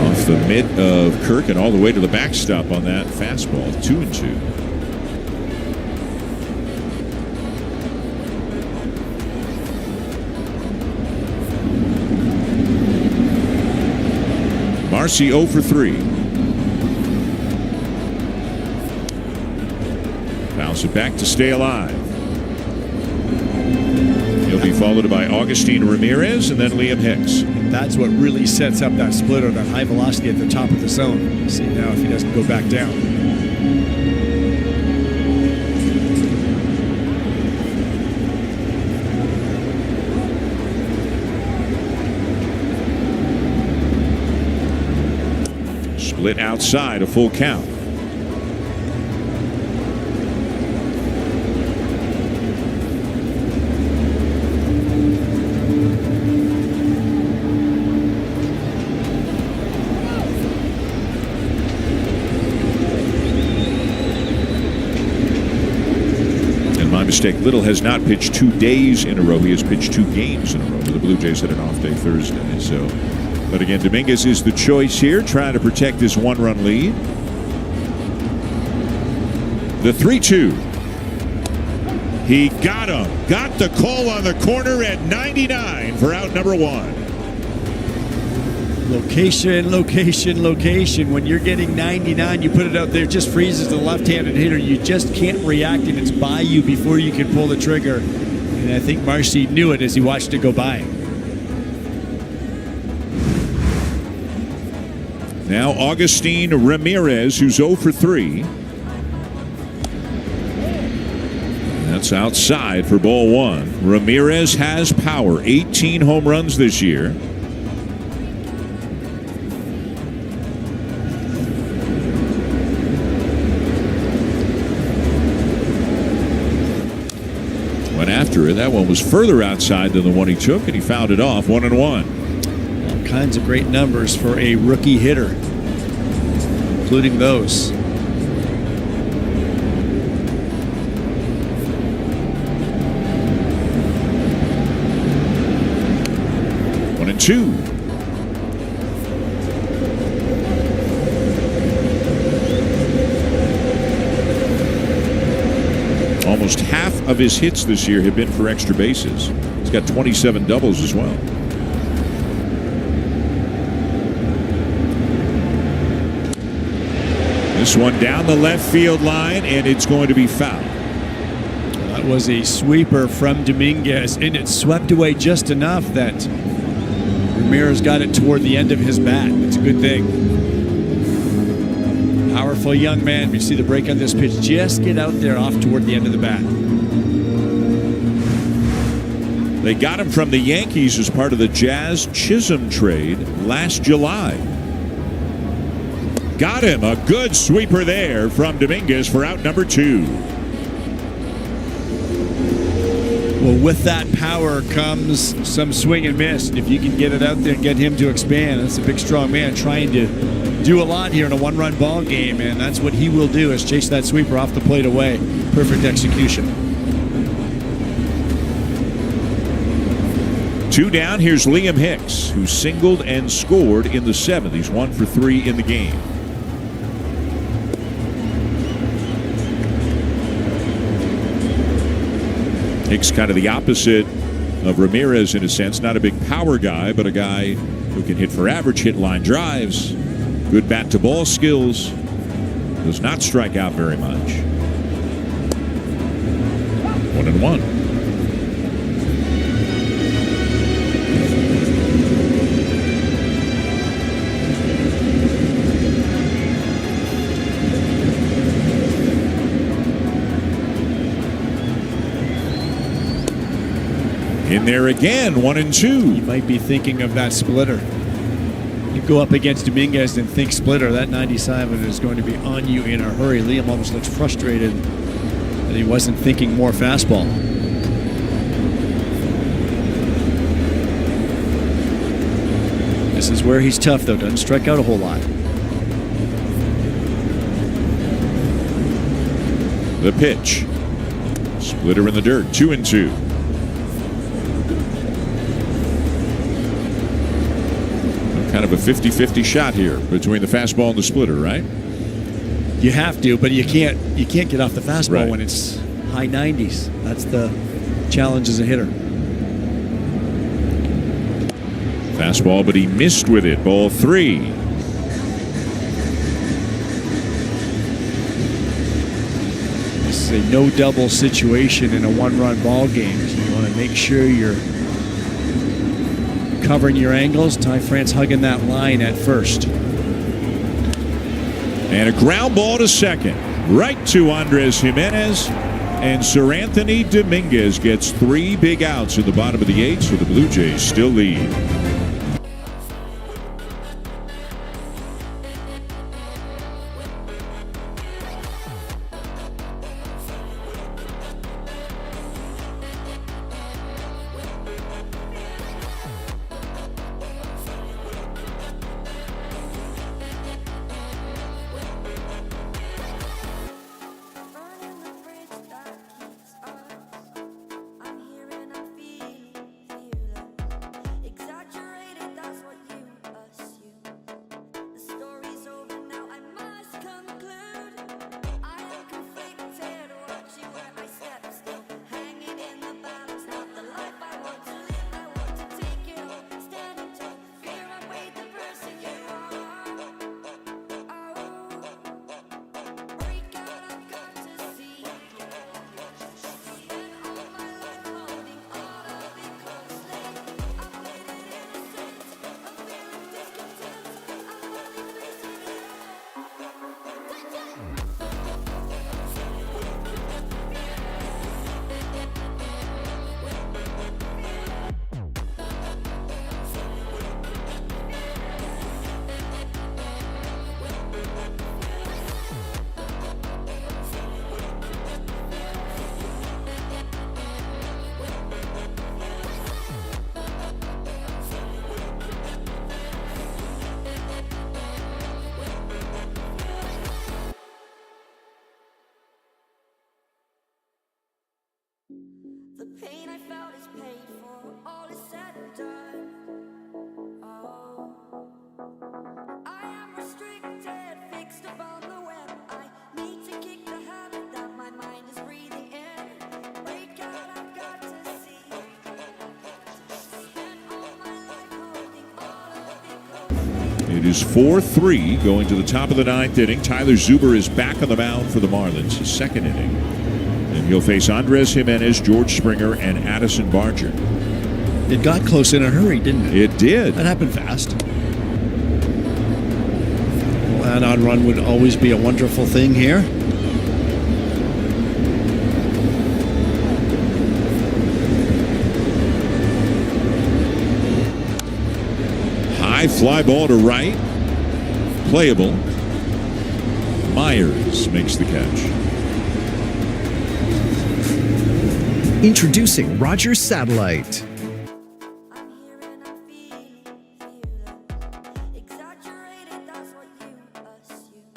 Off the mitt of Kirk and all the way to the backstop on that fastball. 2-2. Marcy 0 for 3. Bounce it back to stay alive. He'll be followed by Augustine Ramirez and then Liam Hicks. That's what really sets up that splitter, that high velocity at the top of the zone. See now if he doesn't go back down. Split outside, a full count. mistake. Little has not pitched 2 days in a row. He has pitched 2 games in a row. The Blue Jays had an off day Thursday. So, but again, Dominguez is the choice here, trying to protect this 1-run lead. The 3-2. He got him. Got the call on the corner at 99 for out number 1. Location, location, location. When you're getting 99, you put it out there, it just freezes the left-handed hitter. You just can't react, and it's by you before you can pull the trigger. And I think Marcy knew it as he watched it go by. Now Augustine Ramirez, who's 0 for 3. That's outside for ball 1. Ramirez has power. 18 home runs this year. Went after it. That one was further outside than the one he took, and he fouled it off. 1-1. All kinds of great numbers for a rookie hitter, including those. Two. Almost half of his hits this year have been for extra bases. He's got 27 doubles as well. This one down the left field line, and it's going to be foul. That was a sweeper from Dominguez, and it swept away just enough that Ramirez got it toward the end of his bat. It's a good thing. Powerful young man. You see the break on this pitch. Just get out there off toward the end of the bat. They got him from the Yankees as part of the Jazz Chisholm trade last July. Got him. A good sweeper there from Dominguez for out number 2. Well, with that power comes some swing and miss. And if you can get it out there and get him to expand, that's a big, strong man trying to do a lot here in a 1-run ball game. And that's what he will do, is chase that sweeper off the plate away. Perfect execution. 2 down. Here's Liam Hicks, who singled and scored in the 7th. He's 1 for 3 in the game. Hicks kind of the opposite of Ramirez in a sense. Not a big power guy, but a guy who can hit for average, hit line drives, good bat to ball skills, does not strike out very much. 1-1. In there again, 1-2. You might be thinking of that splitter. You go up against Dominguez and think splitter. That 97 is going to be on you in a hurry. Liam almost looks frustrated that he wasn't thinking more fastball. This is where he's tough, though. Doesn't strike out a whole lot. The pitch. Splitter in the dirt, 2-2. Kind of a 50-50 shot here between the fastball and the splitter, right? You have to, but you can't get off the fastball Right. when it's high 90s. That's the challenge as a hitter. Fastball, but he missed with it. Ball 3. This is a no double situation in a 1-run ball game. So you want to make sure you're covering your angles. Ty France hugging that line at first. And a ground ball to second. Right to Andres Jimenez. And Sir Anthony Dominguez gets 3 big outs in the bottom of the 8th, so the Blue Jays still lead. Burning the bridge that keeps us It is 4-3 going to the top of the ninth inning. Tyler Zuber is back on the mound for the Marlins, his second inning. And he'll face Andres Jimenez, George Springer, and Addison Barger. It got close in a hurry, didn't it? It did. That happened fast. An on run would always be a wonderful thing here. High fly ball to right. Playable. Myers makes the catch. Introducing Rogers Satellite. I'm here and I'm feeling exaggerated, that's what you assume.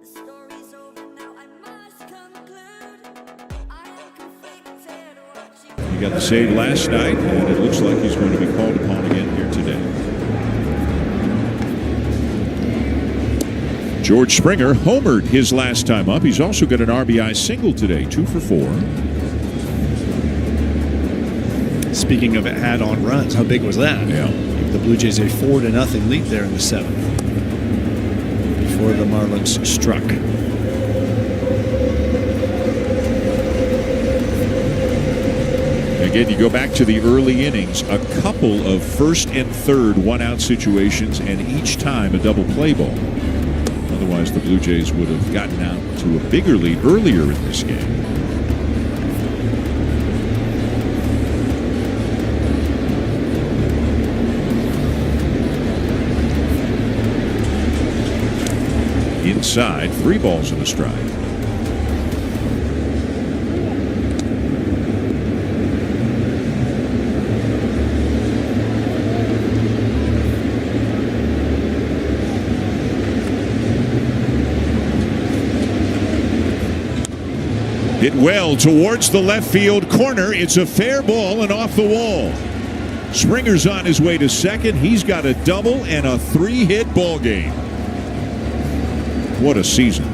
The story's over now, I must conclude. I am conflicted watching. He got the save last night, and it looks like he's going to be called upon again here today. George Springer homered his last time up. He's also got an RBI single today, 2 for 4. Speaking of add-on runs, how big was that? Yeah. Gave the Blue Jays a 4-0 lead there in the seventh before the Marlins struck. Again, you go back to the early innings, a couple of first and third one-out situations, and each time a double play ball. Otherwise, the Blue Jays would have gotten out to a bigger lead earlier in this game. Inside, 3 balls and a strike. Hit well towards the left field corner. It's a fair ball and off the wall. Springer's on his way to second. He's got a double and a 3-hit ball game. What a season.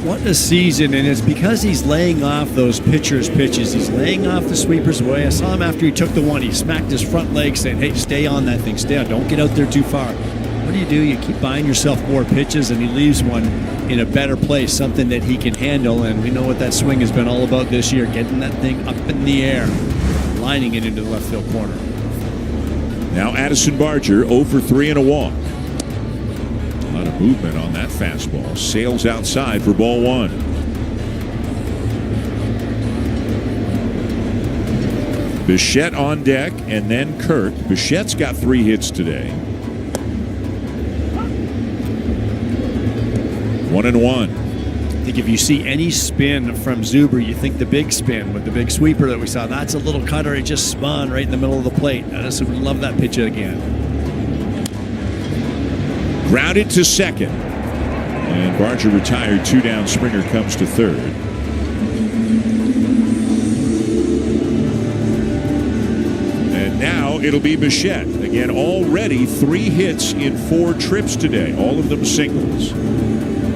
What a season, and it's because he's laying off those pitchers' pitches. He's laying off the sweepers away. I saw him after he took the one. He smacked his front leg saying, hey, stay on that thing. Stay on. Don't get out there too far. What do? You keep buying yourself more pitches, and he leaves one in a better place, something that he can handle, and we know what that swing has been all about this year, getting that thing up in the air, lining it into the left field corner. Now Addison Barger 0 for 3 and a walk. A lot of movement on that fastball. Sails outside for ball 1. Bichette on deck, and then Kirk. Bichette's got 3 hits today. 1-1. I think if you see any spin from Zuber, you think the big spin with the big sweeper that we saw. That's a little cutter. It just spun right in the middle of the plate. I just would love that pitch again. Grounded to second. And Barger retired. 2 down. Springer comes to third. And now it'll be Bichette. Again, already 3 hits in 4 trips today. All of them singles.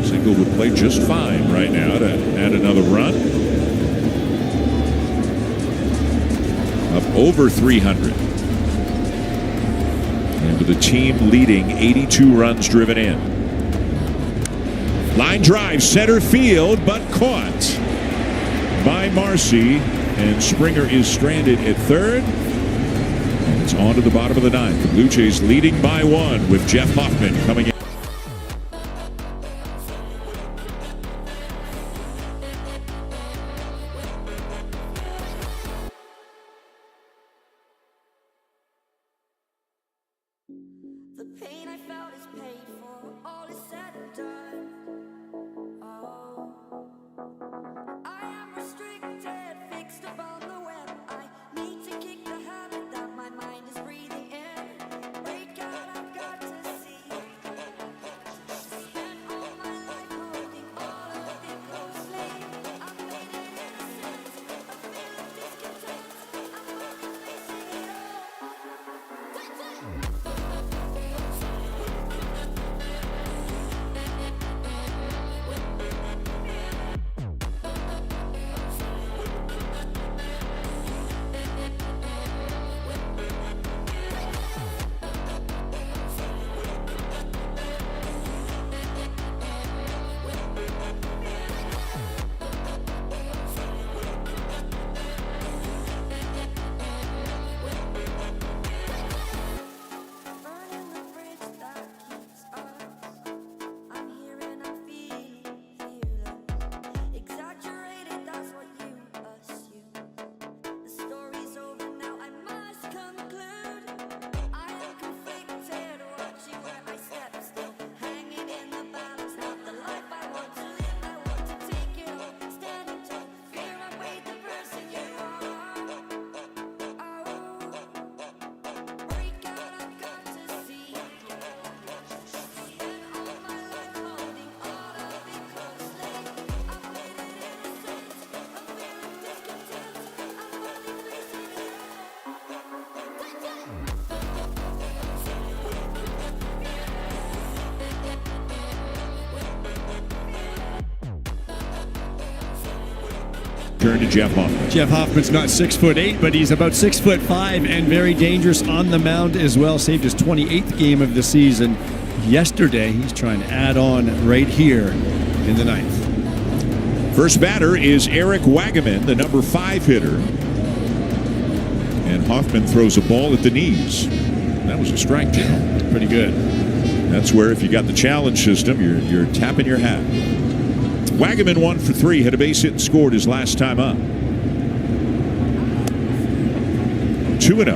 Single would play just fine right now to add another run. Up over 300. And with the team leading 82 runs driven in. Line drive, center field, but caught by Marcy. And Springer is stranded at third. And it's on to the bottom of the ninth. The Blue Jays leading by 1 with Jeff Hoffman coming in. The pain I felt is paid for, all is said and done. Oh, I am restricted, fixed upon the web. I need to kick the habit that my mind is breathing in. Break out, I've got to see. Turn to Jeff Hoffman. Jeff Hoffman's not 6'8", but he's about 6'5" and very dangerous on the mound as well. Saved his 28th game of the season yesterday. He's trying to add on right here in the ninth. First batter is Eric Wagaman, the number 5 hitter. And Hoffman throws a ball at the knees. That was a strike, Joe. Pretty good. That's where if you got the challenge system, you're tapping your hat. Wagaman 1 for 3, had a base hit and scored his last time up. 2-0.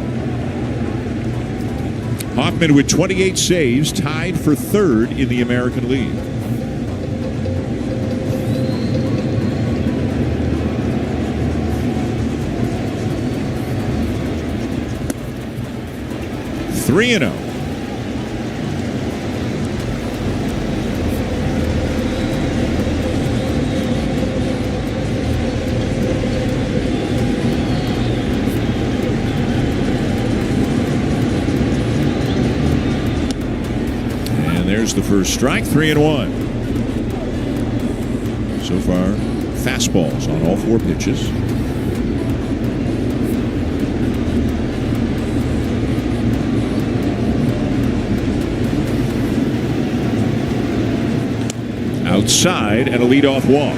Hoffman with 28 saves, tied for 3rd in the American League. Three and 0. There's the first strike, 3-1. So far, fastballs on all 4 pitches. Outside and a leadoff walk.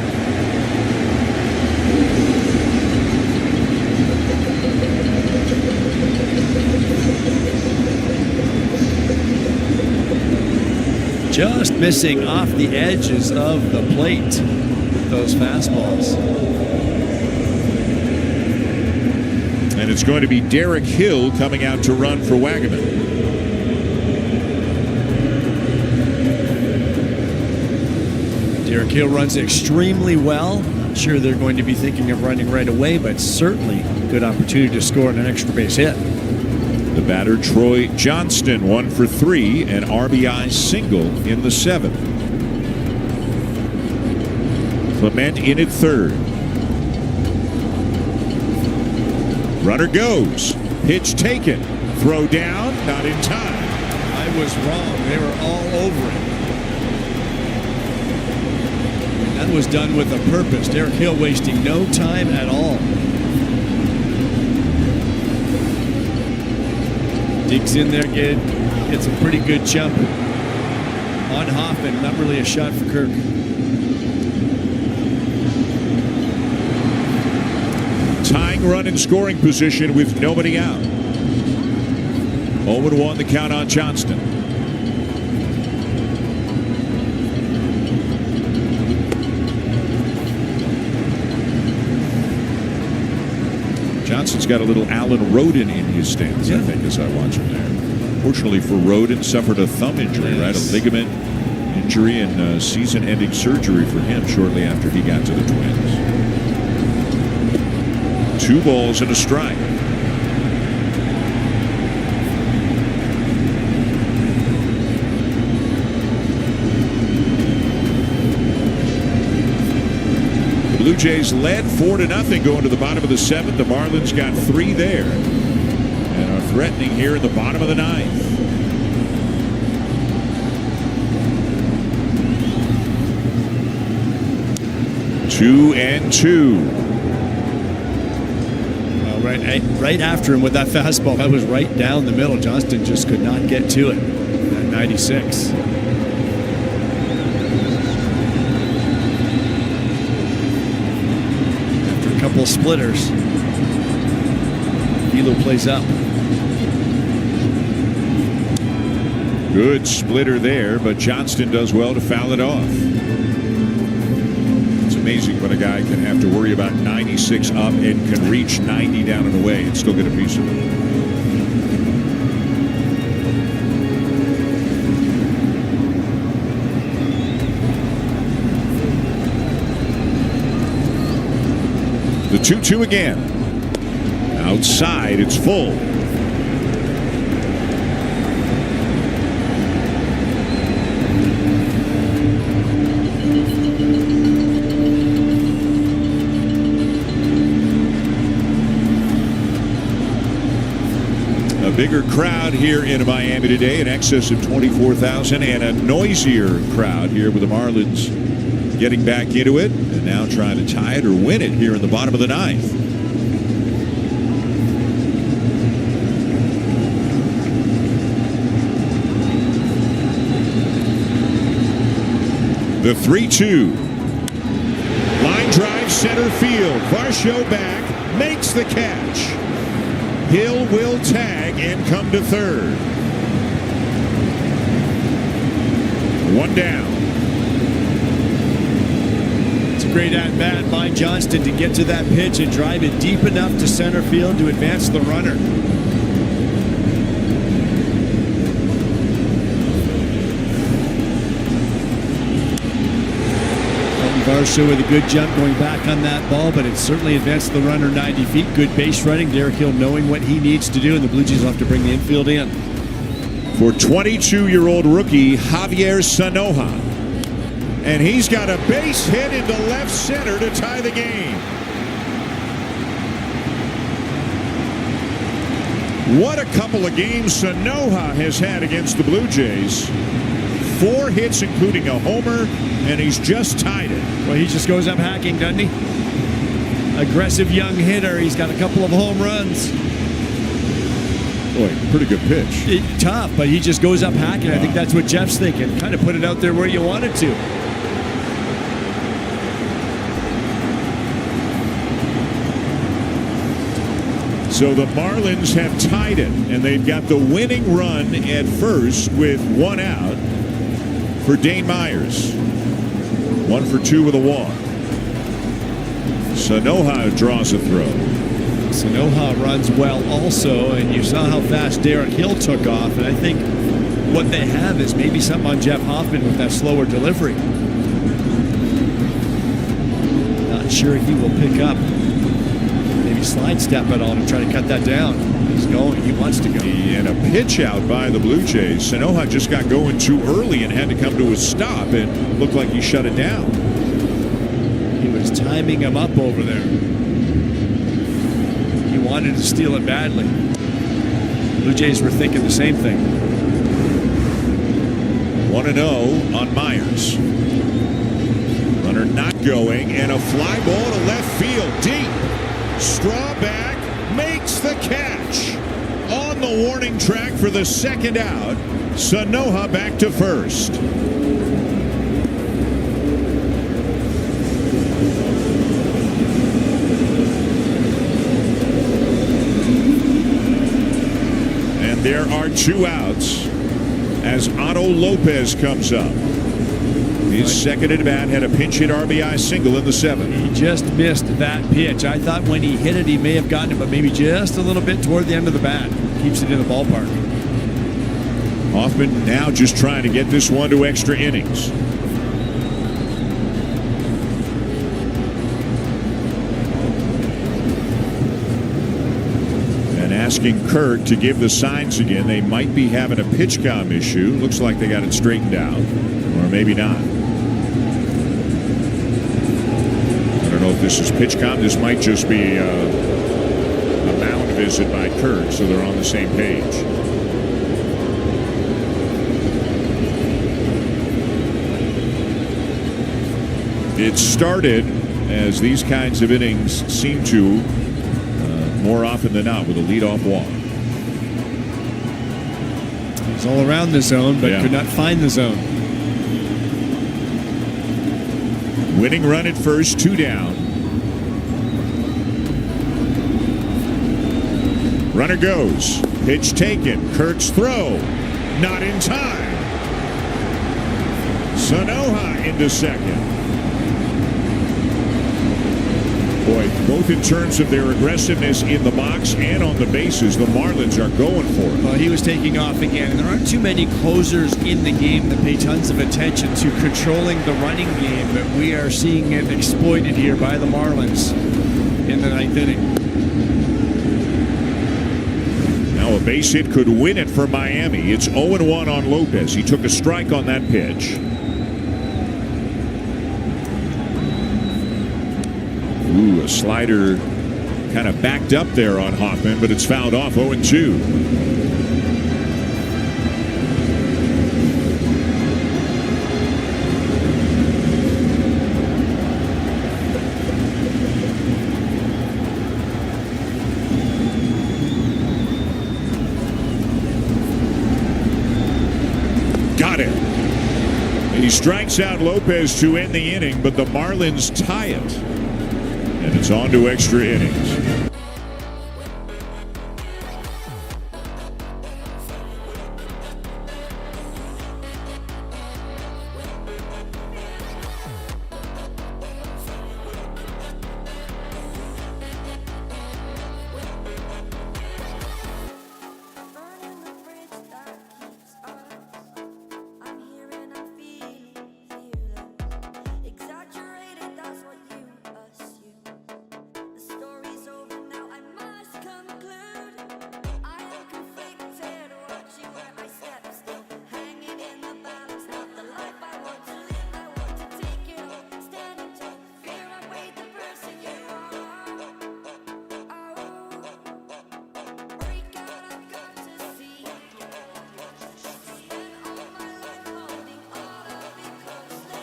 Just missing off the edges of the plate with those fastballs. And it's going to be Derek Hill coming out to run for Wagaman. Derek Hill runs extremely well. Not sure they're going to be thinking of running right away, but certainly good opportunity to score an extra base hit. The batter, Troy Johnston, 1 for 3, an RBI single in the 7th. Clement in at 3rd. Runner goes. Pitch taken. Throw down, not in time. I was wrong. They were all over it. That was done with a purpose. Derek Hill wasting no time at all. Digs in there, gets a pretty good jump on Hoffman. Not really a shot for Kirk. Tying run in scoring position with nobody out. 0-1 the count on Johnston. Johnson's got a little Alan Roden in his stance, I think, as I watch him there. Fortunately for Roden, suffered a thumb injury, right? A ligament injury and season-ending surgery for him shortly after he got to the Twins. 2 balls and a strike. Blue Jays led 4-0 going to the bottom of the 7th. The Marlins got 3 there and are threatening here in the bottom of the 9th. Two and 2. Well, right after him with that fastball, that was right down the middle. Johnston just could not get to it at 96. Couple splitters. Hilo plays up. Good splitter there, but Johnston does well to foul it off. It's amazing when a guy can have to worry about 96 up and can reach 90 down and away and still get a piece of it. The 2-2 again. Outside, it's full. A bigger crowd here in Miami today, in excess of 24,000, and a noisier crowd here with the Marlins getting back into it and now trying to tie it or win it here in the bottom of the ninth. The 3-2. Line drive center field. Varsho back, makes the catch. Hill will tag and come to third. One down. It's a great at-bat by Johnston to get to that pitch and drive it deep enough to center field to advance the runner. Varsho with a good jump going back on that ball, but it certainly advanced the runner 90 feet. Good base running. Derek Hill knowing what he needs to do, and the Blue Jays will have to bring the infield in. For 22-year-old rookie Javier Sanoja. And he's got a base hit into left center to tie the game. What a couple of games Sanoja has had against the Blue Jays. 4 hits, including a homer, and he's just tied it. Well, he just goes up hacking, doesn't he? Aggressive young hitter. He's got a couple of home runs. Boy, pretty good pitch. Tough, but he just goes up hacking. I think that's what Jeff's thinking. Kind of put it out there where you wanted to. So the Marlins have tied it, and they've got the winning run at first with 1 out for Dane Myers. 1 for 2 with a walk. Sanoja draws a throw. Sanoja runs well also, and you saw how fast Derek Hill took off, and I think what they have is maybe something on Jeff Hoffman with that slower delivery. Not sure he will pick up. Maybe slide step at all to try to cut that down. He's going. He wants to go. And a pitch out by the Blue Jays. Sanoja just got going too early and had to come to a stop, and looked like he shut it down. He was timing him up over there. He wanted to steal it badly. Blue Jays were thinking the same thing. 1-0 on Myers. Runner not going, and a fly ball to left field deep. Straw back, makes the catch. On the warning track for the second out. Sanoja back to first. And there are 2 outs as Otto Lopez comes up. His second at bat had a pinch hit RBI single in the 7th. He just missed that pitch. I thought when he hit it, he may have gotten it, but maybe just a little bit toward the end of the bat. Keeps it in the ballpark. Hoffman now just trying to get this one to extra innings. And asking Kurt to give the signs again. They might be having a pitch comm issue. Looks like they got it straightened out. Or maybe not. I don't know if this is PitchCom. This might just be a mound visit by Kurt, so they're on the same page. It started, as these kinds of innings seem to, more often than not, with a leadoff walk. He's all around the zone, but could not find the zone. Winning run at first, 2 down. Runner goes. Pitch taken. Kurt's throw. Not in time. Sanoja into second. Boy, both in terms of their aggressiveness in the box and on the bases, the Marlins are going for it. Well, he was taking off again. And there aren't too many closers in the game that pay tons of attention to controlling the running game, but we are seeing it exploited here by the Marlins in the 9th inning. Now a base hit could win it for Miami. It's 0-1 on Lopez. He took a strike on that pitch. Ooh, a slider kind of backed up there on Hoffman, but it's fouled off. 0-2. strikes out Lopez to end the inning, but the Marlins tie it. And it's on to extra innings. Burning the bridge that keeps us. I'm here and I'm feeling fearless. Exaggerated, that's what you assume. The story's over now, I must conclude. I am conflicted, watching where I step still. Hanging in the balance, not the life I want to live. I want to take it all, standing tall. Fear I weighed the person you are. Break out, I've got to see. Spent all my life holding all of it closely.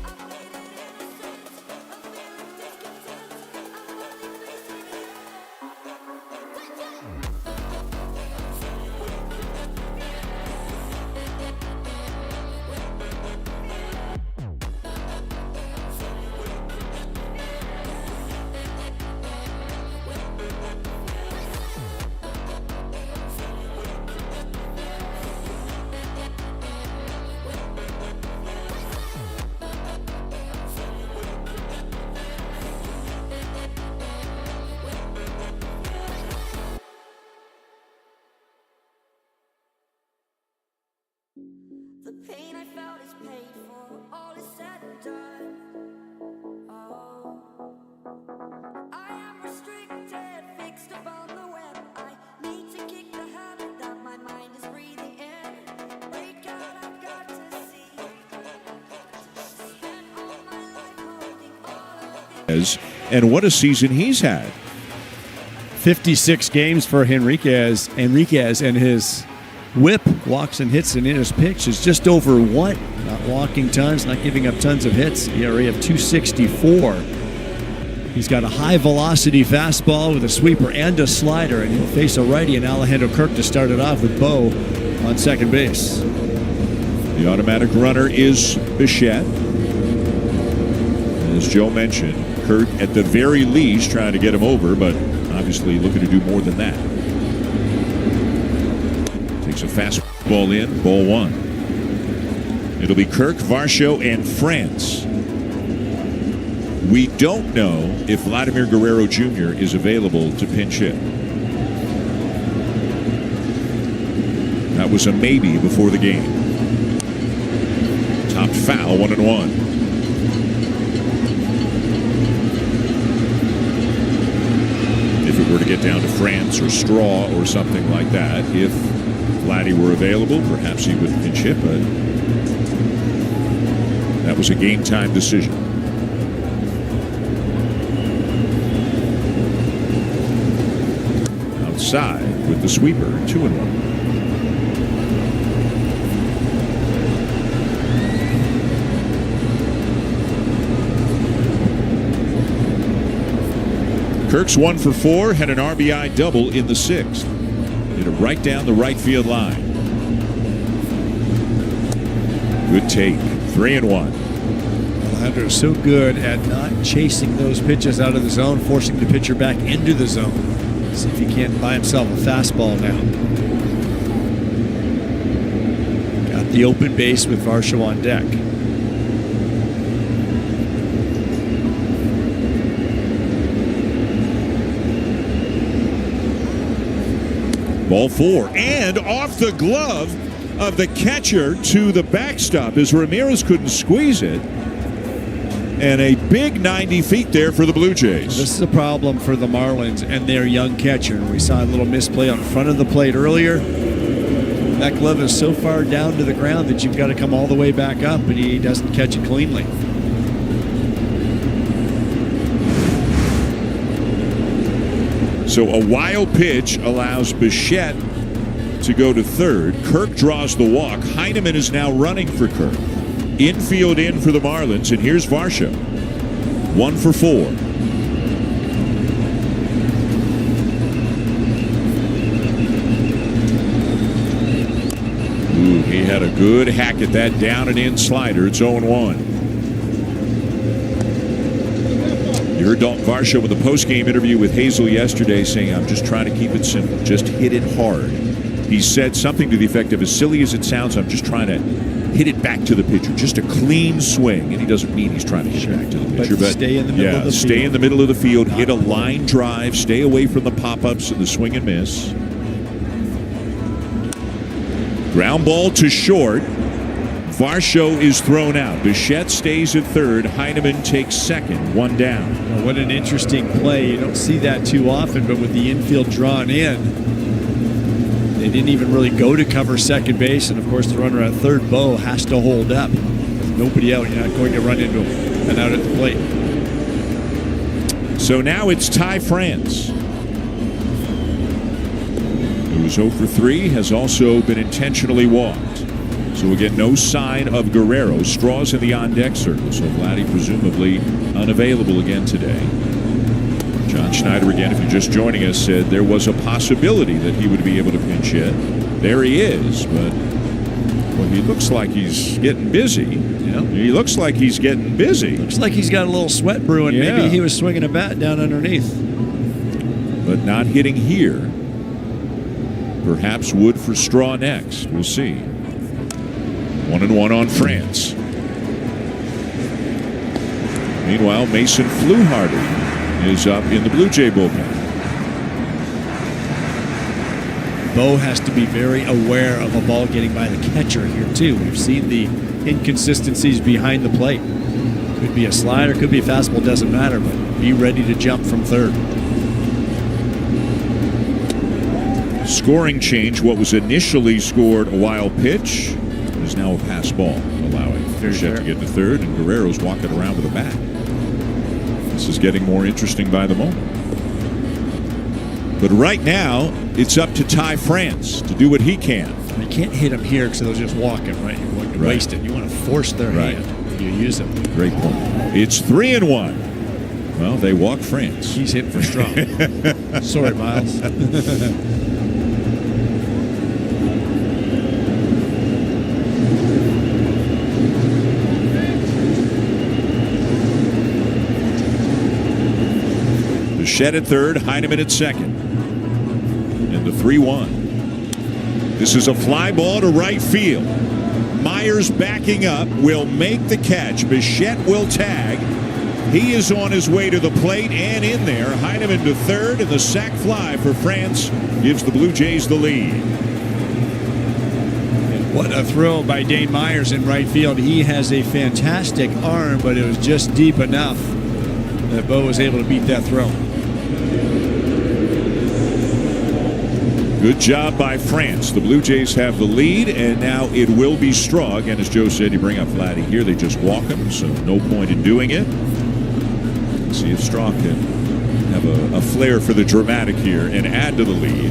I played it innocent, I'm feeling discontent. I'm finally facing it The pain I felt is paid for, all is said and done. Oh, I am restricted, fixed upon the web. I need to kick the habit that my mind is breathing in. Break out, I've got to see. Spent all my life holding all of it. And what a season he's had. 56 games for Enriquez, and his whip, walks and hits, and in his pitch is just over 1. Not walking tons, not giving up tons of hits. ERA of 2.64. He's got a high velocity fastball with a sweeper and a slider, and he'll face a righty in Alejandro Kirk to start it off with Bo on second base. The automatic runner is Bichette. As Joe mentioned, Kurt at the very least trying to get him over, but obviously looking to do more than that. Takes a fastball in, ball 1. It'll be Kirk, Varsho, and France. We don't know if Vladimir Guerrero Jr. is available to pinch hit. That was a maybe before the game. Topped foul, 1-1. If it were to get down to France or Straw or something like that, if Vladdy were available, perhaps he would pinch hit, but that was a game time decision. Outside with the sweeper, 2-1. Kirk's 1 for 4, had an RBI double in the 6th. Hit it right down the right field line. Good take, 3-1. Alejandro's so good at not chasing those pitches out of the zone, forcing the pitcher back into the zone. See if he can't buy himself a fastball now. Got the open base with Varsho on deck. Ball 4, and off the glove of the catcher to the backstop as Ramirez couldn't squeeze it. And a big 90 feet there for the Blue Jays. This is a problem for the Marlins and their young catcher. We saw a little misplay on front of the plate earlier. That glove is so far down to the ground that you've got to come all the way back up, and he doesn't catch it cleanly. So a wild pitch allows Bichette to go to third. Kirk draws the walk. Heineman is now running for Kirk. Infield in for the Marlins, and here's Varsho. 1 for 4. Ooh, he had a Good hack at that down and in slider. It's 0-1. You heard Dalton Varsho with the post-game interview with Hazel yesterday saying, I'm just trying to keep it simple. Just hit it hard. He said something to the effect of, as silly as it sounds, I'm just trying to hit it back to the pitcher. Just a clean swing. And he doesn't mean he's trying to hit it back to the pitcher. But stay in the middle of the field. Stay in the middle of the field. Hit a line drive. Stay away from the pop-ups and the swing and miss. Ground ball to short. Varsho is thrown out. Bichette stays at third. Heineman takes second. One down. Well, what an interesting play. You don't see that too often, but with the infield drawn in, they didn't even really go to cover second base. And, of course, the runner at third, Bo, has to hold up. Nobody out. You're not going to run into him and out at the plate. So now it's Ty France, who was 0 for 3, has also been intentionally walked. So again, no sign of Guerrero. Straws in the on-deck circle. So Vladdy presumably unavailable again today. John Schneider, again, if you're just joining us, said there was a possibility that he would be able to pinch hit. There he is, but well, he looks like he's getting busy. Yeah. He looks like he's getting busy. Looks like he's got a little sweat brewing. Yeah. Maybe he was swinging a bat down underneath. But not hitting here. Perhaps Wood for Straw next. We'll see. 1-1 on France. Meanwhile, Mason Fluharty is up in the Blue Jay bullpen. Bo has to be very aware of a ball getting by the catcher here, too. We've seen the inconsistencies behind the plate. Could be a slider, could be a fastball, doesn't matter, but be ready to jump from third. Scoring change. What was initially scored a wild pitch is now a pass ball, allowing Bichette to get to third, and Guerrero's walking around with a bat. This is getting more interesting by the moment. But right now, it's up to Ty France to do what he can. You can't hit him here because they'll just walk him, right? You want to waste it. You want to force their hand. You use it. Great point. It's 3-1. Well, they walk France. He's hitting for strong. Sorry, Miles. Bichette at third, Heineman at second. And the 3-1. This is a fly ball to right field. Myers backing up, will make the catch. Bichette will tag. He is on his way to the plate and in there. Heineman to third, and the sac fly for France gives the Blue Jays the lead. What a throw by Dane Myers in right field. He has a fantastic arm, but it was just deep enough that Bo was able to beat that throw. Good job by France. The Blue Jays have the lead, and now it will be Straw. Again, as Joe said, you bring up Vladdy here. They just walk him, so no point in doing it. Let's see if Straw can have a flair for the dramatic here and add to the lead.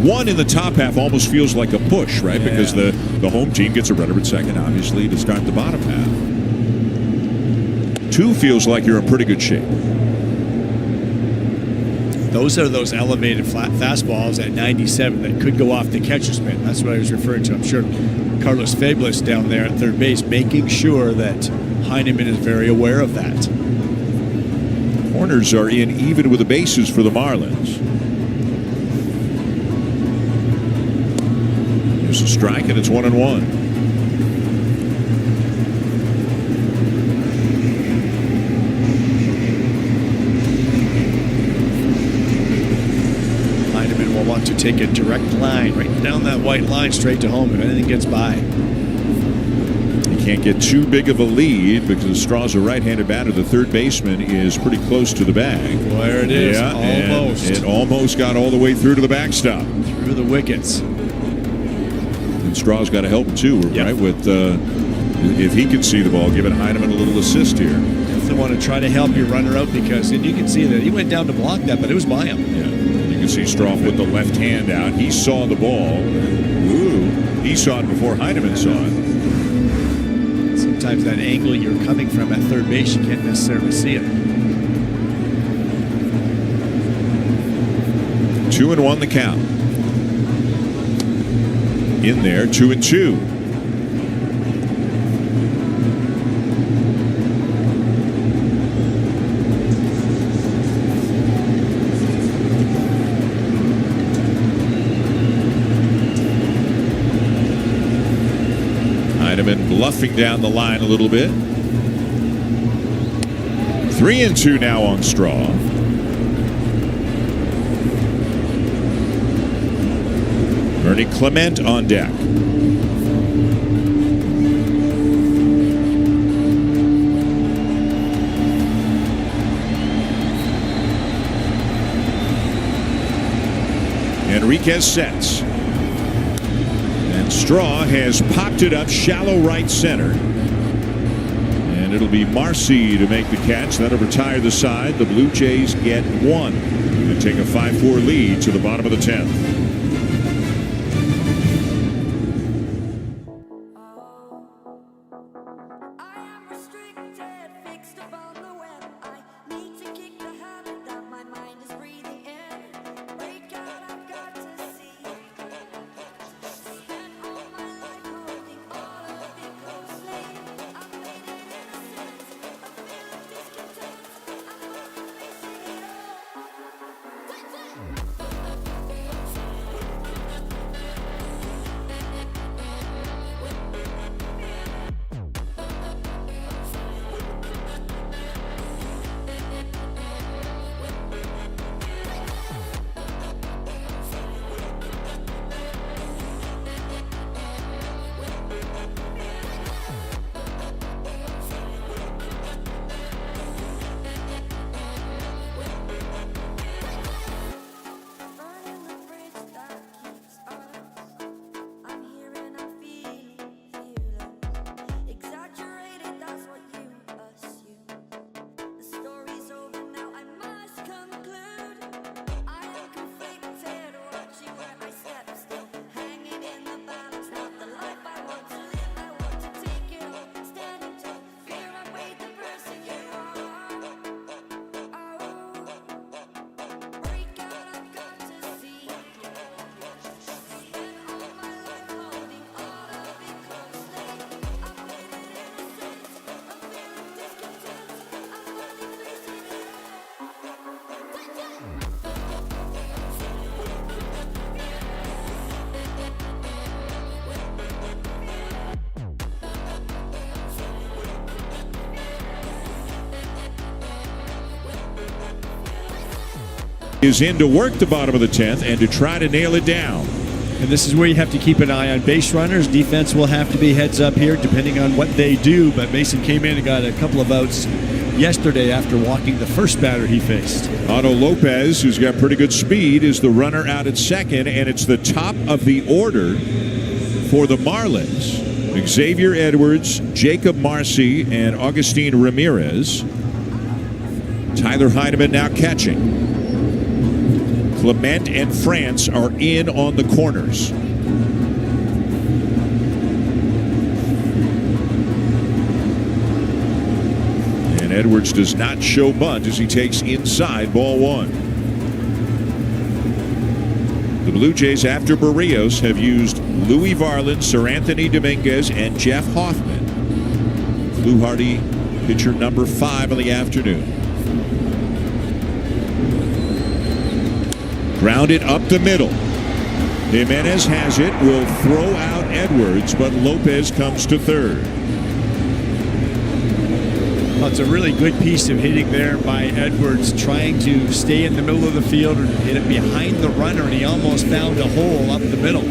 One in the top half almost feels like a push, right? Yeah. Because the home team gets a runner at second, obviously, to start the bottom half. Two feels like you're in pretty good shape. Those are those elevated flat fastballs at 97 that could go off the catcher's mitt. That's what I was referring to. I'm sure Carlos Fablis down there at third base making sure that Heineman is very aware of that. Corners are in even with the bases for the Marlins. There's a strike, and it's 1-1. Want to take a direct line right down that white line straight to home if anything gets by. You can't get too big of a lead because Straw's a right-handed batter. The third baseman is pretty close to the bag. Well, there it is. Yeah, almost. It almost got all the way through to the backstop. Through the wickets. And Straw's got to help him too, yep. Right? With if he can see the ball, giving Heineman a little assist here. Definitely want to try to help your runner out because and you can see that he went down to block that, but it was by him. Yeah. You can see Straw put the left hand out. He saw the ball. Ooh, he saw it before Heineman saw it. Sometimes that angle you're coming from at third base, you can't necessarily see it. 2-1 the count. in there, 2-2. Heineman bluffing down the line a little bit. 3-2 now on Straw. Bernie Clement on deck. Enriquez sets. And Straw has popped it up shallow right center. And it'll be Marcy to make the catch. That'll retire the side. The Blue Jays get one to take a 5-4 lead to the bottom of the 10th. Is in to work the bottom of the 10th and to try to nail it down. And this is where you have to keep an eye on base runners. Defense will have to be heads up here depending on what they do. But Mason came in and got a couple of outs yesterday after walking the first batter he faced. Otto Lopez, who's got pretty good speed, is the runner out at second, and it's the top of the order for the Marlins. Xavier Edwards, Jacob Marcy, and Augustine Ramirez. Tyler Heineman now catching. Clement and France are in on the corners. And Edwards does not show bunt as he takes inside ball one. The Blue Jays, after Barrios, have used Louis Varland, Sir Anthony Dominguez, and Jeff Hoffman. Fluharty, pitcher number 5 of the afternoon. Grounded up the middle. Jimenez has it, will throw out Edwards, but Lopez comes to third. Well, it's a really good piece of hitting there by Edwards, trying to stay in the middle of the field and hit it behind the runner, and he almost found a hole up the middle.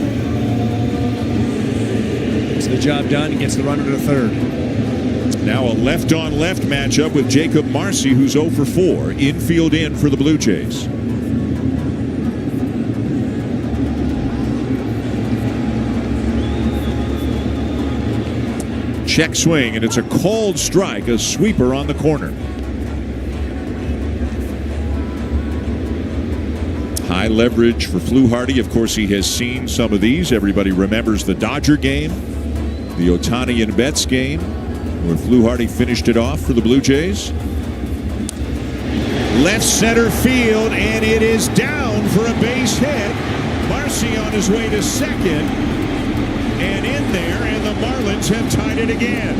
Gets the job done and gets the runner to third. Now a left-on-left matchup with Jacob Marcy, who's 0 for 4. Infield in for the Blue Jays. Check swing, and it's a called strike, a sweeper on the corner. High leverage for Fluharty. Of course, he has seen some of these. Everybody remembers the Dodger game, the Ohtani and Betts game, where Fluharty finished it off for the Blue Jays. Left center field, and it is down for a base hit. Marcy on his way to second. and in there, and the Marlins have tied it again.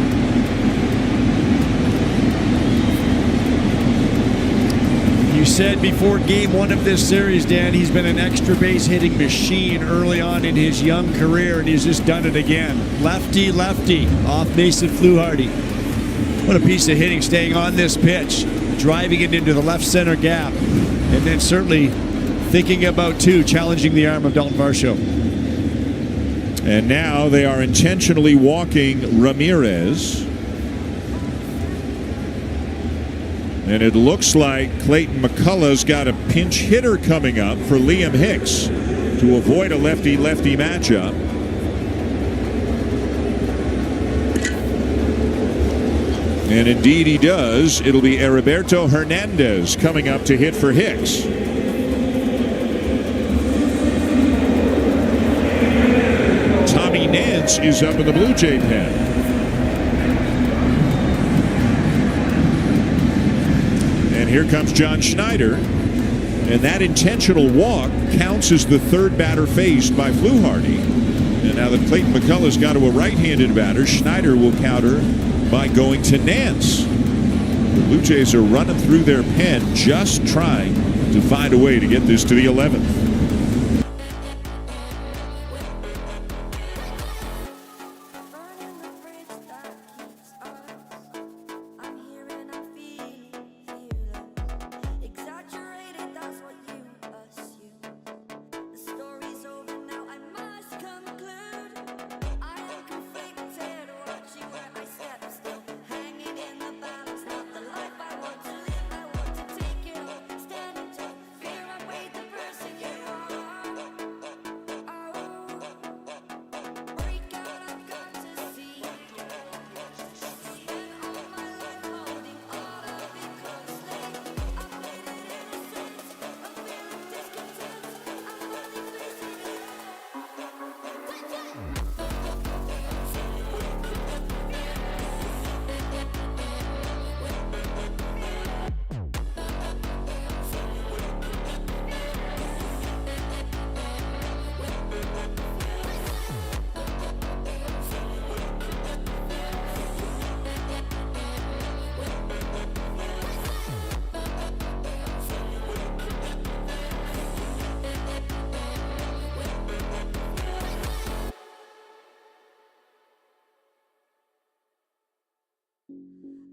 You said before game one of this series, Dan, he's been an extra base hitting machine early on in his young career, and he's just done it again. Lefty, lefty, off Mason Fluharty. What a piece of hitting, staying on this pitch, driving it into the left center gap, and then certainly thinking about, challenging the arm of Dalton Varsho. And now they are intentionally walking Ramirez. And it looks like Clayton McCullough's got a pinch hitter coming up for Liam Hicks to avoid a lefty-lefty matchup. And indeed he does. It'll be Heriberto Hernandez coming up to hit for Hicks. Tommy Nance is up in the Blue Jay pen. And here comes John Schneider. And that intentional walk counts as the third batter faced by Fluharty. And now that Clayton McCullough's got to a right-handed batter, Schneider will counter by going to Nance. The Blue Jays are running through their pen, just trying to find a way to get this to the 11th.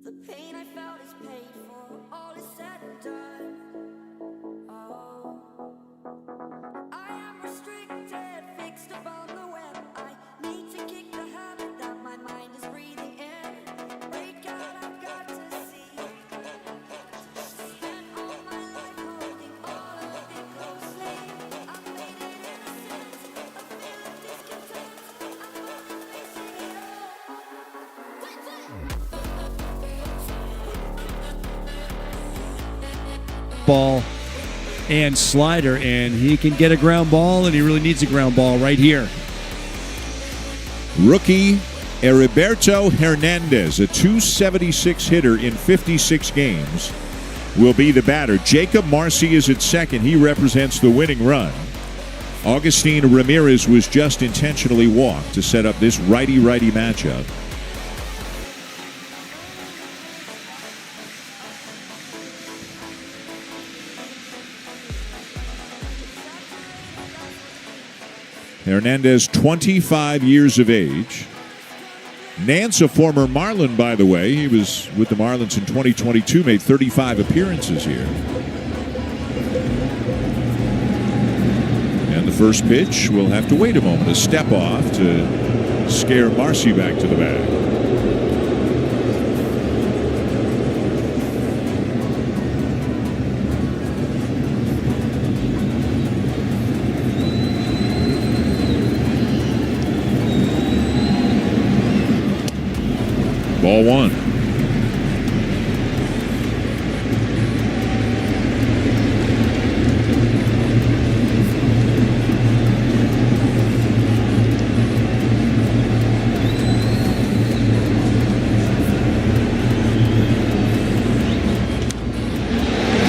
The pain I felt is paid for, all is said and done. Oh, I am restricted, fixed upon the web. I need to kick the habit that my mind is breathing in. Break out, I've got to see. Spent all my life holding all of it closely. I made it innocent, a feel of discontent. I'm only facing it all. Ball and slider, and he can get a ground ball, and he really needs a ground ball right here. Rookie Heriberto Hernandez, a .276 hitter in 56 games, will be the batter. Jacob Marcy is at second. He represents the winning run. Augustine Ramirez was just intentionally walked to set up this righty-righty matchup. Hernandez, 25 years of age. Nance, a former Marlin, by the way. He was with the Marlins in 2022, made 35 appearances here. And the first pitch, we'll have to wait a moment. A step off to scare Marcy back to the bag. Ball one.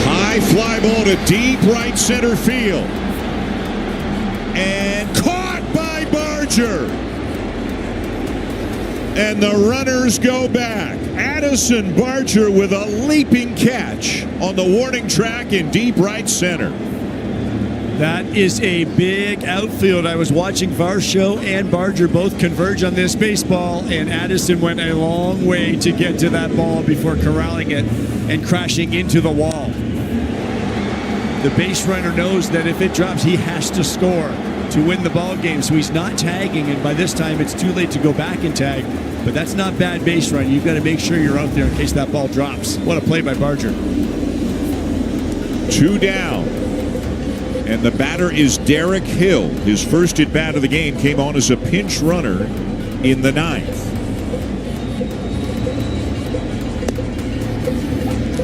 High fly ball to deep right center field. And caught by Barger. And the runners go back. Addison Barger with a leaping catch on the warning track in deep right center. That is a big outfield. I was watching Varsho and Barger both converge on this baseball, and Addison went a long way to get to that ball before corralling it and crashing into the wall. The base runner knows that if it drops, he has to score to win the ball game, so he's not tagging, and by this time it's too late to go back and tag. But that's not bad base run. You've got to make sure you're out there in case that ball drops. What a play by Barger. 2 down. And the batter is Derek Hill. His first at bat of the game came on as a pinch runner in the 9th.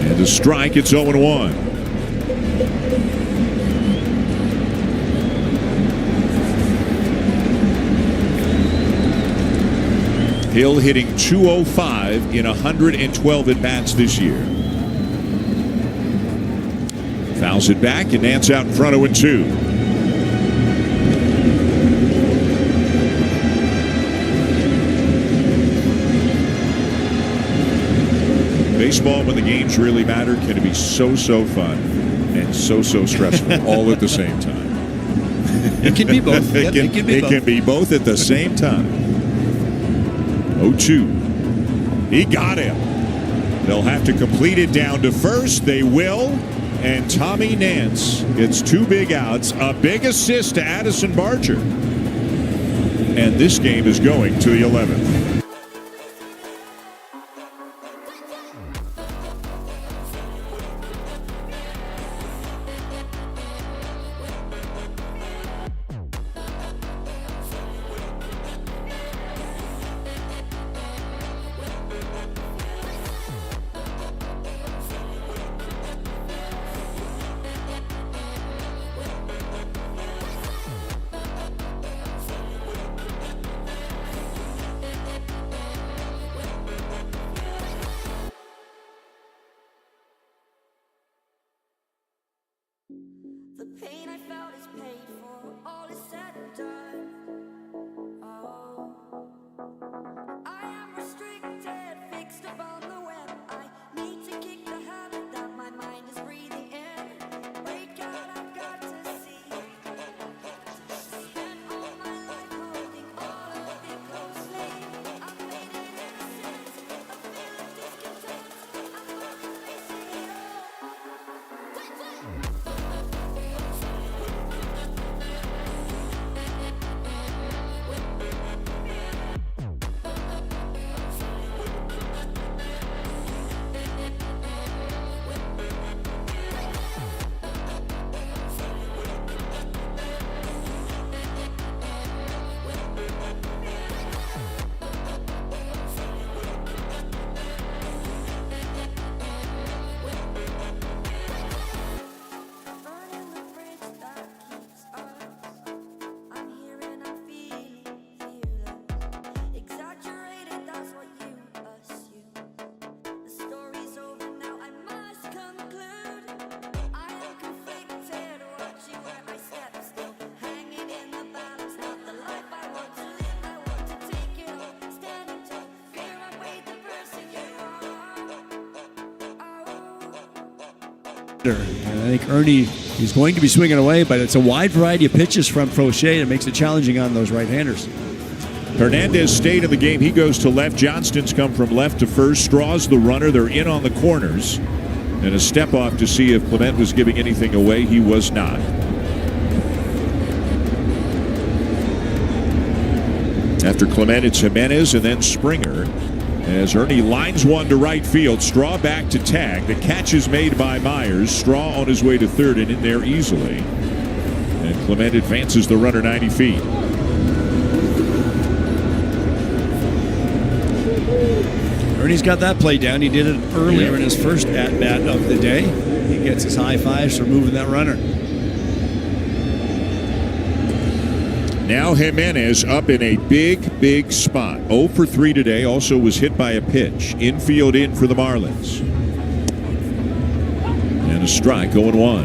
And a strike, it's 0-1. Hill hitting .205 in 112 at bats this year. Fouls it back, and Nance out in front, 0-2. Baseball, when the games really matter, can be so fun and so stressful all at the same time. It can be both. It can be both at the same time. 0-2. He got him. They'll have to complete it down to first. They will. And Tommy Nance gets 2 big outs, a big assist to Addison Barger. And this game is going to the 11th. The pain I felt is paid for, all is said and done. Oh, I am restricted, fixed upon the web. I need to kick the habit that my mind is breathing in. Break out, I've got to see. Spent all my life holding all of it closely. I've made it innocent, a feeling discontent. I'm not facing it all. Burning the bridge that keeps us. I'm here and I'm feeling fearless. Exaggerated, that's what you assume. The story's over now, I must conclude. I am conflicted, watching where I step still. Hanging in the balance, not the life I want to live. I want to take it all, standing tall. Fear I weighed the person you are. And I think Ernie is going to be swinging away, but it's a wide variety of pitches from Fauché that makes it challenging on those right-handers. Hernandez stayed in the game. He goes to left. Johnston's come from left to first. Straws the runner. They're in on the corners. And a step off to see if Clement was giving anything away. He was not. After Clement, it's Jimenez and then Springer. As Ernie lines one to right field. Straw back to tag. The catch is made by Myers. Straw on his way to third and in there easily. And Clement advances the runner 90 feet. Ernie's got that play down. He did it earlier in his first at-bat of the day. He gets his high fives for moving that runner. Now Jimenez up in a big spot. 0 for 3 today. Also was hit by a pitch. Infield in for the Marlins. And a strike, 0-1.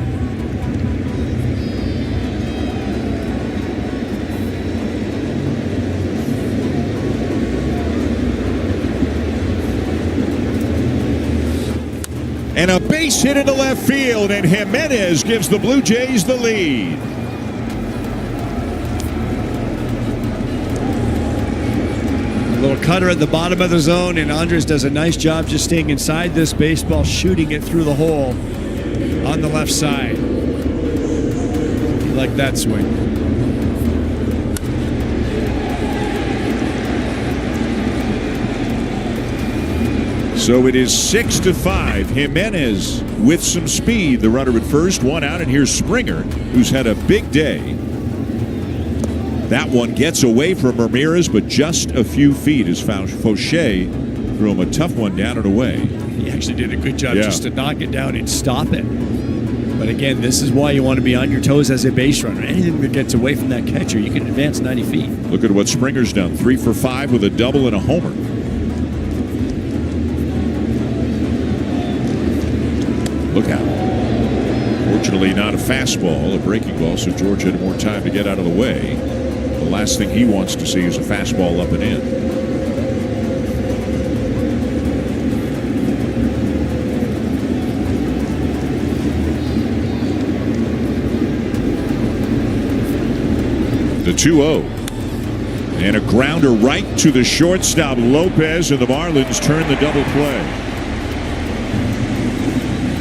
And a base hit into left field, and Jimenez gives the Blue Jays the lead. A little cutter at the bottom of the zone, and Andres does a nice job just staying inside this baseball, shooting it through the hole on the left side. You like that swing. So it is 6-5. Jimenez with some speed. The runner at first, one out, and here's Springer, who's had a big day. That one gets away from Ramirez, but just a few feet as Fauché threw him a tough one down and away. He actually did a good job just to knock it down and stop it. But again, this is why you want to be on your toes as a base runner. Anything that gets away from that catcher, you can advance 90 feet. Look at what Springer's done. 3 for 5 with a double and a homer. Look out. Fortunately, not a fastball, a breaking ball, so George had more time to get out of the way. The last thing he wants to see is a fastball up and in. The 2-0. And a grounder right to the shortstop, Lopez, and the Marlins turn the double play.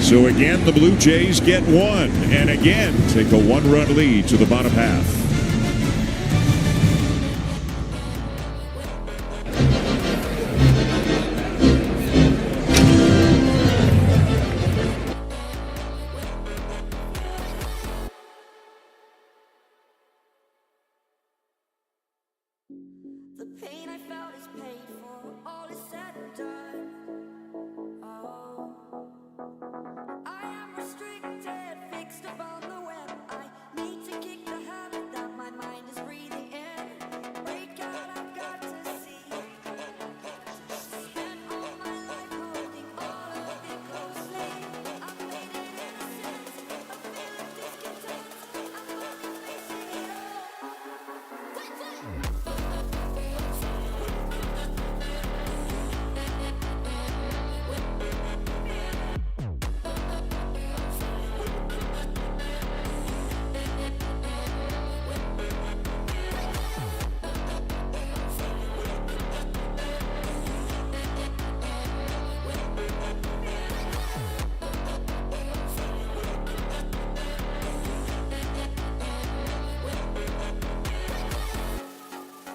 So again, the Blue Jays get one, and again take a 1-run lead to the bottom half. The pain I felt is paid for, all is said and done. Oh, I am restricted, fixed upon the web. I need to kick the habit that my mind is breathing in. Break out, I've got to see. Spent all my life holding all of it closely. I've made it innocent, a feeling discontent. I'm finally facing it all.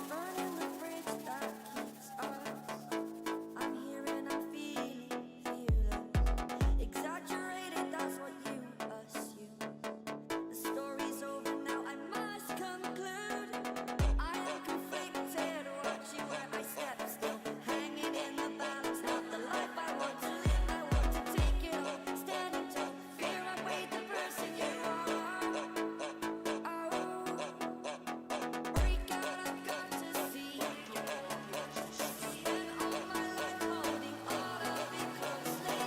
Burning the bridge that keeps us. I'm here and I'm feeling fearless. Exaggerated, that's what you assume. The story's over now, I must conclude. I am conflicted, watching where I step, still hanging in the balance. Not the life I want to live, I want to take it all. Standing tall, fear I weighed the person you are. Oh, break out, I've got to see. Spent all my life holding all of it closely.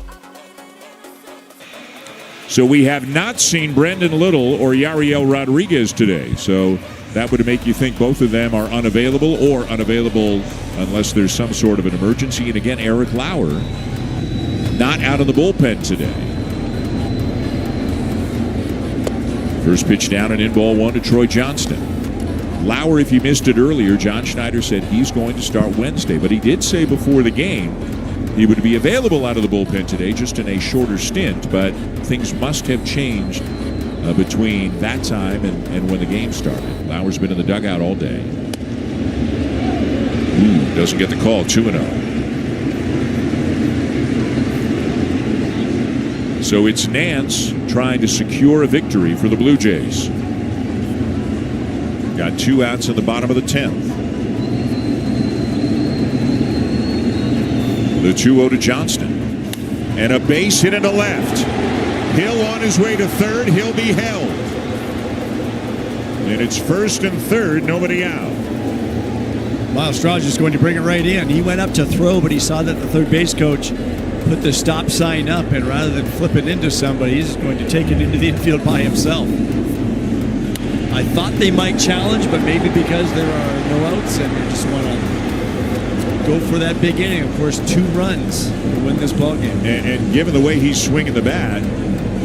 I've made it innocent. So we have not seen Brendan Little or Yariel Rodriguez today. So that would make you think both of them are unavailable or unavailable unless there's some sort of an emergency. And again, Eric Lauer not out of the bullpen today. First pitch down and in ball one to Troy Johnston. Lauer, if you missed it earlier, John Schneider said he's going to start Wednesday, but he did say before the game he would be available out of the bullpen today, just in a shorter stint, but things must have changed between that time and when the game started. Lauer's been in the dugout all day. Doesn't get the call, 2-0. So it's Nance trying to secure a victory for the Blue Jays. Got 2 outs in the bottom of the 10th. The 2-0 to Johnston. And a base hit into left. Hill on his way to third. He'll be held. And it's first and third, nobody out. Miles Strauss is going to bring it right in. He went up to throw, but he saw that the third base coach put the stop sign up, and rather than flip it into somebody, he's going to take it into the infield by himself. I thought they might challenge, but maybe because there are no outs and they just want to go for that big inning. Of course, 2 runs to win this ball game. And given the way he's swinging the bat,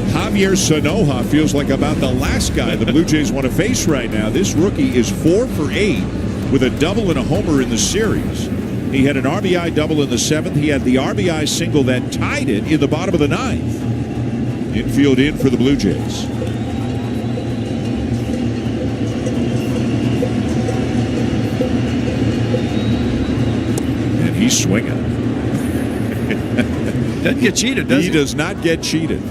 Javier Sanoja feels like about the last guy the Blue Jays want to face right now. This rookie is 4 for 8 with a double and a homer in the series. He had an RBI double in the 7th. He had the RBI single that tied it in the bottom of the 9th. Infield in for the Blue Jays. And he's swinging. Doesn't get cheated, does he? He does not get cheated.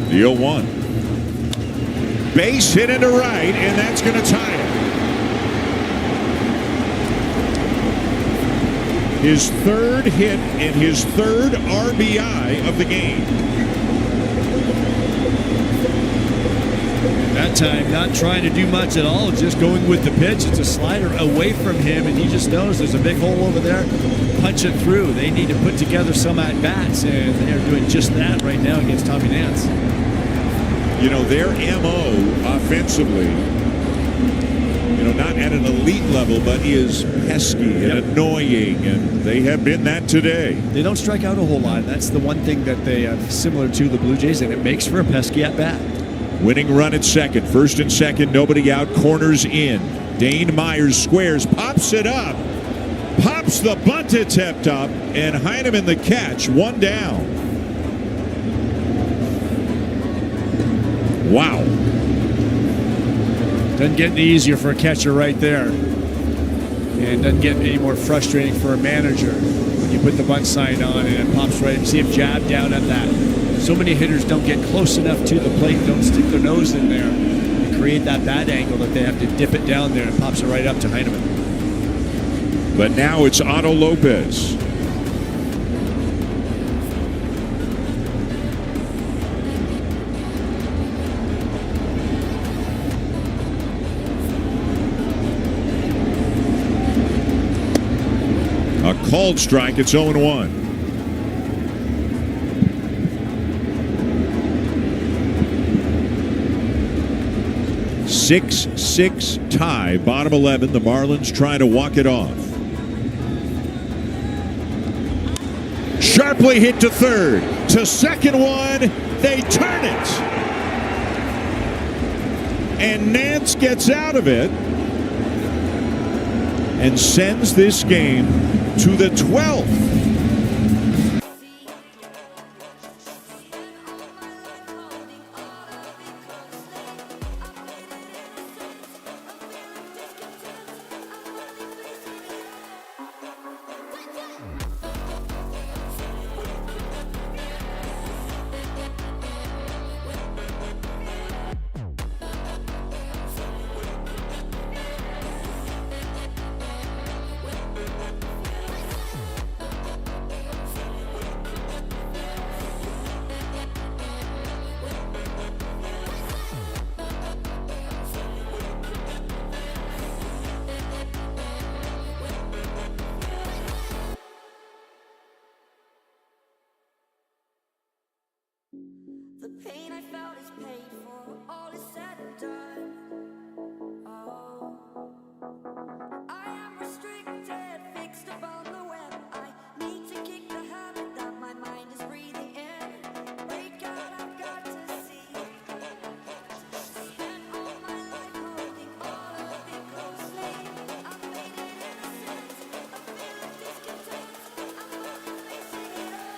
The 0-1. Base hit into right, and that's going to tie it. His 3rd hit and his 3rd RBI of the game. That time, not trying to do much at all, just going with the pitch. It's a slider away from him, and he just knows there's a big hole over there. Punch it through. They need to put together some at-bats, and they are doing just that right now against Tommy Nance. You know, their MO offensively, you know, not at an elite level, but is pesky and annoying, and they have been that today. They don't strike out a whole lot. That's the one thing that they have similar to the Blue Jays, and it makes for a pesky at-bat. Winning run at second. 1st and 2nd, nobody out, corners in. Dane Myers squares, pops it up. Pops the bunt attempt up, and Heineman the catch, 1 down. Wow. Doesn't get any easier for a catcher right there. And doesn't get any more frustrating for a manager when you put the bunt sign on and it pops right. See him jab down at that. So many hitters don't get close enough to the plate, don't stick their nose in there and create that bad angle that they have to dip it down there and it pops it right up to Heineman. But now it's Otto Lopez. A called strike. It's 0-1. Six tie, bottom 11. The Marlins trying to walk it off. Sharply hit to 3rd. To 2nd one. They turn it. And Nance gets out of it and sends this game to the 12th. The pain I felt is paid for, all is said and done. Oh, I am restricted, fixed upon the web. I need to kick the habit that my mind is breathing in. Break out, I've got to see. Spent all my life holding all of it closely. I've made it innocent, a feeling discontent. I'm not facing it all.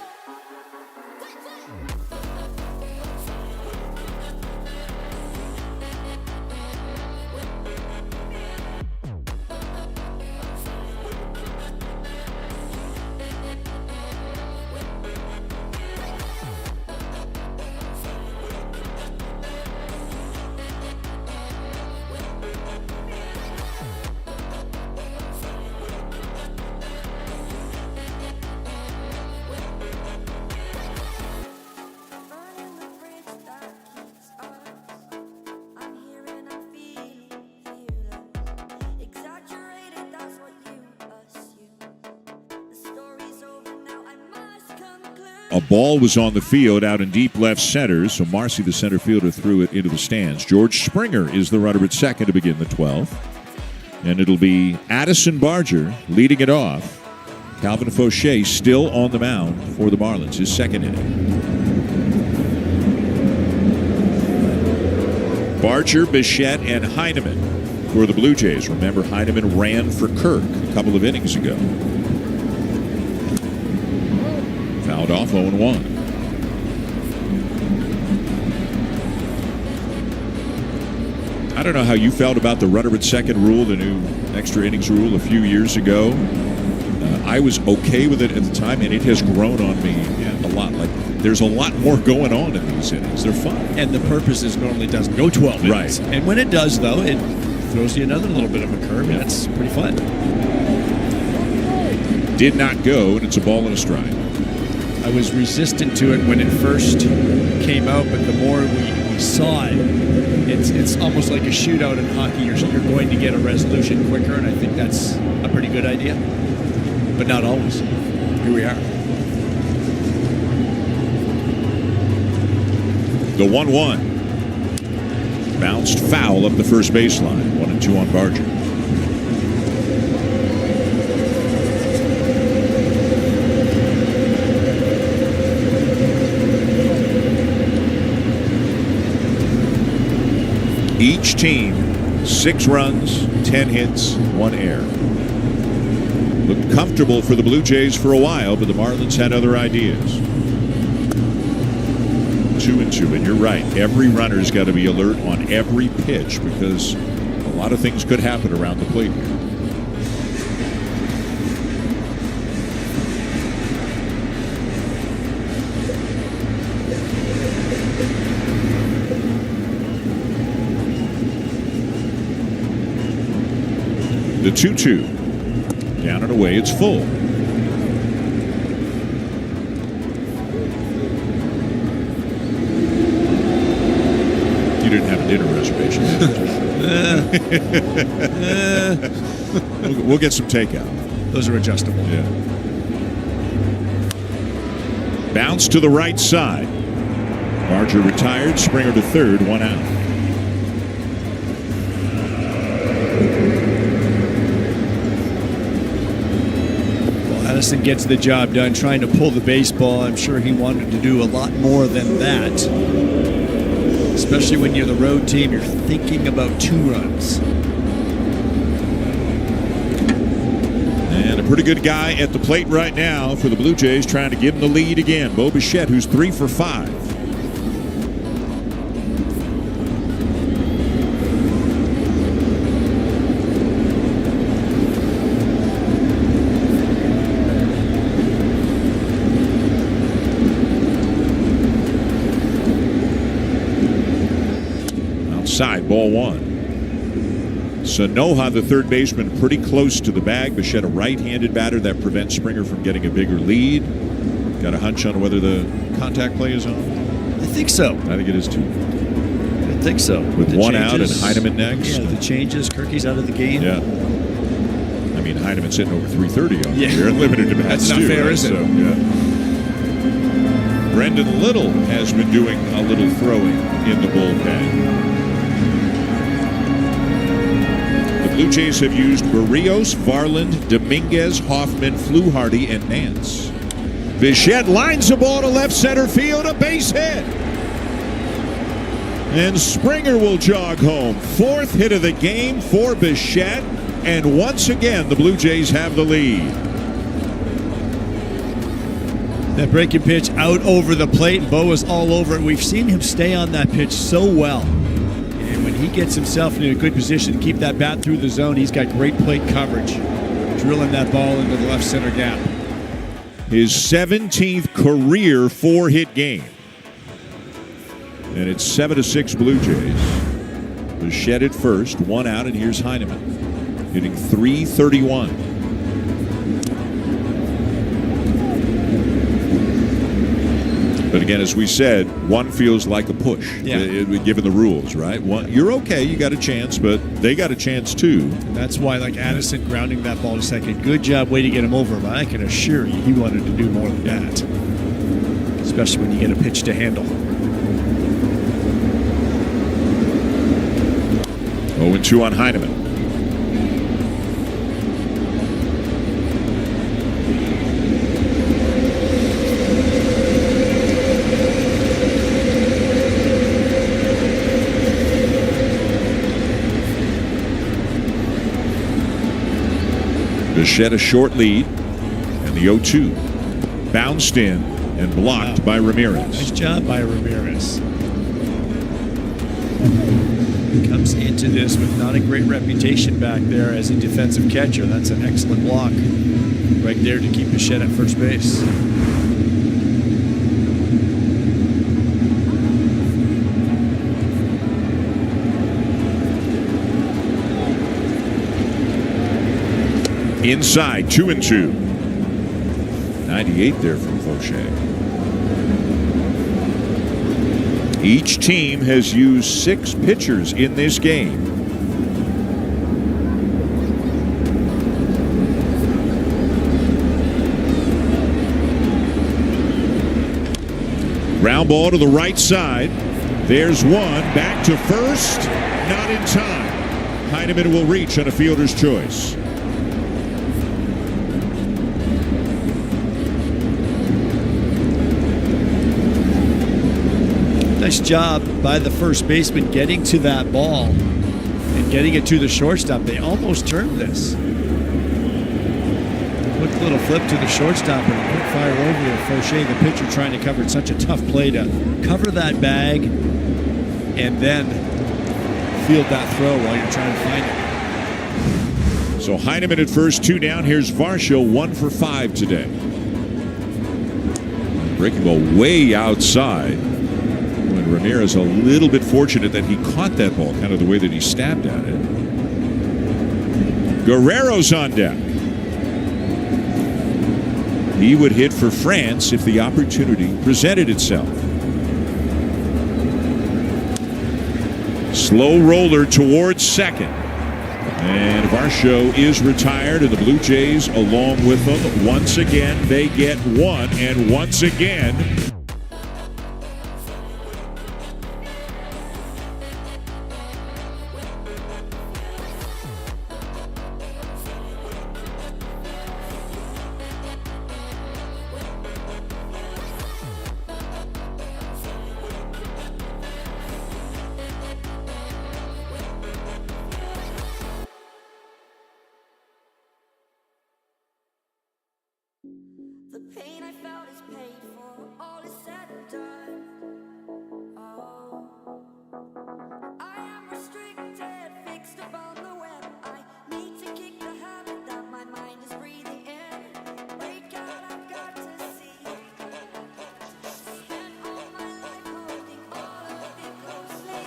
A ball was on the field out in deep left center, so Marcy, the center fielder, threw it into the stands. George Springer is the runner at second to begin the 12th. And it'll be Addison Barger leading it off. Calvin Fauché still on the mound for the Marlins, his second inning. Barger, Bichette, and Heineman for the Blue Jays. Remember, Heineman ran for Kirk a couple of innings ago. Fouled off 0-1. I don't know how you felt about the runner at second rule, the new extra innings rule a few years ago. I was okay with it at the time, and it has grown on me a lot. Like, there's a lot more going on in these innings. They're fun. And the purpose is normally doesn't go 12 innings. Right. And when it does, though, it throws you another little bit of a curve, and that's pretty fun. Did not go, and it's a ball and a strike. I was resistant to it when it first came out, but the more we saw it, it's almost like a shootout in hockey. You're going to get a resolution quicker, and I think that's a pretty good idea. But not always. Here we are. The 1-1. Bounced foul up the first baseline. 1-2 on Barger. Each team, 6 runs, 10 hits, 1 error. Looked comfortable for the Blue Jays for a while, but the Marlins had other ideas. 2-2, and you're right. Every runner's got to be alert on every pitch because a lot of things could happen around the plate here. The 2-2. Down and away, it's full. You didn't have a dinner reservation. We'll get some takeout. Those are adjustable. Yeah. Bounce to the right side. Barger retired. Springer to third. 1 out. Addison gets the job done trying to pull the baseball. I'm sure he wanted to do a lot more than that. Especially when you're the road team, you're thinking about 2 runs. And a pretty good guy at the plate right now for the Blue Jays, trying to give him the lead again. Bo Bichette, who's 3 for 5. Outside, ball 1. Sanoja, the third baseman, pretty close to the bag. Bichette, a right-handed batter, that prevents Springer from getting a bigger lead. Got a hunch on whether the contact play is on? I think so. I think it is too. I think so. With 1 out and Heineman next. Yeah, the changes. Kirky's out of the game. Yeah. I mean, Heineman's hitting over 330 on the year and limited to bats. That's not fair, is it? So, yeah. Brendan Little has been doing a little throwing in the bullpen. Blue Jays have used Barrios, Varland, Dominguez, Hoffman, Fluharty, and Nance. Bichette lines the ball to left center field, a base hit. And Springer will jog home. 4th hit of the game for Bichette. And once again, the Blue Jays have the lead. That breaking pitch out over the plate, and Bo was all over it. We've seen him stay on that pitch so well. And when he gets himself in a good position to keep that bat through the zone, he's got great plate coverage, drilling that ball into the left center gap. His 17th career 4-hit game. And it's 7-6 Blue Jays. Bichette at first, 1 out, and here's Heineman, hitting .331. But again, as we said, 1 feels like a push, given the rules, right? You're okay, you got a chance, but they got a chance too. And that's why, like Addison grounding that ball to second, good job, way to get him over, but I can assure you he wanted to do more than that. especially when you get a pitch to handle. 0-2 on Heineman. Bichette a short lead, and the 0-2 bounced in and blocked by Ramirez. Nice job by Ramirez. Comes into this with not a great reputation back there as a defensive catcher. That's an excellent block right there to keep Bichette at first base. Inside, 2-2. 98 there from Fauché. Each team has used 6 pitchers in this game. Ground ball to the right side. There's one. Back to first. Not in time. Heineman will reach on a fielder's choice. Nice job by the first baseman getting to that ball and getting it to the shortstop. They almost turned this. Quick little flip to the shortstop and a quick fire over to Fauché, the pitcher, trying to cover. It's such a tough play to cover that bag and then field that throw while you're trying to find it. So Heineman at first, 2 down. Here's Varsho, 1 for 5 today. Breaking ball way outside. Ramirez a little bit fortunate that he caught that ball kind of the way that he stabbed at it. Guerrero's on deck. He would hit for France if the opportunity presented itself. Slow roller towards second. And Varsho is retired, and the Blue Jays along with them. Once again, they get 1, and once again, The pain I felt is paid for, all is said and done. Oh, I am restricted, fixed upon the web. I need to kick the habit that my mind is breathing in. Break out, I've got to see. Spent all my life holding all of it closely.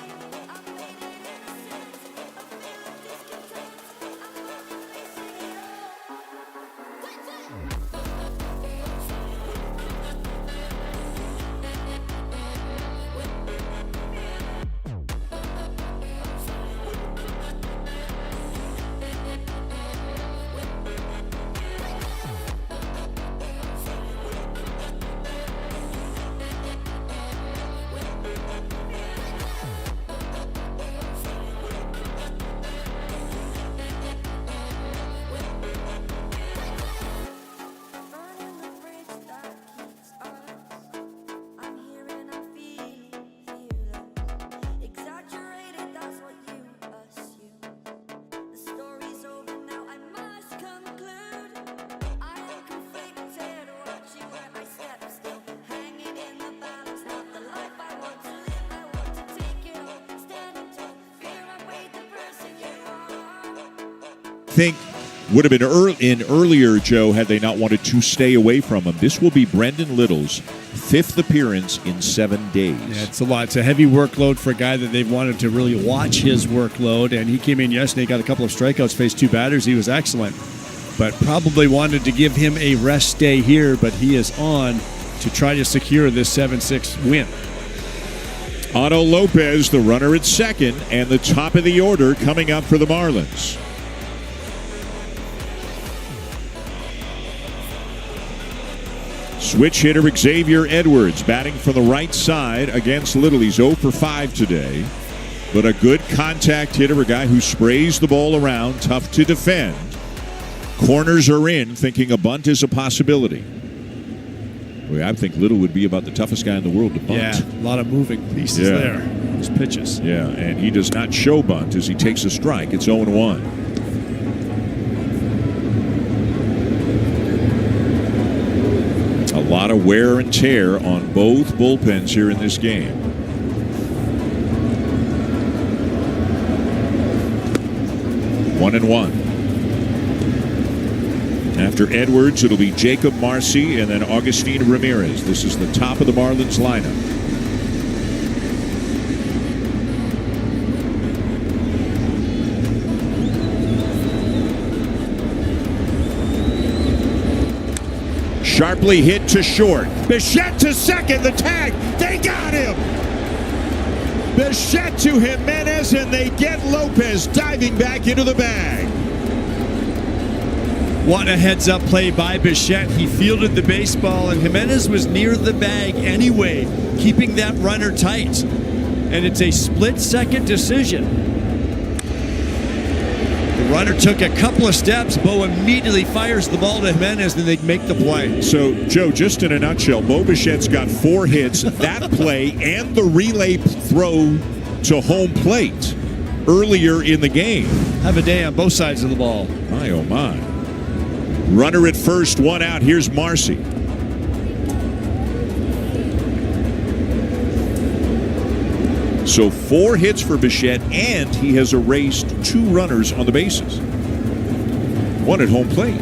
I've made it innocent, a feel of discontent. I'm not facing it all. Burning the bridge that keeps us. I'm here and I'm feeling fearless. Exaggerated, that's what you assume. The story's over now, I must conclude. I am conflicted, watching where I step still. Hanging in the balance, not the life I want to live. I want to take it all, standing tall. Fear I weighed the person you are. think would have been earlier, Joe, had they not wanted to stay away from him. This will be Brendan Little's 5th appearance in 7 days. Yeah, it's a lot. It's a heavy workload for a guy that they've wanted to really watch his workload. And he came in yesterday, got a couple of strikeouts, faced 2 batters. He was excellent. But probably wanted to give him a rest day here. But he is on to try to secure this 7-6 win. Otto Lopez, the runner at second, and the top of the order coming up for the Marlins. Switch hitter Xavier Edwards batting from the right side against Little. He's 0 for 5 today. But a good contact hitter, a guy who sprays the ball around, tough to defend. Corners are in, thinking a bunt is a possibility. Boy, I think Little would be about the toughest guy in the world to bunt. Yeah, a lot of moving pieces there. Those pitches. Yeah, and he does not show bunt as he takes a strike. It's 0-1. A lot of wear and tear on both bullpens here in this game. One and one. After Edwards, it'll be Jacob Marcy and then Augustine Ramirez. This is the top of the Marlins lineup. Sharply hit to short. Bichette to second. The tag. They got him. Bichette to Jimenez, and they get Lopez diving back into the bag. What a heads-up play by Bichette. He fielded the baseball, and Jimenez was near the bag anyway, keeping that runner tight. And it's a split-second decision. The runner took a couple of steps. Bo immediately fires the ball to Jimenez, and they make the play. So, Joe, just in a nutshell, Bo Bichette's got 4 hits, that play, and the relay throw to home plate earlier in the game. Have a day on both sides of the ball. My, oh, my. Runner at first, 1 out. Here's Marcy. So 4 hits for Bichette, and he has erased 2 runners on the bases. 1 at home plate.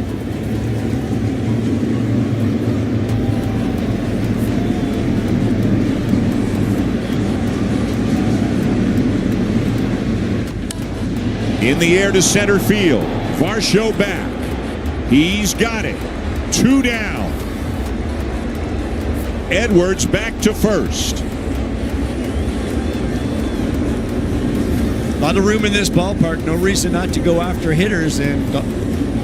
In the air to center field. Varsho back. He's got it. 2 down. Edwards back to first. A lot of room in this ballpark. No reason not to go after hitters, and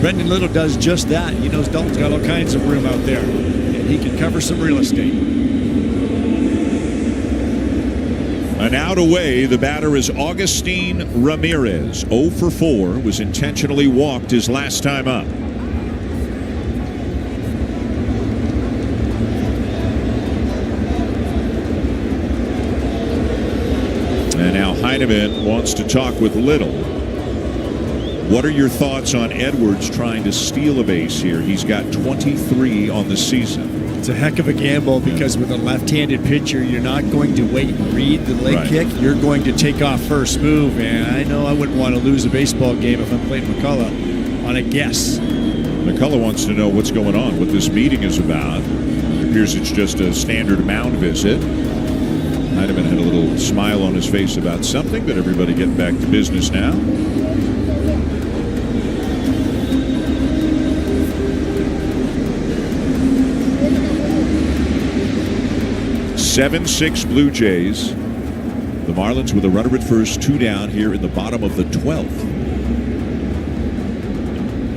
Brendan Little does just that. He knows Dalton's got all kinds of room out there, and he can cover some real estate. An out away, the batter is Augustine Ramirez. 0 for 4, was intentionally walked his last time up. And now Heineman wants to talk with Little. What are your thoughts on Edwards trying to steal a base here? He's got 23 on the season. It's a heck of a gamble because with a left-handed pitcher, you're not going to wait and read the leg kick. You're going to take off first move. And I know I wouldn't want to lose a baseball game if I'm playing McCullough on a guess. McCullough wants to know what's going on, what this meeting is about. It appears it's just a standard mound visit. Heineman had a little smile on his face about something, but everybody getting back to business now. (7-6) Blue Jays. The Marlins with a runner at first, 2 down here in the bottom of the 12th.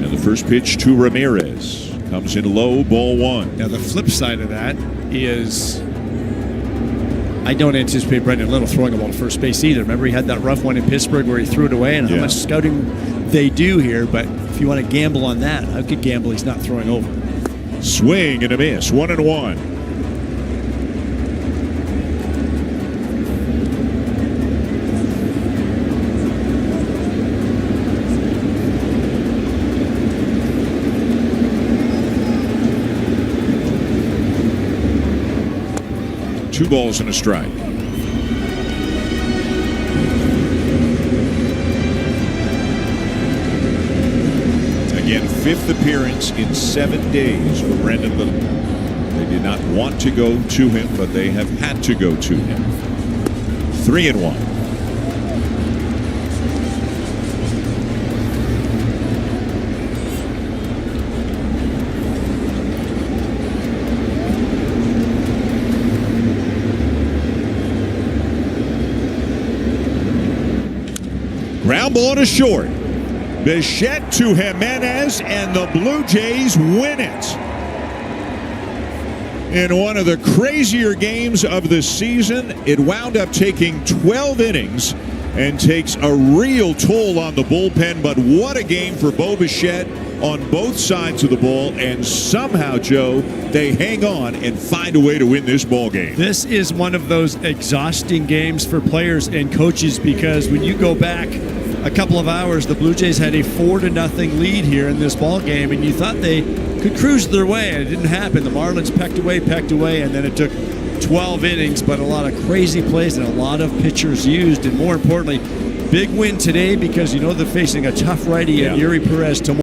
And the first pitch to Ramirez comes in low, ball 1. Now the flip side of that is I don't anticipate Brendan Little throwing a ball to first base either. Remember, he had that rough one in Pittsburgh where he threw it away, and how much scouting they do here. But if you want to gamble on that, I could gamble he's not throwing over. Swing and a miss, 1-1. Two balls and a strike. Again, 5th appearance in 7 days for Brendan Little. They did not want to go to him, but they have had to go to him. 3-1. Ground ball to short. Bichette to Jimenez, and the Blue Jays win it. In one of the crazier games of the season, it wound up taking 12 innings and takes a real toll on the bullpen. But what a game for Bo Bichette on both sides of the ball. And somehow, Joe, they hang on and find a way to win this ball game. This is one of those exhausting games for players and coaches, because when you go back a couple of hours, the Blue Jays had a 4-0 lead here in this ball game, and you thought they could cruise their way, and it didn't happen. The Marlins pecked away, and then it took 12 innings, but a lot of crazy plays and a lot of pitchers used, and more importantly, big win today because you know they're facing a tough righty in Yuri Perez tomorrow.